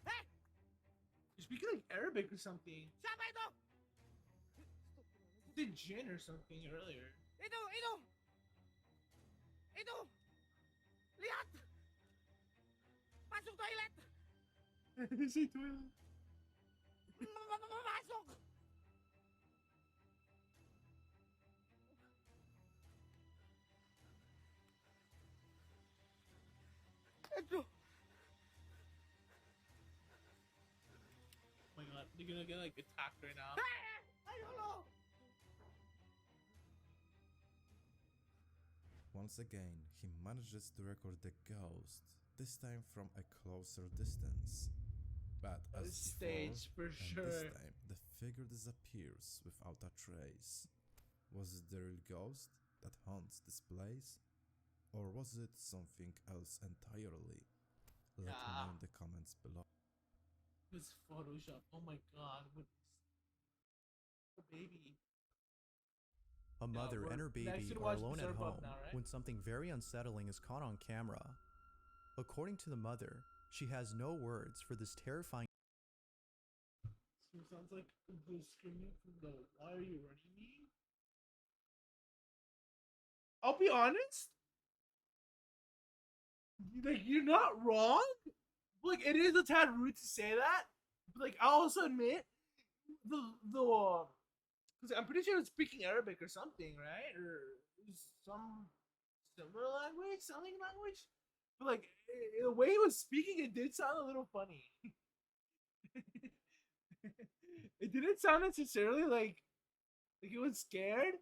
Hey! You're speaking like Arabic or something. Siapa itu? You did Jin or something earlier. Itu. Lihat. Masuk toilet. Say toilet. Masuk. Aduh. Oh my god, they're gonna get like attacked right now. Ayo lo. Once again, he manages to record the ghost, this time from a closer distance. But as It's before, staged for and sure. this time the figure disappears without a trace. Was it the real ghost that haunts this place? Or was it something else entirely? Let me know in the comments below. It's Photoshop. Oh my god, what is a baby? A mother and her Next baby to are watch alone at Berserk home up now, right? when something very unsettling is caught on camera. According to the mother, she has no words for this terrifying. It sounds like the screaming from the "Why are you running me?" I'll be honest. Like, you're not wrong. Like, it is a tad rude to say that. But like, I also admit the because I'm pretty sure it's speaking Arabic or something, right? Or some similar language, sounding language. But like, the way he was speaking, it did sound a little funny. It didn't sound necessarily like it was scared.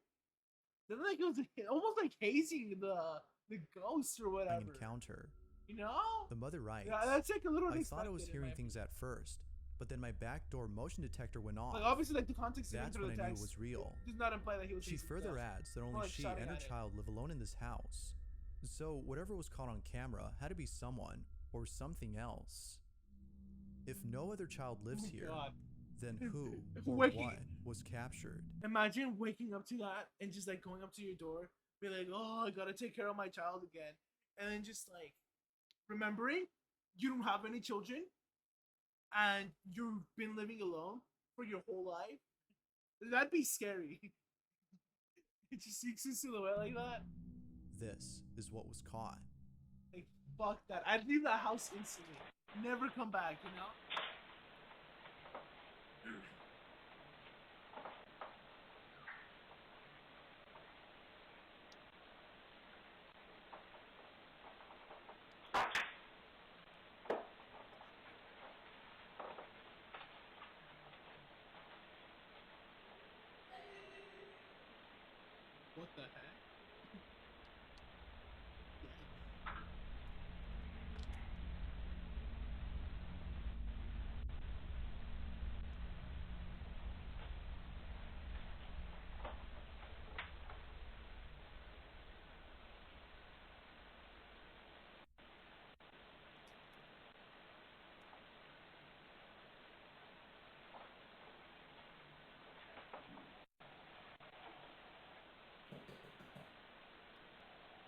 Then like it was almost like hazing the ghost or whatever. Encounter. You know? The mother writes, Yeah, that's like a little I thought I was unexpected in hearing my things at first, but then my backdoor motion detector went off. Like, obviously, like the context That's through when the I knew text it was real. does not imply that he was. She further adds that only like she shouting and her at it. child live alone in this house. So whatever was caught on camera had to be someone or something else. If no other child lives Oh my here, God. then who or Waking- what was captured? Imagine waking up to that and just like going up to your door, be like, "Oh, I gotta take care of my child again," and then just like remembering you don't have any children and you've been living alone for your whole life. That'd be scary. It just seeks a silhouette like that. This is what was caught. Like, fuck that. I'd leave that house instantly. Never come back, you know? What the heck?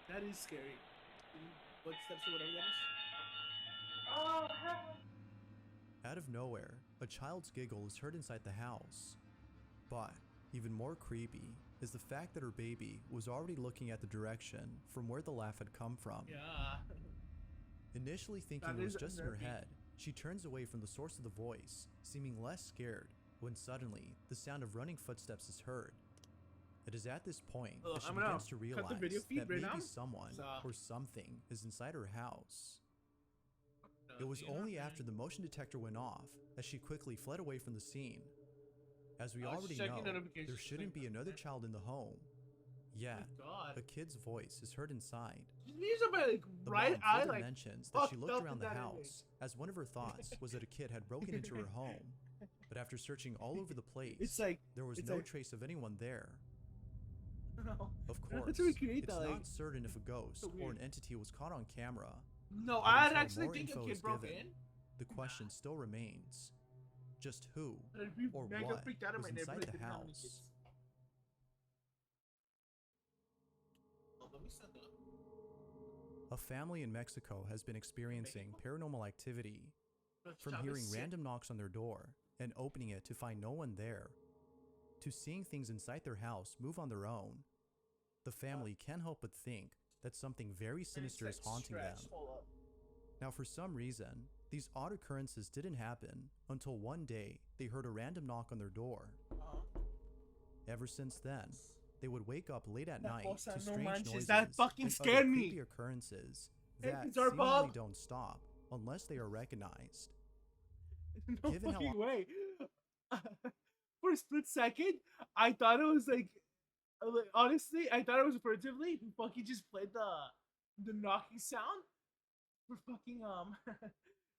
That is scary. Footsteps or whatever that is. Oh, hell. Out of nowhere, a child's giggle is heard inside the house. But even more creepy is the fact that her baby was already looking at the direction from where the laugh had come from. Yeah. Initially thinking That it was is just in her unnerving. head, she turns away from the source of the voice, seeming less scared, when suddenly the sound of running footsteps is heard. It is at this point that she I'm gonna begins to cut realize the video feed that right maybe now. someone So- or something is inside her house. It was only after the motion detector went off that she quickly fled away from the scene. As we I was already checking know, notifications there to shouldn't see- be another child in the home. Yet, God. a kid's voice is heard inside. These are my like The right mom eye further like mentions that she fucked looked up around in the that house as one of her thoughts was that a kid had broken into her home. But after searching all over the place, It's like- there was it's no like- trace of anyone there. No. Of How course, to recreate it's that, like- not certain if a ghost so or weird. an entity was caught on camera. No, but I'd until actually more think a info kid is broke given, in. the question still remains: just who I'd be or mega what freaked out in was my inside neighborhood the didn't have any house? kids. Oh, let me stand up. A family in Mexico has been experiencing paranormal activity. From Chavez hearing sick. random knocks on their door and opening it to find no one there, to seeing things inside their house move on their own, the family can't help but think that something very sinister is haunting them. Now, for some reason, these odd occurrences didn't happen until one day they heard a random knock on their door. Ever since then, they would wake up late at night cosa to no strange manches, noises that fucking and scared other me. creepy occurrences Hey, that it's our seemingly Bob. don't stop unless they are recognized. No Given how fucking way. For a split second, I thought it was like honestly, I thought it was furtively. Fucking just played the knocking sound for fucking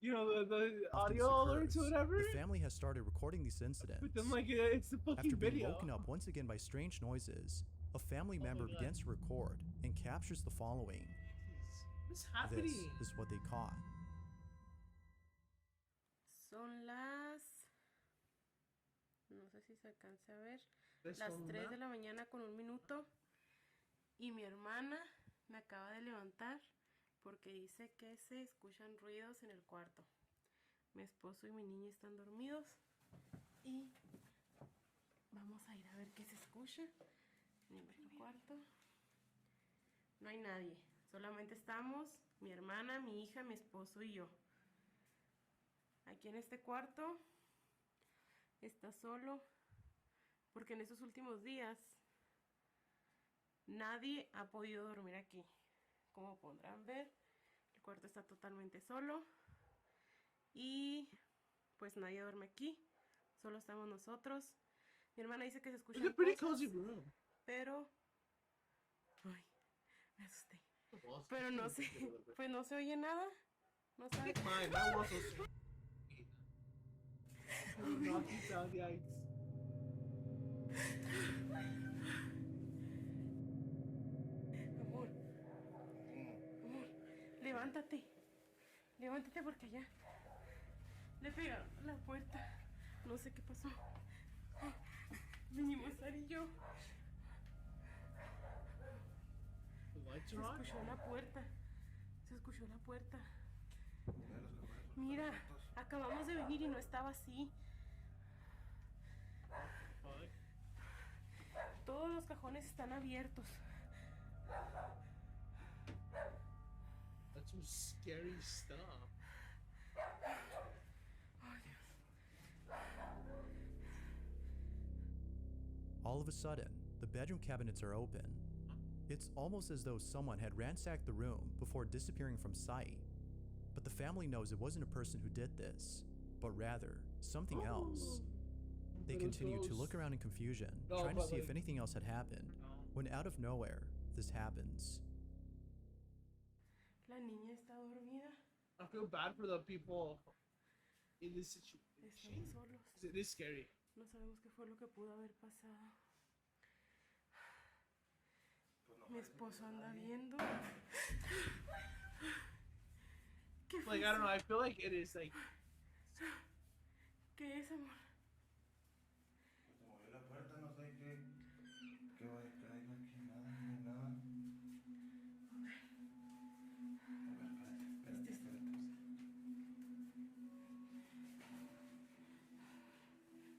you know the often audio alerts occurs, or whatever. The family has started recording these incidents. But then like it's the fucking After being video. woken up once again by strange noises, a family Oh my member God. begins to record and captures the following. What's happening? This is what they caught. Son las... No sé si se alcanza a ver. Las 3 de la mañana con 1 minuto. Y mi hermana me acaba de levantar porque dice que se escuchan ruidos en el cuarto. Mi esposo y mi niña están dormidos y vamos a ir a ver qué se escucha en el cuarto. No hay nadie, solamente estamos mi hermana, mi hija, mi esposo y yo. Aquí en este cuarto está solo porque en estos últimos días nadie ha podido dormir aquí. Como podrán ver, el cuarto está totalmente solo y pues nadie duerme aquí, solo estamos nosotros. Mi hermana dice que se escuchan cosas, pero ay, me asusté. Pero no sé, pues no se oye nada. No sabe. Amor, amor, levántate. Levántate porque ya le pegaron a la puerta. No sé qué pasó. Vinimos Sara y yo. Se escuchó la puerta. Se escuchó la puerta. Mira, acabamos de venir y no estaba así. Todos los cajones están abiertos. That's some scary stuff. Oh, Dios. All of a sudden, the bedroom cabinets are open. It's almost as though someone had ransacked the room before disappearing from sight. But the family knows it wasn't a person who did this, but rather something else. They continue to look around in confusion, trying to see if anything else had happened, when out of nowhere, this happens. La niña está dormida. I feel bad for the people in this situation. Estamos solos. It is scary. No sabemos qué fue lo que pudo haber pasado. Mi esposo anda viendo. ¿Qué fue? Like, I don't know, I feel like it is like. ¿Qué es, amor? Se movió la puerta, no sé qué. ¿Qué va a estar aquí? Nada, no hay nada. A ver, espérate.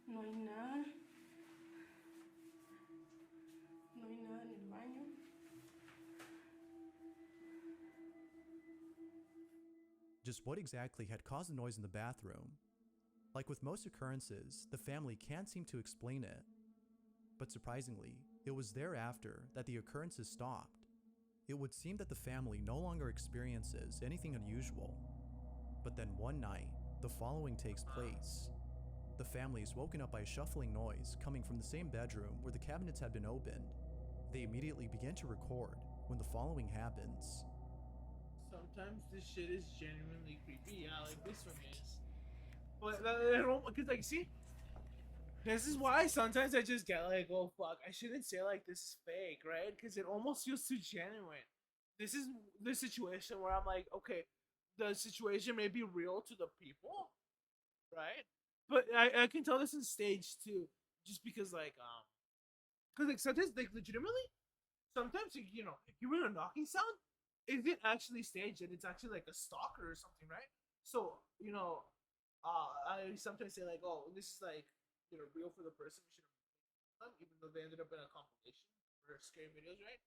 No hay nada. No hay nada en el baño. Just what exactly had caused the noise in the bathroom? Like with most occurrences, the family can't seem to explain it. But surprisingly, it was thereafter that the occurrences stopped. It would seem that the family no longer experiences anything unusual. But then one night, the following takes place. The family is woken up by a shuffling noise coming from the same bedroom where the cabinets had been opened. They immediately begin to record when the following happens. Sometimes this shit is genuinely creepy. Yeah, like this one is. But because like, see, this is why sometimes I just get like, oh fuck, I shouldn't say like this is fake, right? Because it almost feels too genuine. This is the situation where I'm like, okay, the situation may be real to the people, right? But I can tell this in stage too, just because like because like sometimes like legitimately, sometimes you know, you hear a knocking sound, is it actually staged and it's actually like a stalker or something, right? So you know, I sometimes say like, oh, this is like, you know, real for the person. We should have, even though they ended up in a compilation for scary videos, right?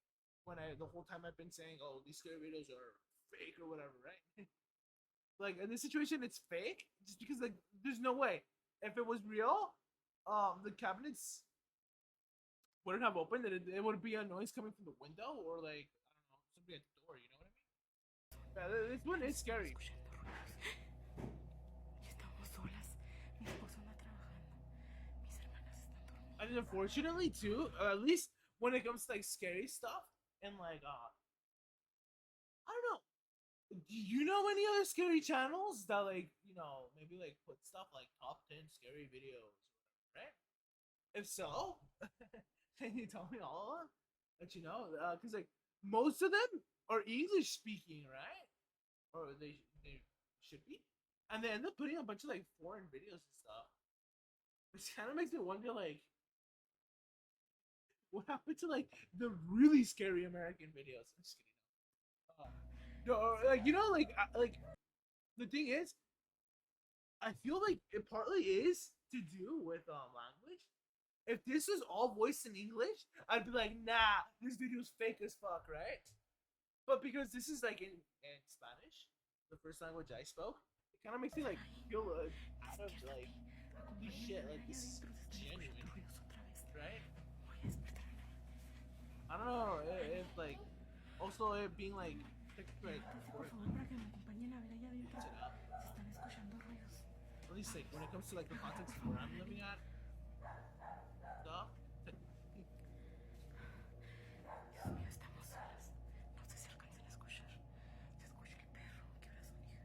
When the whole time I've been saying, oh, these scary videos are fake or whatever, right? Like in this situation, it's fake just because like there's no way. If it was real, the cabinets wouldn't have opened. It would be a noise coming from the window or like, I don't know, something at the door. You know what I mean? Yeah, this one is scary. And unfortunately too, at least when it comes to like scary stuff and like I don't know. Do you know any other scary channels that like, you know, maybe like put stuff like top 10 scary videos, right? If so, can you tell me all of them? That you know, because like most of them are English speaking, right? Or they should be, and they end up putting a bunch of like foreign videos and stuff, which kind of makes me wonder like, what happened to like the really scary American videos? I'm just kidding. No, like like the thing is, I feel like it partly is to do with language. If this was all voiced in English, I'd be like, nah, this video's fake as fuck, right? But because this is like in Spanish, the first language I spoke, it kind of makes me like feel out of like holy shit, like this is genuine, right? I don't know if like also it being like at least like when it comes to like the context of where I'm living at stuff.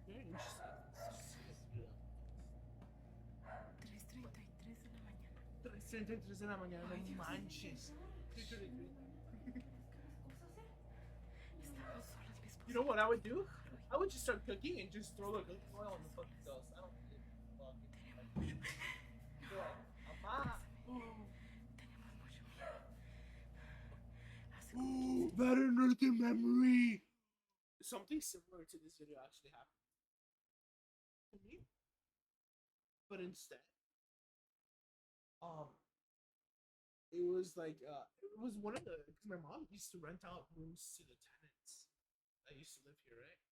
Very interesting. 3:33 de la mañana, no manches. You know what I would do? I would just start cooking and just throw the oil on the fucking toast. I don't need fucking. Ooh, that unearthing memory. Something similar to this video actually happened to me, but instead, it was like it was one of the because my mom used to rent out rooms to the tenants that used to live here, right?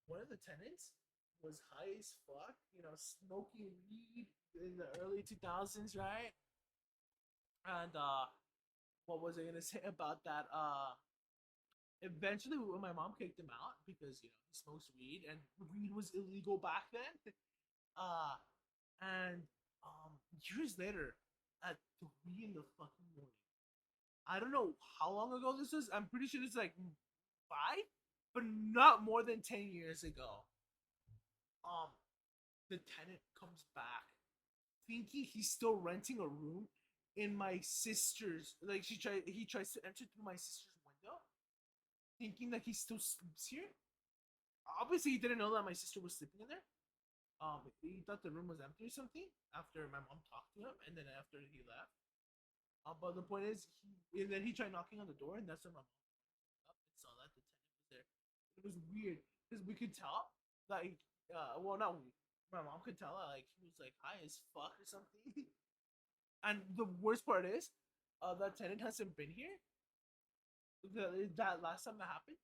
One of the tenants was high as fuck, you know, smoking weed in the early 2000s, right? And what was I gonna say about that? Eventually, when my mom kicked him out because you know he smokes weed and weed was illegal back then. And years later, at 3 in the fucking morning, I don't know how long ago this is. I'm pretty sure it's like 5, but not more than 10 years ago. The tenant comes back, thinking he's still renting a room in my sister's. Like he tries to enter through my sister's window, thinking that he still sleeps here. Obviously, he didn't know that my sister was sleeping in there. He thought the room was empty or something after my mom talked to him, and then after he left. But the point is, and then he tried knocking on the door, and that's when my mom up and saw that the tenant was there. It was weird because we could tell, like, well, not we. My mom could tell that like he was like high as fuck or something. And the worst part is, that tenant hasn't been here. That last time that happened,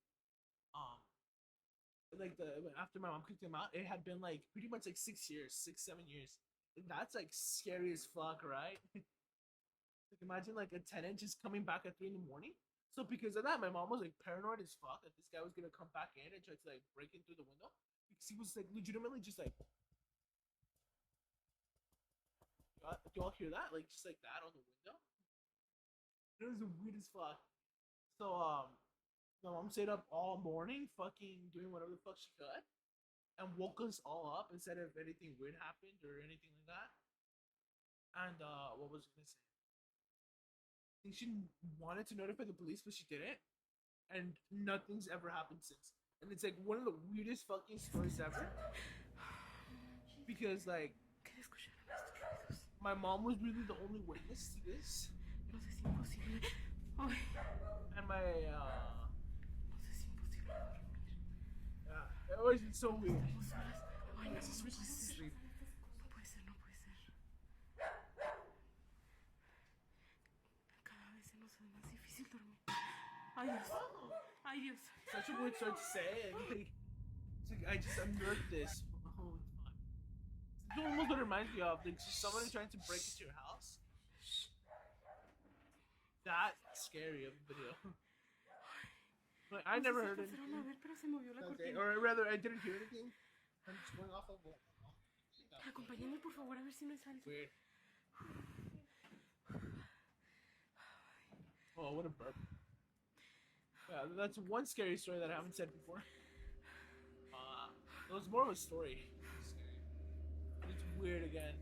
like after my mom kicked him out, it had been like pretty much like 6 years, 6-7 years. And that's like scary as fuck, right? Like imagine like a tenant just coming back at 3 in the morning. So because of that, my mom was like paranoid as fuck that this guy was gonna come back in and try to like break in through the window because he was like legitimately just like. Do y'all hear that? Like just like that on the window. It was weird as fuck. So my mom stayed up all morning, fucking doing whatever the fuck she could, and woke us all up and said if anything weird happened or anything like that. And what was I gonna say? I think she wanted to notify the police, but she didn't, and nothing's ever happened since. And it's like one of the weirdest fucking stories ever. Because like, my mom was really the only witness to this. And my it was so weird. Ay Dios, ay Dios. Such a weird start to say. Like, it's like I just unearthed this. Holy fuck! It's almost what it reminds me of. Like somebody trying to break into your house. That scary of a video. Like, I never heard anything. Or rather, I didn't hear anything. I'm just going off of what. Acompáñame por favor a ver si no es algo. Weird. Oh, what a burp. Yeah, that's one scary story that I haven't said before. It was more of a story. It's weird again.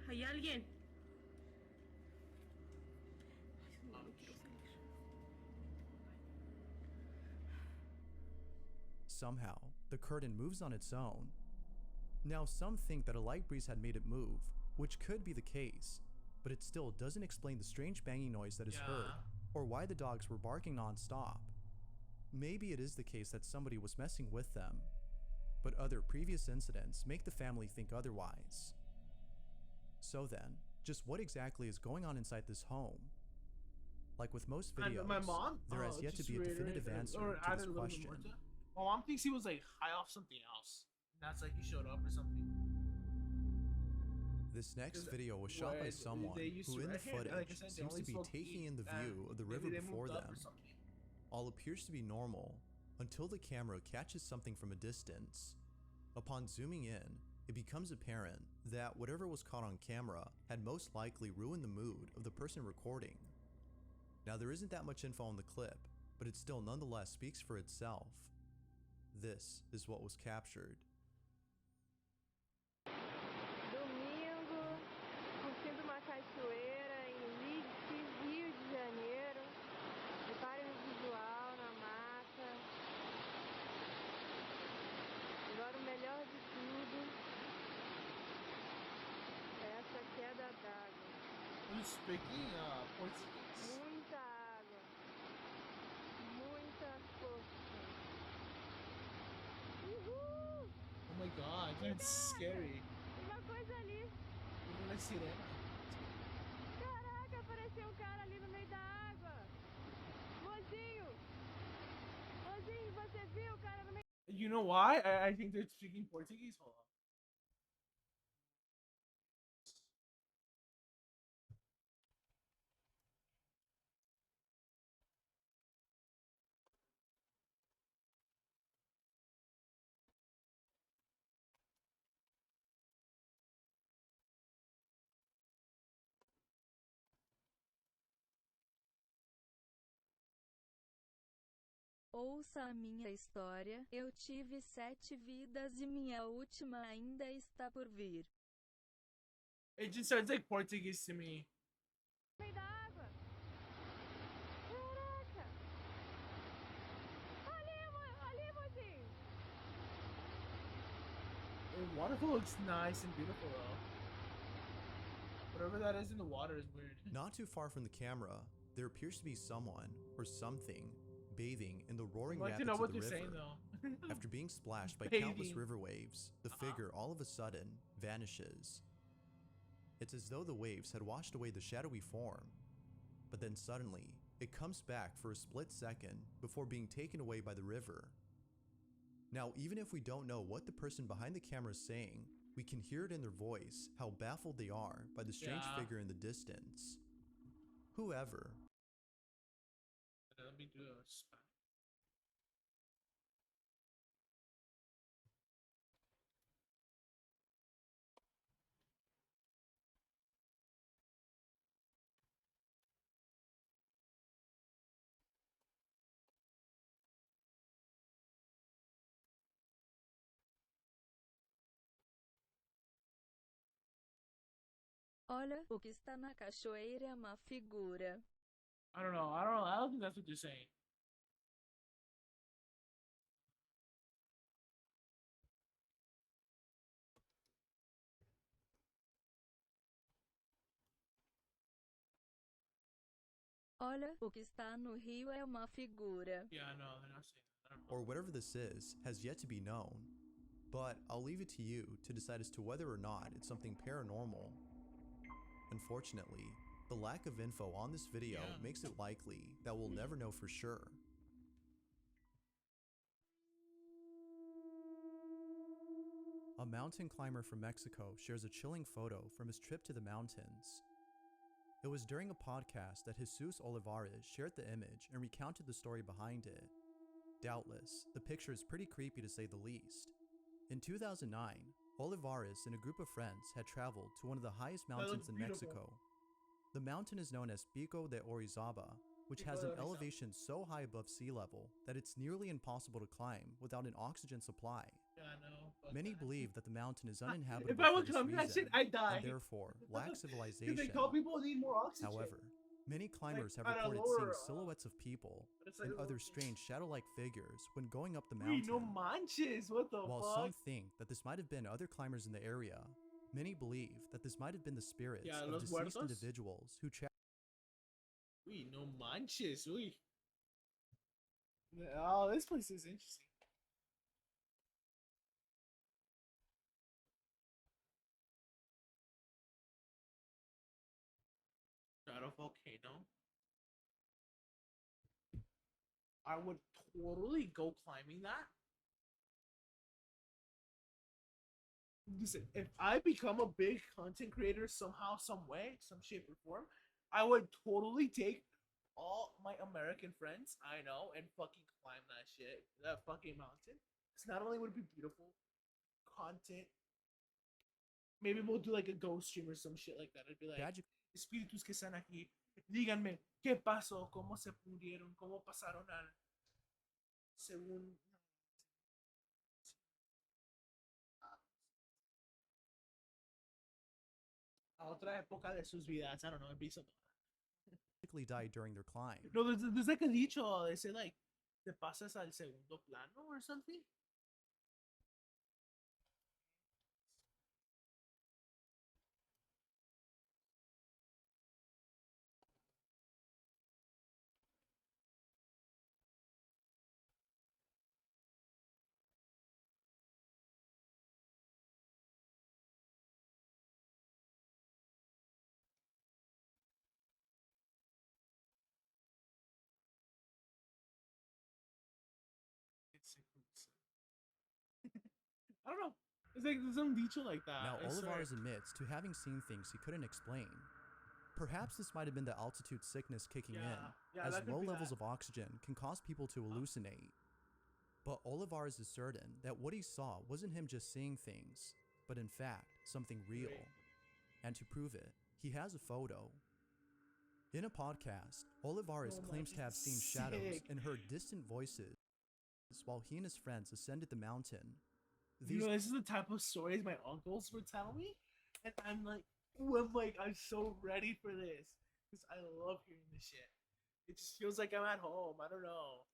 ¿Hay alguien? somehow, the curtain moves on its own. Now, some think that a light breeze had made it move, which could be the case, but it still doesn't explain the strange banging noise that is heard, or why the dogs were barking non-stop. Maybe it is the case that somebody was messing with them, but other previous incidents make the family think otherwise. So then, just what exactly is going on inside this home? Like with most videos, my mom, there has yet to be a definitive answer to this question. My mom thinks he was like high off something else. That's like he showed up or something. This next video was shot by someone who in the footage seems to be taking in the view of the river before them. All appears to be normal until the camera catches something from a distance. Upon zooming in, it becomes apparent that whatever was caught on camera had most likely ruined the mood of the person recording. Now there isn't that much info on the clip, but it still nonetheless speaks for itself. This is what was captured. Domingo, curtindo uma cachoeira em Leeds, Rio de Janeiro. Reparem no visual, na mata. Agora o melhor de tudo é essa queda d'água. Who's speaking Portuguese? Muita água. Muita força. Uhul! Oh my god, that's scary. Uma coisa ali. Uma sirena. Caraca, apareceu um cara ali no meio da água. Mozinho! Mozinho, você viu o cara no meio? You know why? I think they're speaking Portuguese. Hold on. Ouça a minha história. Eu tive 7 vidas e minha última ainda está por vir. It just sounds like Portuguese to me. No meio da água. Caraca! Ali, mozinho! The waterfall looks nice and beautiful though. Whatever that is in the water is weird. Not too far from the camera, there appears to be someone or something bathing in the roaring I'd like rapids to know what of the they're river. saying though. After being splashed by Bathing. countless river waves, the figure all of a sudden vanishes. It's as though the waves had washed away the shadowy form, but then suddenly it comes back for a split second before being taken away by the river. Now, even if we don't know what the person behind the camera is saying, we can hear it in their voice how baffled they are by the strange figure in the distance. Whoever. Let me do a spot. Olha, o que está na cachoeira é uma figura. I don't know. I don't think that's what they're saying. Olha, o que está no rio é uma figura. Yeah, no, they're not saying that. I don't know. Or whatever this is has yet to be known. But I'll leave it to you to decide as to whether or not it's something paranormal. Unfortunately, the lack of info on this video makes it likely that we'll never know for sure. A mountain climber from Mexico shares a chilling photo from his trip to the mountains. It was during a podcast that Jesus Olivares shared the image and recounted the story behind it. Doubtless, the picture is pretty creepy to say the least. In 2009, Olivares and a group of friends had traveled to one of the highest mountains in Mexico. The mountain is known as Pico de Orizaba, which has an elevation so high above sea level that it's nearly impossible to climb without an oxygen supply. Yeah, I know. Many believe that the mountain is uninhabitable If I for would this come that reason, shit, I'd die. and therefore lack Because civilization. they tell people need more oxygen. However, Many climbers have at a reported lower, seeing silhouettes of people it's like and a other lower- strange shadow-like figures when going up the Wait, mountain. no manches. What the While fuck? some think that this might have been other climbers in the area, many believe that this might have been the spirits Yeah, of los deceased muertos. individuals who Wait, no manches. Wait. Oh, this place is interesting. Shadow volcano. I would totally go climbing that. Listen, if I become a big content creator somehow, some way, some shape or form, I would totally take all my American friends I know and fucking climb that shit, that fucking mountain. Because not only would it be beautiful content, maybe we'll do like a ghost stream or some shit like that. It'd be like, espíritus que están aquí, díganme, ¿qué pasó? ¿Cómo se pudieron? ¿Cómo pasaron al según a otra época de sus vidas? I don't know, it'd be something. tragically died during their climb. No, there's like a dicho, they say like, te pasas al segundo plano or something. I don't know. It's like there's some dicho like that. Now, I swear. Olivares admits to having seen things he couldn't explain. Perhaps this might have been the altitude sickness kicking in, Yeah, as that could low be levels that. of oxygen can cause people to hallucinate. But Olivares is certain that what he saw wasn't him just seeing things, but in fact, something real. And to prove it, he has a photo. In a podcast, Olivares Oh my claims to have seen God, shadows sick. and heard distant voices while he and his friends ascended the mountain. You know, this is the type of stories my uncles would tell me, and I'm like, I'm so ready for this because I love hearing this shit. It just feels like I'm at home. I don't know.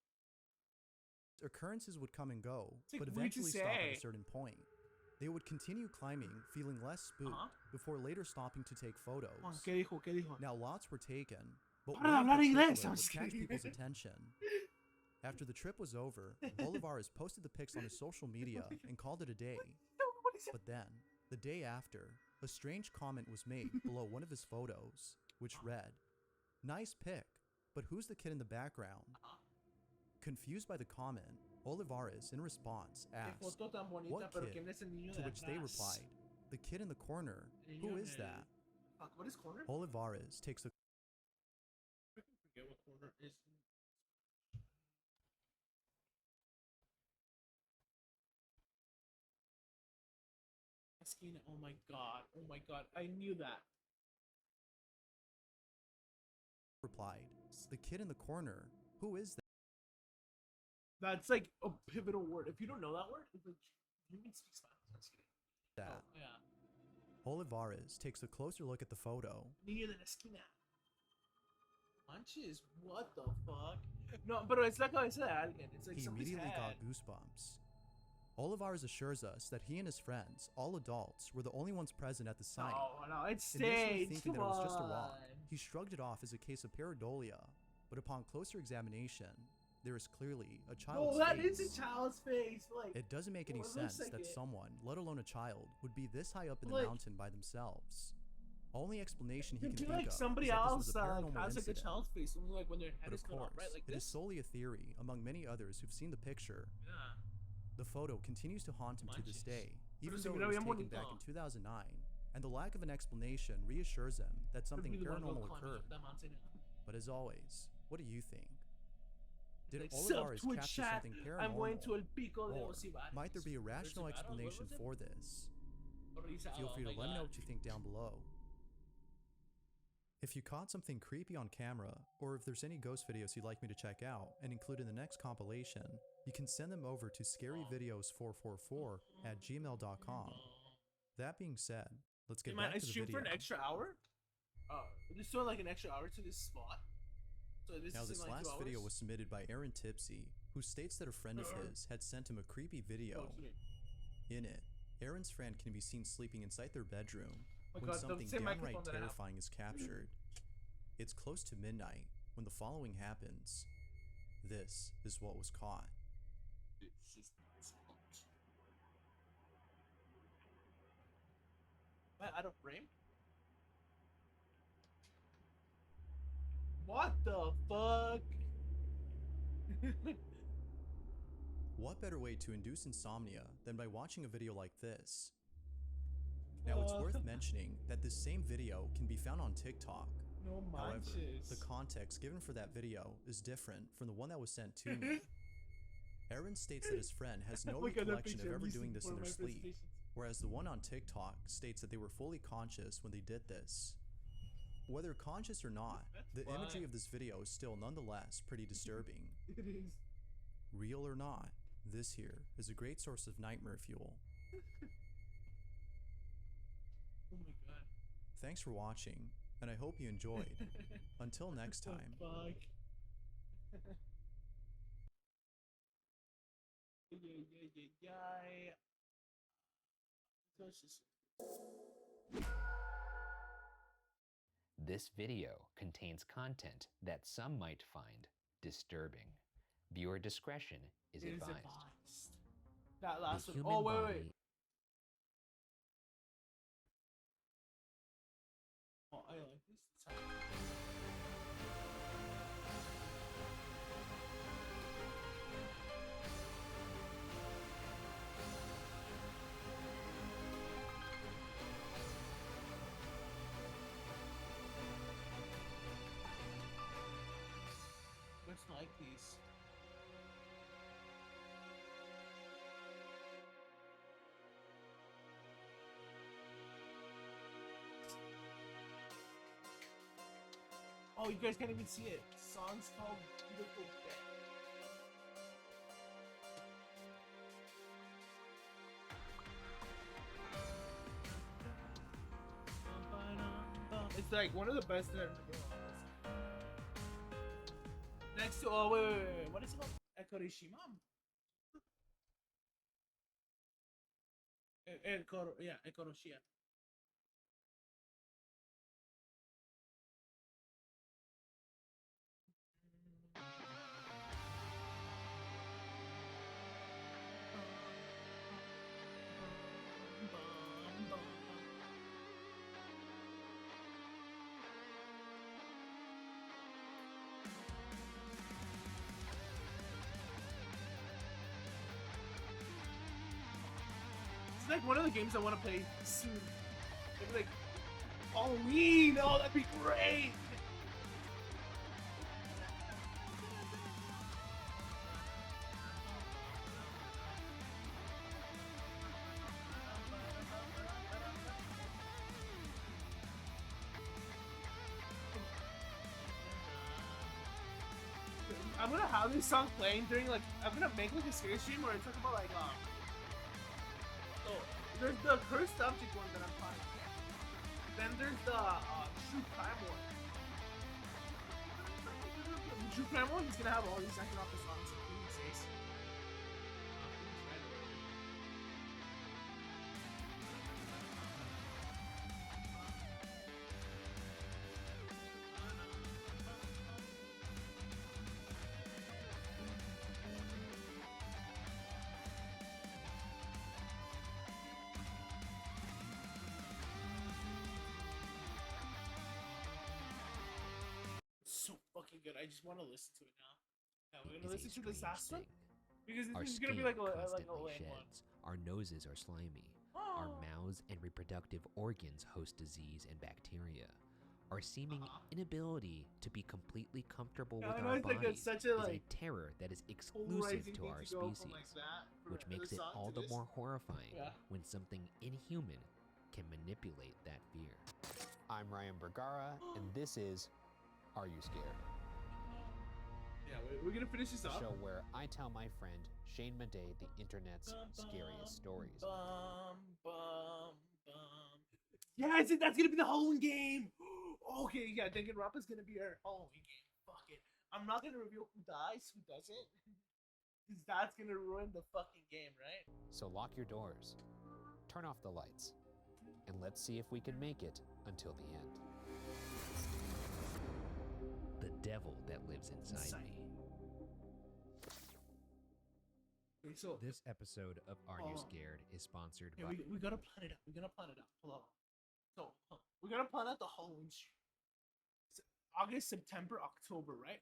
Occurrences would come and go, It's like but weird to eventually stop at say. a certain point. They would continue climbing, feeling less spooked, before later stopping to take photos. ¿Qué dijo? ¿Qué dijo? Now, lots were taken, but Para one in hablar inglés, particular I'm would just catch kidding. people's attention. After the trip was over, Olivares posted the pics on his social media and called it a day. But then, the day after, a strange comment was made below one of his photos, which read, "Nice pic, but who's the kid in the background?" Confused by the comment, Olivares, in response, asked, foto tan bonita, "What pero kid?" ¿quién es el niño To de which they atrás? replied, "The kid in the corner. El Who niño is en el- that?" Fuck, what is corner? Olivares takes a I forget what corner is. Esquina. Oh my god. Oh my god. I knew that. replied, "The kid in the corner. Who is that?" That's like a pivotal word. If you don't know that word, it's like, you can speak Spanish. I'm just kidding. that. Oh, yeah. Olivares takes a closer look at the photo. Niño de la esquina. Manches, what the fuck? No, pero es la cabeza de alguien. It's like He somebody's immediately head. got goosebumps. Olivares assures us that he and his friends, all adults, were the only ones present at the site. No, it's Initially staged. thinking Come that it was just a rock, on. he shrugged it off as a case of pareidolia, but upon closer examination, there is clearly a child's Oh, that face. is a child's face. Like, It doesn't make any well, it looks sense like that it. someone, let alone a child, would be this high up in the Like- mountain by themselves. Only explanation he It'd can be think like of somebody is that else this was a paranormal has like a incident. child's face, only like when their head But is of cut off, course, right? Like it is this. solely a theory among many others who've seen the picture. Yeah. The photo continues to haunt him to this Manches. day, Pero even se though it mira was bien taken back bonito. in 2009, and the lack of an explanation reassures him that something Could be the one paranormal climbing occurred. up that mountain. But as always, what do you think? Did Like, Olivares Twitch capture chat, something I'm going paranormal? to El Pico de Or Osivares. might there be a rational Osivaros, what explanation was it? for this? Orizaba, Feel free oh to my let me know God. what you think down below. If you caught something creepy on camera, or if there's any ghost videos you'd like me to check out and include in the next compilation, you can send them over to scaryvideos444@gmail.com. That being said, let's Hey get man, back I to the streamed video. for an extra hour. Just doing like an extra hour to this spot. So this Now, is this in, like, 2 last hours? video was submitted by Aaron Tipsy, who states that a friend of his had sent him a creepy video. In it, Aaron's friend can be seen sleeping inside their bedroom Oh my when God, the something same downright microphone that I have. terrifying is captured. It's close to midnight when the following happens. This is what was caught. Am I out of frame? What the fuck? What better way to induce insomnia than by watching a video like this? Now, it's worth mentioning that this same video can be found on TikTok. No However, manches. the context given for that video is different from the one that was sent to me. Aaron states that his friend has no Look at that recollection of picture, I'm ever using doing this for in their my sleep, presentations. whereas the one on TikTok states that they were fully conscious when they did this. Whether conscious or not, the imagery of this video is still nonetheless pretty disturbing. It is. Real or not, this here is a great source of nightmare fuel. Oh my God. Thanks for watching, and I hope you enjoyed. Until next What time. the fuck? Yeah. So it's just. This video contains content that some might find disturbing. Viewer discretion is It is advised. advised. That last The one. human Oh, wait. body- Oh, I like this. Just like these. Oh, you guys can't even see it. The song's called Beautiful Bed. It's like one of the best that I've ever Next to, oh, wait. What is it called? Ekorishima? Ekoroshia. It's like one of the games I want to play soon. Maybe like Halloween. Oh, that'd be great. I'm gonna have this song playing during like I'm gonna make like a series stream where it's talking about like so there's the cursed object one that I'm talking about. Then there's the true crime one. The true crime one is gonna have all these second office songs including Chase. So fucking good. I just want to listen to it now. Yeah, we're gonna Is a listen to this last one because Our this is gonna be skin like a constantly lame one. sheds. Our noses are slimy. Our mouths and reproductive organs host disease and bacteria. Our seeming inability to be completely comfortable Yeah, with I our know it's like bodies such a, is like, a terror that is exclusive polarizing to thing our to go from, species, like, that for which makes the it song all to the this. more horrifying Yeah. when something inhuman can manipulate that fear. I'm Ryan Bergara, and this is Are You Scared? Yeah, we're gonna finish this The up. show where I tell my friend Shane Madej the internet's scariest stories. Yeah, I said that's gonna be the Halloween game. Okay, yeah, Danganronpa is gonna be our Halloween game. Fuck it. I'm not gonna reveal who dies, who doesn't. Because that's gonna ruin the fucking game, right? So lock your doors, turn off the lights, and let's see if we can make it until the end. The devil that lives inside me. Okay, so This episode of Are You Scared is sponsored yeah, by... we gotta plan it out. We gotta plan it out. Hold on. So we gotta plan out the Halloween stream. August, September, October, right?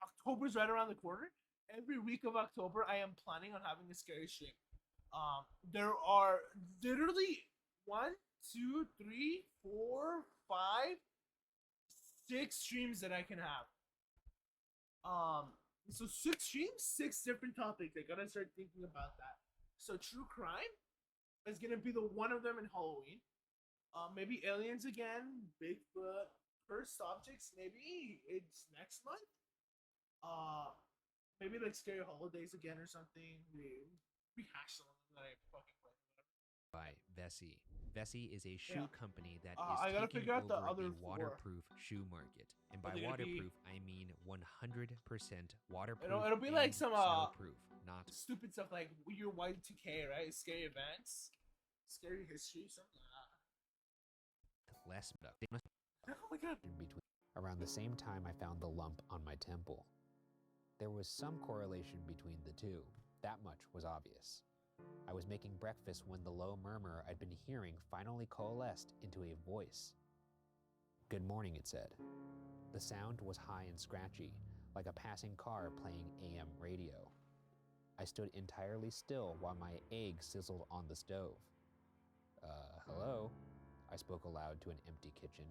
October's right around the corner. Every week of October, I am planning on having a scary stream. There are literally 1, 2, 3, 4, 5, 6 streams that I can have. So 6 streams, 6 different topics. I gotta start thinking about that. So true crime is gonna be the one of them in Halloween. Maybe aliens again, Bigfoot, cursed objects. Maybe it's next month. Maybe like scary holidays again or something. We rehash some of them that I fucking played. by Vessi. Vessi is a shoe company that I is gotta taking figure out the over other the 4. waterproof shoe market. And by Are they gonna be- waterproof, I mean 100% waterproof. It'll be like and some smell-proof, not stupid stuff like your Y2K, right? Scary events, scary history, something like that. less productive. Oh my god. In between. Around the same time, I found the lump on my temple. There was some correlation between the two. That much was obvious. I was making breakfast when the low murmur I'd been hearing finally coalesced into a voice. Good morning, it said. The sound was high and scratchy, like a passing car playing AM radio. I stood entirely still while my egg sizzled on the stove. Hello? I spoke aloud to an empty kitchen.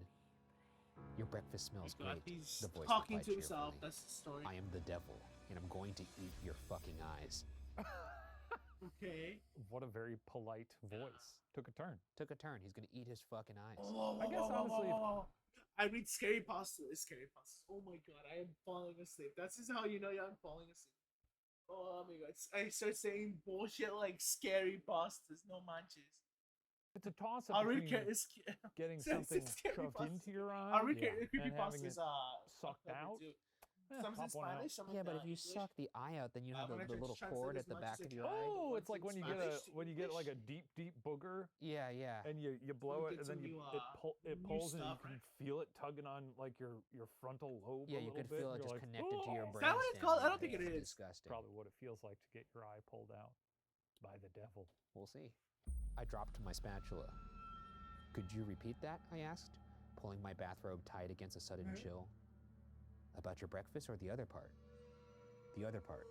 Your breakfast smells God, great, he's the voice talking replied to himself. cheerfully. That's the story. I am the devil, and I'm going to eat your fucking eyes. Okay. What a very polite voice. Took a turn. Took a turn. He's gonna eat his fucking eyes. I guess honestly, I read scary pasta. It's scary pasta. Oh my god, I am falling asleep. That's just how you know I'm falling asleep. Oh my god, I start saying bullshit like scary pastas. No manches. it's a toss I'll up read between ca- getting it's something scary shoved pasta. into your eye I'll read and creepy having pastas. it sucked out. Some in pop one out. Spanish, some Yeah, in but if you English. suck the eye out, then you have when I the try to little translate cord as at the much back as I of your can. eye. Oh, it's One's like in when you get Spanish to when you get like a English. deep booger Yeah, yeah. and you blow it get and then some you new, it new pulls and you stuff, can right? feel it tugging on like your frontal lobe. Yeah, a you little could bit, feel and it you're just like, connected to your Is "Oh!" that what it's called? I don't think it It's is. disgusting. Probably what it feels like to get your eye pulled out by the devil. We'll see. I dropped my spatula. Could you repeat that? I asked, pulling my bathrobe tight against a sudden chill. About your breakfast or the other part? The other part.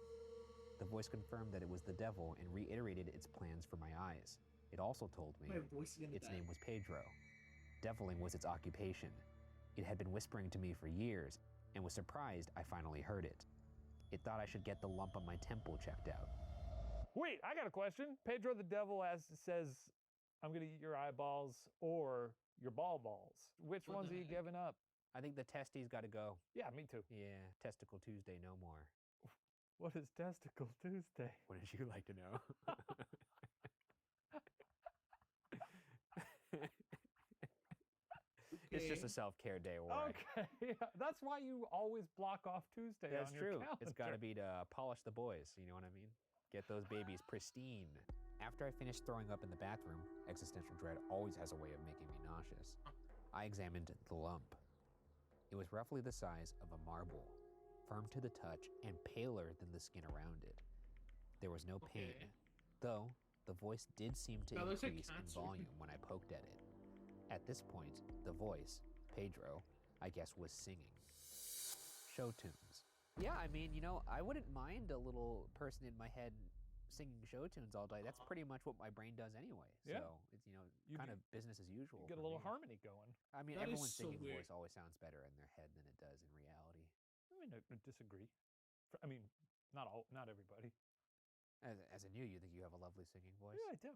The voice confirmed that it was the devil and reiterated its plans for my eyes. It also told me My voice is gonna its die. name was Pedro. Deviling was its occupation. It had been whispering to me for years and was surprised I finally heard it. It thought I should get the lump on my temple checked out. Wait, I got a question. Pedro the devil says, I'm going to eat your eyeballs or your balls. Which What ones the are you heck? giving up? I think the testes got to go. Yeah, me too. Yeah, Testicle Tuesday, no more. What is Testicle Tuesday? Wouldn't you like to know? It's just a self-care day, Warwick. Okay, yeah, that's why you always block off Tuesday That's on your true. calendar. It's got to be to polish the boys, you know what I mean? Get those babies pristine. After I finished throwing up in the bathroom, existential dread always has a way of making me nauseous. I examined the lump. It was roughly the size of a marble, firm to the touch and paler than the skin around it. There was no pain, though the voice did seem to That looks like increase in cancer. volume when I poked at it. At this point, the voice, Pedro, I guess was singing. Show tunes. Yeah, I mean, you know, I wouldn't mind a little person in my head singing show tunes all day. That's pretty much what my brain does anyway. Yeah. So it's, you know, You kind get- of business as usual. Get a for little me. harmony going. I mean, That is everyone's so singing weird. voice always sounds better in their head than it does in reality. I mean, I disagree. I mean, not everybody. As a new, you think you have a lovely singing voice? Yeah, I do.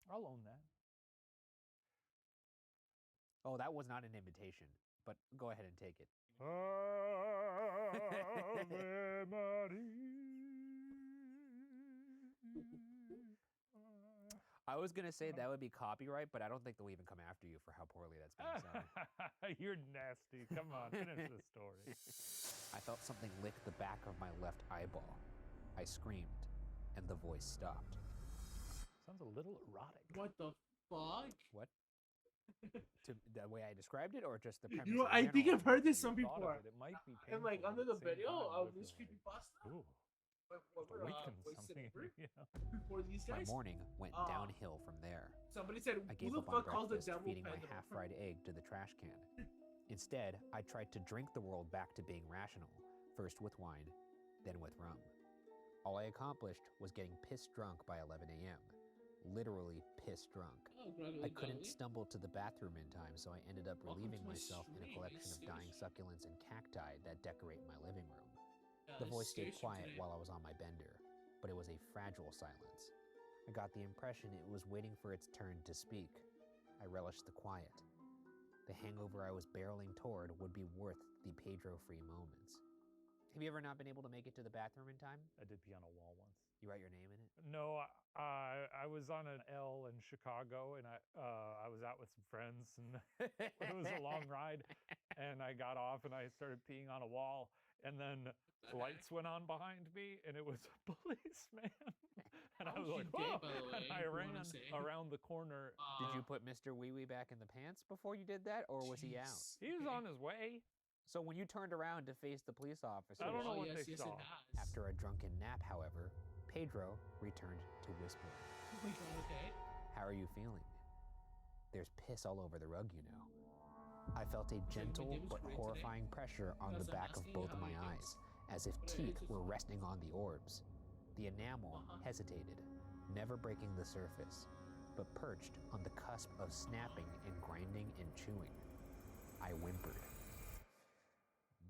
I'll own that. Oh, that was not an invitation, but go ahead and take it. I was gonna say that would be copyright, but I don't think they'll even come after you for how poorly that's being said. You're nasty. Come on, finish the story. I felt something lick the back of my left eyeball. I screamed, and the voice stopped. Sounds a little erotic. What the fuck? What? To the way I described it, or just the premise? You know, in I think general? I've heard this some Thought before. of it might be And like painful under at the same video time, of but this you're creepypasta. Ooh. What Awaken something. before these My guys? morning went downhill from there. Somebody said, I "Who gave the up on fuck calls the breakfast, devil feeding my panda?" half-fried egg to the trash can. Instead, I tried to drink the world back to being rational, first with wine, then with rum. All I accomplished was getting piss drunk by 11 a.m. Literally piss drunk. I couldn't stumble to the bathroom in time, so I ended up relieving myself in a collection of dying succulents and cacti that decorate my living room. The voice stayed quiet while I was on my bender, but it was a fragile silence. I got the impression it was waiting for its turn to speak. I relished the quiet. The hangover I was barreling toward would be worth the Pedro-free moments. Have you ever not been able to make it to the bathroom in time? I did pee on a wall once. You write your name in it? No, I was on an L in Chicago, and I was out with some friends, and it was a long ride. And I got off, and I started peeing on a wall, and then lights went on behind me, and it was a policeman. And I was like, "Whoa!" And I ran around the corner. Did you put Mr. Wee Wee back in the pants before you did that, or was he out? He was on his way. So when you turned around to face the police officer, I don't know what they saw. After a drunken nap, however, Pedro returned to whisper. Okay. How are you feeling? There's piss all over the rug, you know. I felt a gentle but horrifying pressure on the back of both of my eyes, as if teeth were resting on the orbs. The enamel hesitated, never breaking the surface, but perched on the cusp of snapping and grinding and chewing. I whimpered.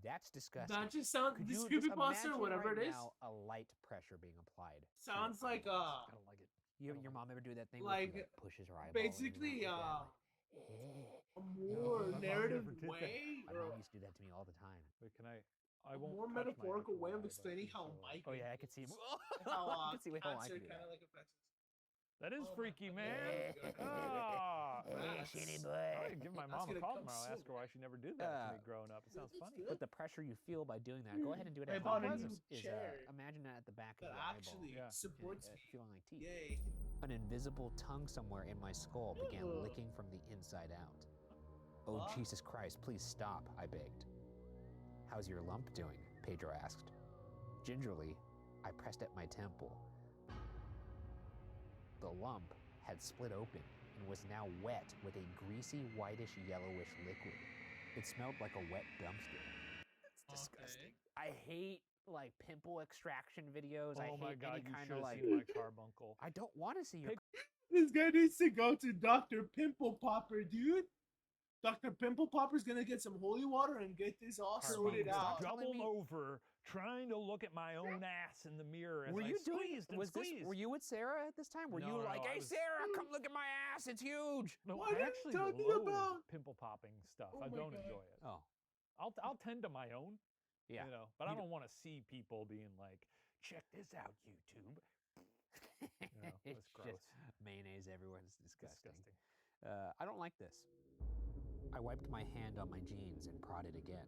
That's disgusting. That just sounds Could this you just creepypasta, imagine whatever right it is. now a light pressure being applied? Sounds like I don't like it. Your mom ever do that thing like, where she, pushes her eyeball? basically a more narrative way. My mom used to do that to me all the time. Wait, can I A won't more touch my metaphorical way of actual eye, but explaining it's how so- Mike. Oh yeah, I could see. how I could see how I cancer could do kind that. of like affects. That is Oh my freaky, God. man. Ah, Hey, shitty I'm boy. gonna give my That's mom a gonna call come tomorrow. soon, Ask her why she never did that to me growing up. It sounds funny. But the pressure you feel by doing that, go ahead and do it I at bought home. a new Is, chair imagine that at the back of that your eyeball. actually Yeah. supports and, me. feeling like teeth. Yay. An invisible tongue somewhere in my skull began Ugh. licking from the inside out. Oh, What? Jesus Christ, please stop, I begged. How's your lump doing? Pedro asked. Gingerly, I pressed at my temple. The lump had split open and was now wet with a greasy, whitish, yellowish liquid. It smelled like a wet dumpster. It's disgusting. I hate like pimple extraction videos. I Oh hate my God, any you kind should of have like. seen my carbuncle. I don't want to see your. This guy needs to go to Dr. Pimple Popper, dude. Dr. Pimple Popper's gonna get some holy water and get this all sorted out. Doubled over, trying to look at my own ass in the mirror. As Were I you doing? squeezed and Was this? squeezed. Were you with Sarah at this time? Were you No, like, no, I "Hey, was- Sarah, come look at my ass. It's huge." No, What I are you actually talking loathe about? pimple popping stuff. Oh I my don't God. enjoy it. Oh, I'll tend to my own. yeah. You know, but I You don't want to see people being like, "Check this out, YouTube." You know, It's it's gross. just mayonnaise everywhere. It's disgusting. Disgusting. I don't like this. I wiped my hand on my jeans and prodded again.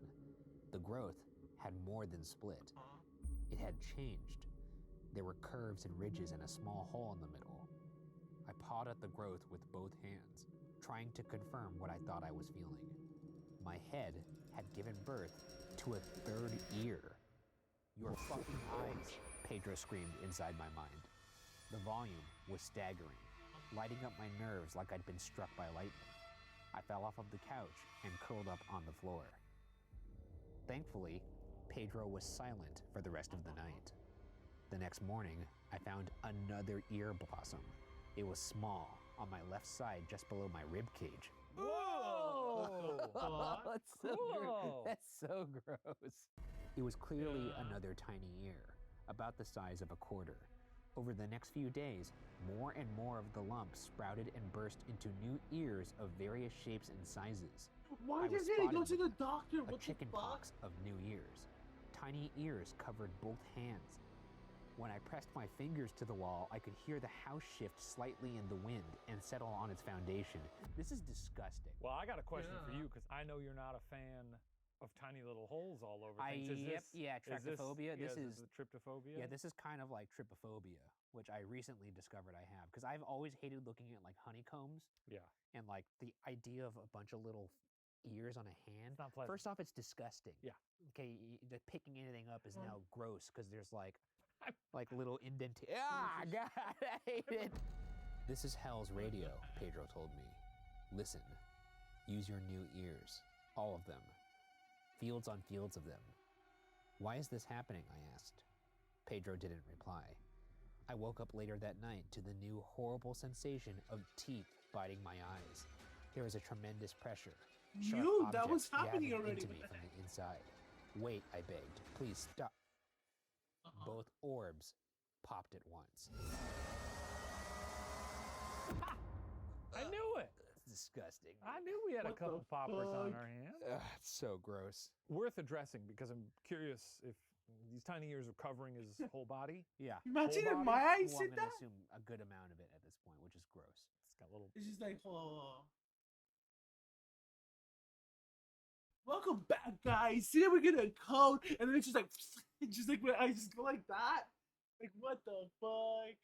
The growth had more than split. It had changed. There were curves and ridges and a small hole in the middle. I pawed at the growth with both hands, trying to confirm what I thought I was feeling. My head had given birth to a third ear. Your fucking eyes, Pedro screamed inside my mind. The volume was staggering, lighting up my nerves like I'd been struck by lightning. I fell off of the couch and curled up on the floor. Thankfully, Pedro was silent for the rest of the night. The next morning, I found another ear blossom. It was small, on my left side just below my rib cage. Whoa! That's so Cool. That's so gross. It was clearly another tiny ear, about the size of a quarter. Over the next few days, more and more of the lump sprouted and burst into new ears of various shapes and sizes. Why I was does he go spotted to the doctor? A What the chicken fuck? pox of new ears. Tiny ears covered both hands. When I pressed my fingers to the wall, I could hear the house shift slightly in the wind and settle on its foundation. This is disgusting. Well, I got a question for you, because I know you're not a fan of tiny little holes all over things. Trypophobia. This is the trypophobia. Yeah, this is kind of like trypophobia, which I recently discovered I have, because I've always hated looking at like honeycombs. Yeah. And like the idea of a bunch of little ears on a hand. It's not pleasant. First off, it's disgusting. Yeah. Okay, the picking anything up is now gross because there's like little indentation. Ah, God, I hate it. This is Hell's Radio, Pedro told me. Listen. Use your new ears. All of them. Fields on fields of them. Why is this happening, I asked. Pedro didn't reply. I woke up later that night to the new horrible sensation of teeth biting my eyes. There was a tremendous pressure. You, that was happening jabbing already. into me from the inside. Wait, I begged. Please stop. Both orbs popped at once. I knew it. It's disgusting. I knew we had a couple poppers on our hands. It's so gross. Worth addressing, because I'm curious if these tiny ears are covering his whole body. Yeah. Imagine if Whole my body? eyes Well, I'm did gonna that. assume a good amount of it at this point, which is gross. It's got little. It's just like, oh. Welcome back, guys. Today we're gonna code, and then it's just like, just like my eyes just go like that. Like, what the fuck?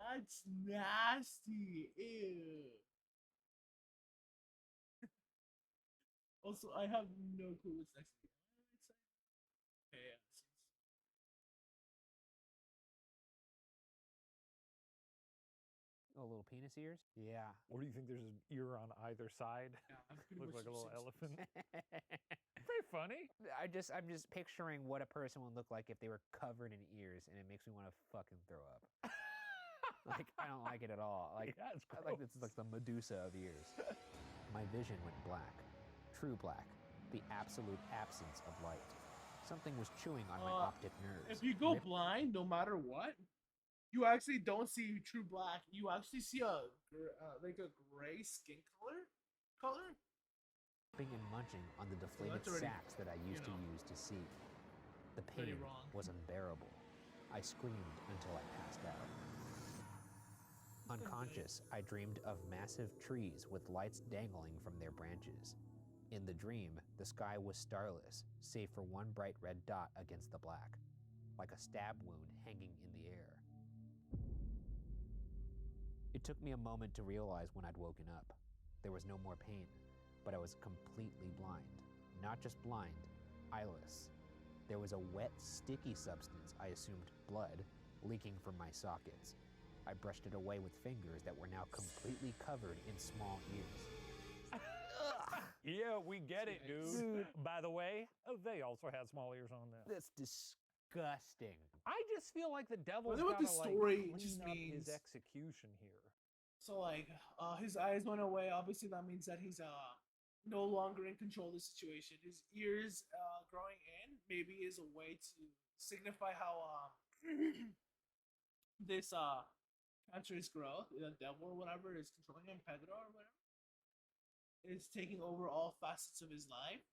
That's nasty. Ew. Also, I have no clue what's next to me. Okay, yeah. Oh, little penis ears? Yeah. What do you think? There's an ear on either side. Yeah, I'm pretty Look much like a little the same elephant. Very funny. I'm just picturing what a person would look like if they were covered in ears, and it makes me want to fucking throw up. Like, I don't like it at all. Like, Yeah, it's I like it's like the Medusa of ears. My vision went black. True black. The absolute absence of light. Something was chewing on my optic nerves. If you go Rip- blind, no matter what, you actually don't see true black. You actually see like a gray skin color. ripping and munching on the deflated that's already, sacks that I used to use to see. The Pretty pain wrong. was unbearable. I screamed until I passed out. Unconscious, I dreamed of massive trees with lights dangling from their branches. In the dream, the sky was starless, save for one bright red dot against the black, like a stab wound hanging in the air. It took me a moment to realize when I'd woken up. There was no more pain, but I was completely blind. Not just blind, eyeless. There was a wet, sticky substance, I assumed blood, leaking from my sockets. I brushed it away with fingers that were now completely covered in small ears. Yeah, we get it, dude. By the way, they also had small ears on them. That's disgusting. I just feel like the devil's Wonder what gotta, the story like, just clean up means. his execution here. So like, his eyes went away. Obviously, that means that he's no longer in control of the situation. His ears growing in maybe is a way to signify how this cancerous growth, the devil or whatever, is controlling him, Pedro or whatever, is taking over all facets of his life.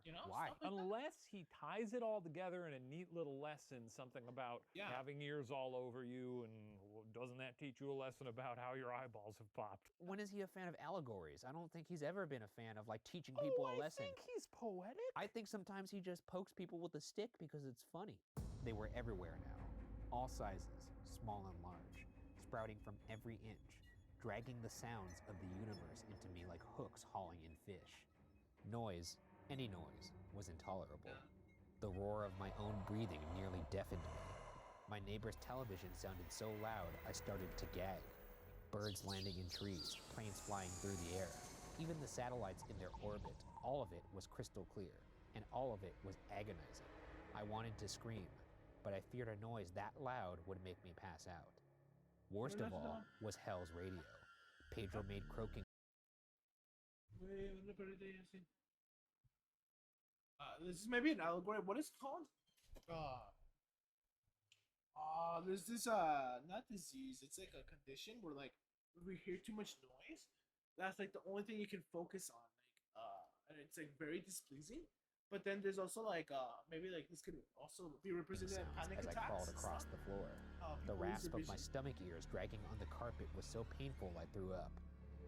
You know, Why? stuff like that. Unless he ties it all together in a neat little lesson, something about Yeah. having ears all over you, and doesn't that teach you a lesson about how your eyeballs have popped? When is he a fan of allegories? I don't think he's ever been a fan of like teaching people a lesson. I think he's poetic. I think sometimes he just pokes people with a stick because it's funny. They were everywhere now. All sizes, small and large, sprouting from every inch, dragging the sounds of the universe into me like hooks hauling in fish. Noise, any noise, was intolerable. The roar of my own breathing nearly deafened me. My neighbor's television sounded so loud I started to gag. Birds landing in trees, planes flying through the air, even the satellites in their orbit, all of it was crystal clear, and all of it was agonizing. I wanted to scream, but I feared a noise that loud would make me pass out. Worst of all was Hell's Radio. Pedro made croaking. This is maybe an allegory. What is it called? There's this not disease. It's like a condition where like when we hear too much noise, that's like the only thing you can focus on. Like and it's like very displeasing. But then there's also like maybe like this could also be represented in panic as I attacks. crawled and across stuff. the floor. The people lose rasp their of my vision. stomach ears dragging on the carpet was so painful I threw up.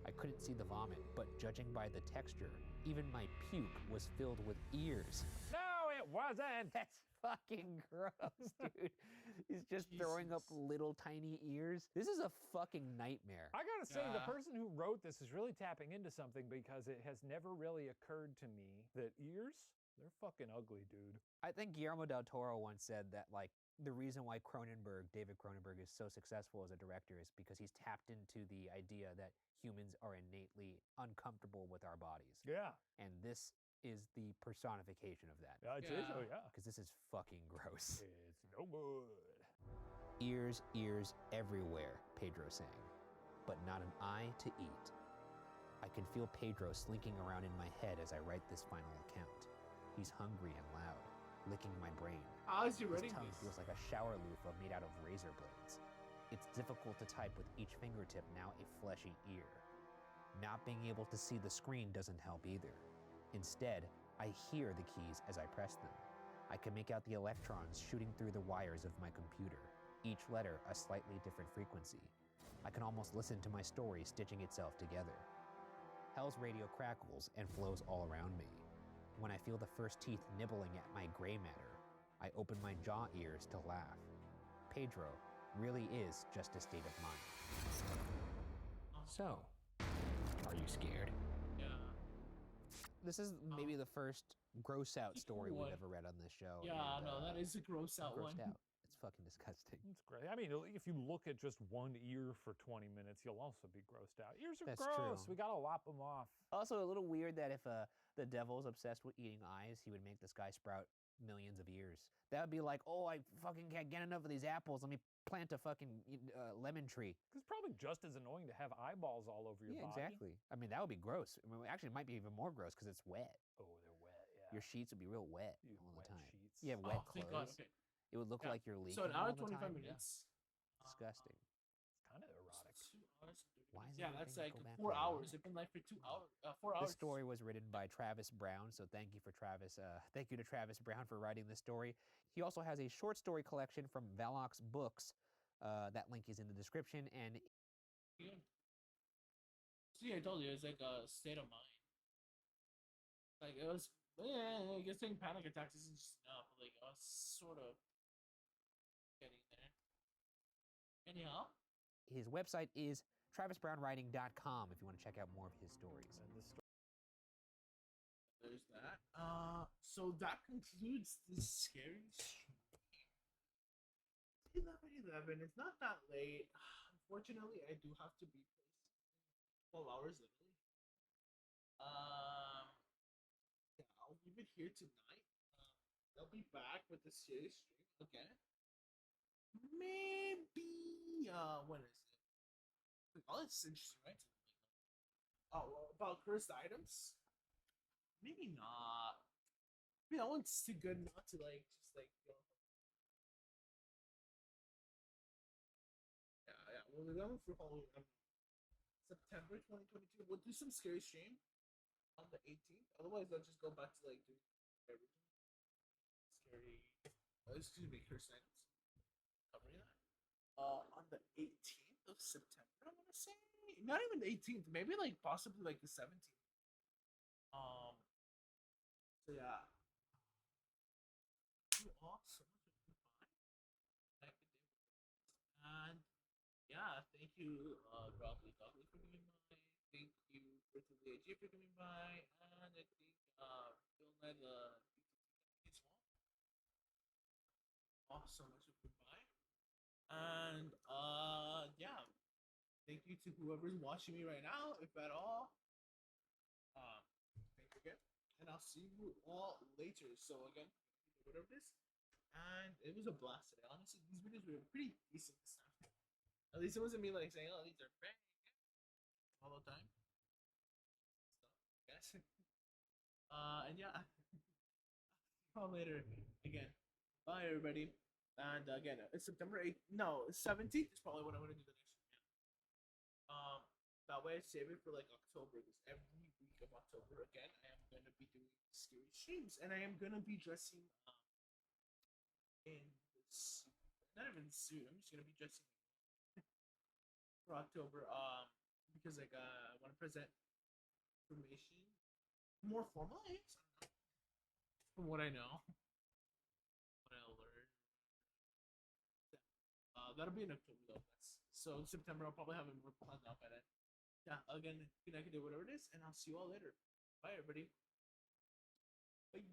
I couldn't see the vomit, but judging by the texture, even my puke was filled with ears. No, it wasn't. That's fucking gross, dude. He's just throwing up little tiny ears. This is a fucking nightmare. I gotta say, the person who wrote this is really tapping into something because it has never really occurred to me that ears, they're fucking ugly, dude. I think Guillermo del Toro once said that, like, the reason why David Cronenberg is so successful as a director is because he's tapped into the idea that humans are innately uncomfortable with our bodies. Yeah. And this is the personification of that. I'd say so, yeah. Because this is fucking gross. It's no good. Ears, ears everywhere, Pedro sang, but not an eye to eat. I can feel Pedro slinking around in my head as I write this final account. He's hungry and loud, licking my brain. How is he His writing tongue this? feels like a shower loofah made out of razor blades. It's difficult to type with each fingertip now a fleshy ear. Not being able to see the screen doesn't help either. Instead, I hear the keys as I press them. I can make out the electrons shooting through the wires of my computer, each letter a slightly different frequency. I can almost listen to my story stitching itself together. Hell's radio crackles and flows all around me. When I feel the first teeth nibbling at my gray matter, I open my jaw ears to laugh. Pedro really is just a state of mind. So, are you scared? Yeah. This is maybe the first gross out story What? we've ever read on this show. Yeah, and, no, that is a gross out one. grossed out. It's fucking disgusting. It's great. I mean, if you look at just one ear for 20 minutes, you'll also be grossed out. Ears are That's gross. true. We gotta lop them off. Also, a little weird that if the devil's obsessed with eating eyes, he would make this guy sprout millions of ears. That would be like, oh, I fucking can't get enough of these apples. Let me plant a fucking lemon tree. It's probably just as annoying to have eyeballs all over your Yeah, body. exactly. I mean, that would be gross. I mean, actually, it might be even more gross because it's wet. Oh, they're wet, yeah. Your sheets would be real wet You have all the wet time. sheets. You have wet Oh, thank God, clothes. okay. It would look Yeah. like you're leaking. So an hour all the 25 time. minutes. Disgusting. It's kind of erotic. 2 hours. Why is Yeah, everything that's like go back 4 there? hours. They've been live for 2 hours. 4 hours. This story was written by Travis Brown, so thank you for Travis. Thank you to Travis Brown for writing this story. He also has a short story collection from Valox Books. That link is in the description. And Yeah. See, I told you, it's like a state of mind. Like, it was, I guess saying panic attacks isn't just enough. Like, I was sort of getting there. Anyhow. his website is travisbrownwriting.com if you want to check out more of his stories. There's that. So that concludes this scary stream. 11:11. It's not that late. Unfortunately, I do have to be placed in 12 hours literally. Yeah, I'll leave it here tonight. I'll be back with the series stream again. Maybe when is it? Like, oh, this is interesting, right? Oh, about cursed items. Maybe not. I mean, that one's too good not to like just like go. Yeah. Well, we're going for Halloween. September 2022. We'll do some scary stream on the 18th. Otherwise, I'll just go back to like doing everything. Scary. Excuse me, cursed items. Covering that. On the 18th of September, I want to say. Not even the 18th. Maybe like possibly like the 17th. So yeah. You all so much for being fine. And yeah, thank you, Broccoli Dogly for coming by. Thank you, Bertolli AG for coming by. And I think Phil Ned as well. Oh, so much for coming by. And yeah. Thank you to whoever's watching me right now, if at all. Thank you again. And I'll see you all later. So again, whatever this. And it was a blast today. Honestly, these videos were pretty decent this time. At least it wasn't me like saying, "Oh, these are bang" all the time. Yes. And yeah. See you all later again. Bye, everybody. And again, it's September 8th. No, 17th is probably what I'm gonna do the next one. That that way I save it for like October. Because every week of October again, I am gonna be doing scary streams, and I am gonna be dressing in this, not even suit. I'm just gonna be dressing for October. Because like I want to present information more formally. I don't know. From what I know, what I learned. That'll be in October though. So in September I'll probably have it more planned out by then. Yeah, again, connected to whatever it is, and I'll see you all later. Bye, everybody. Bye.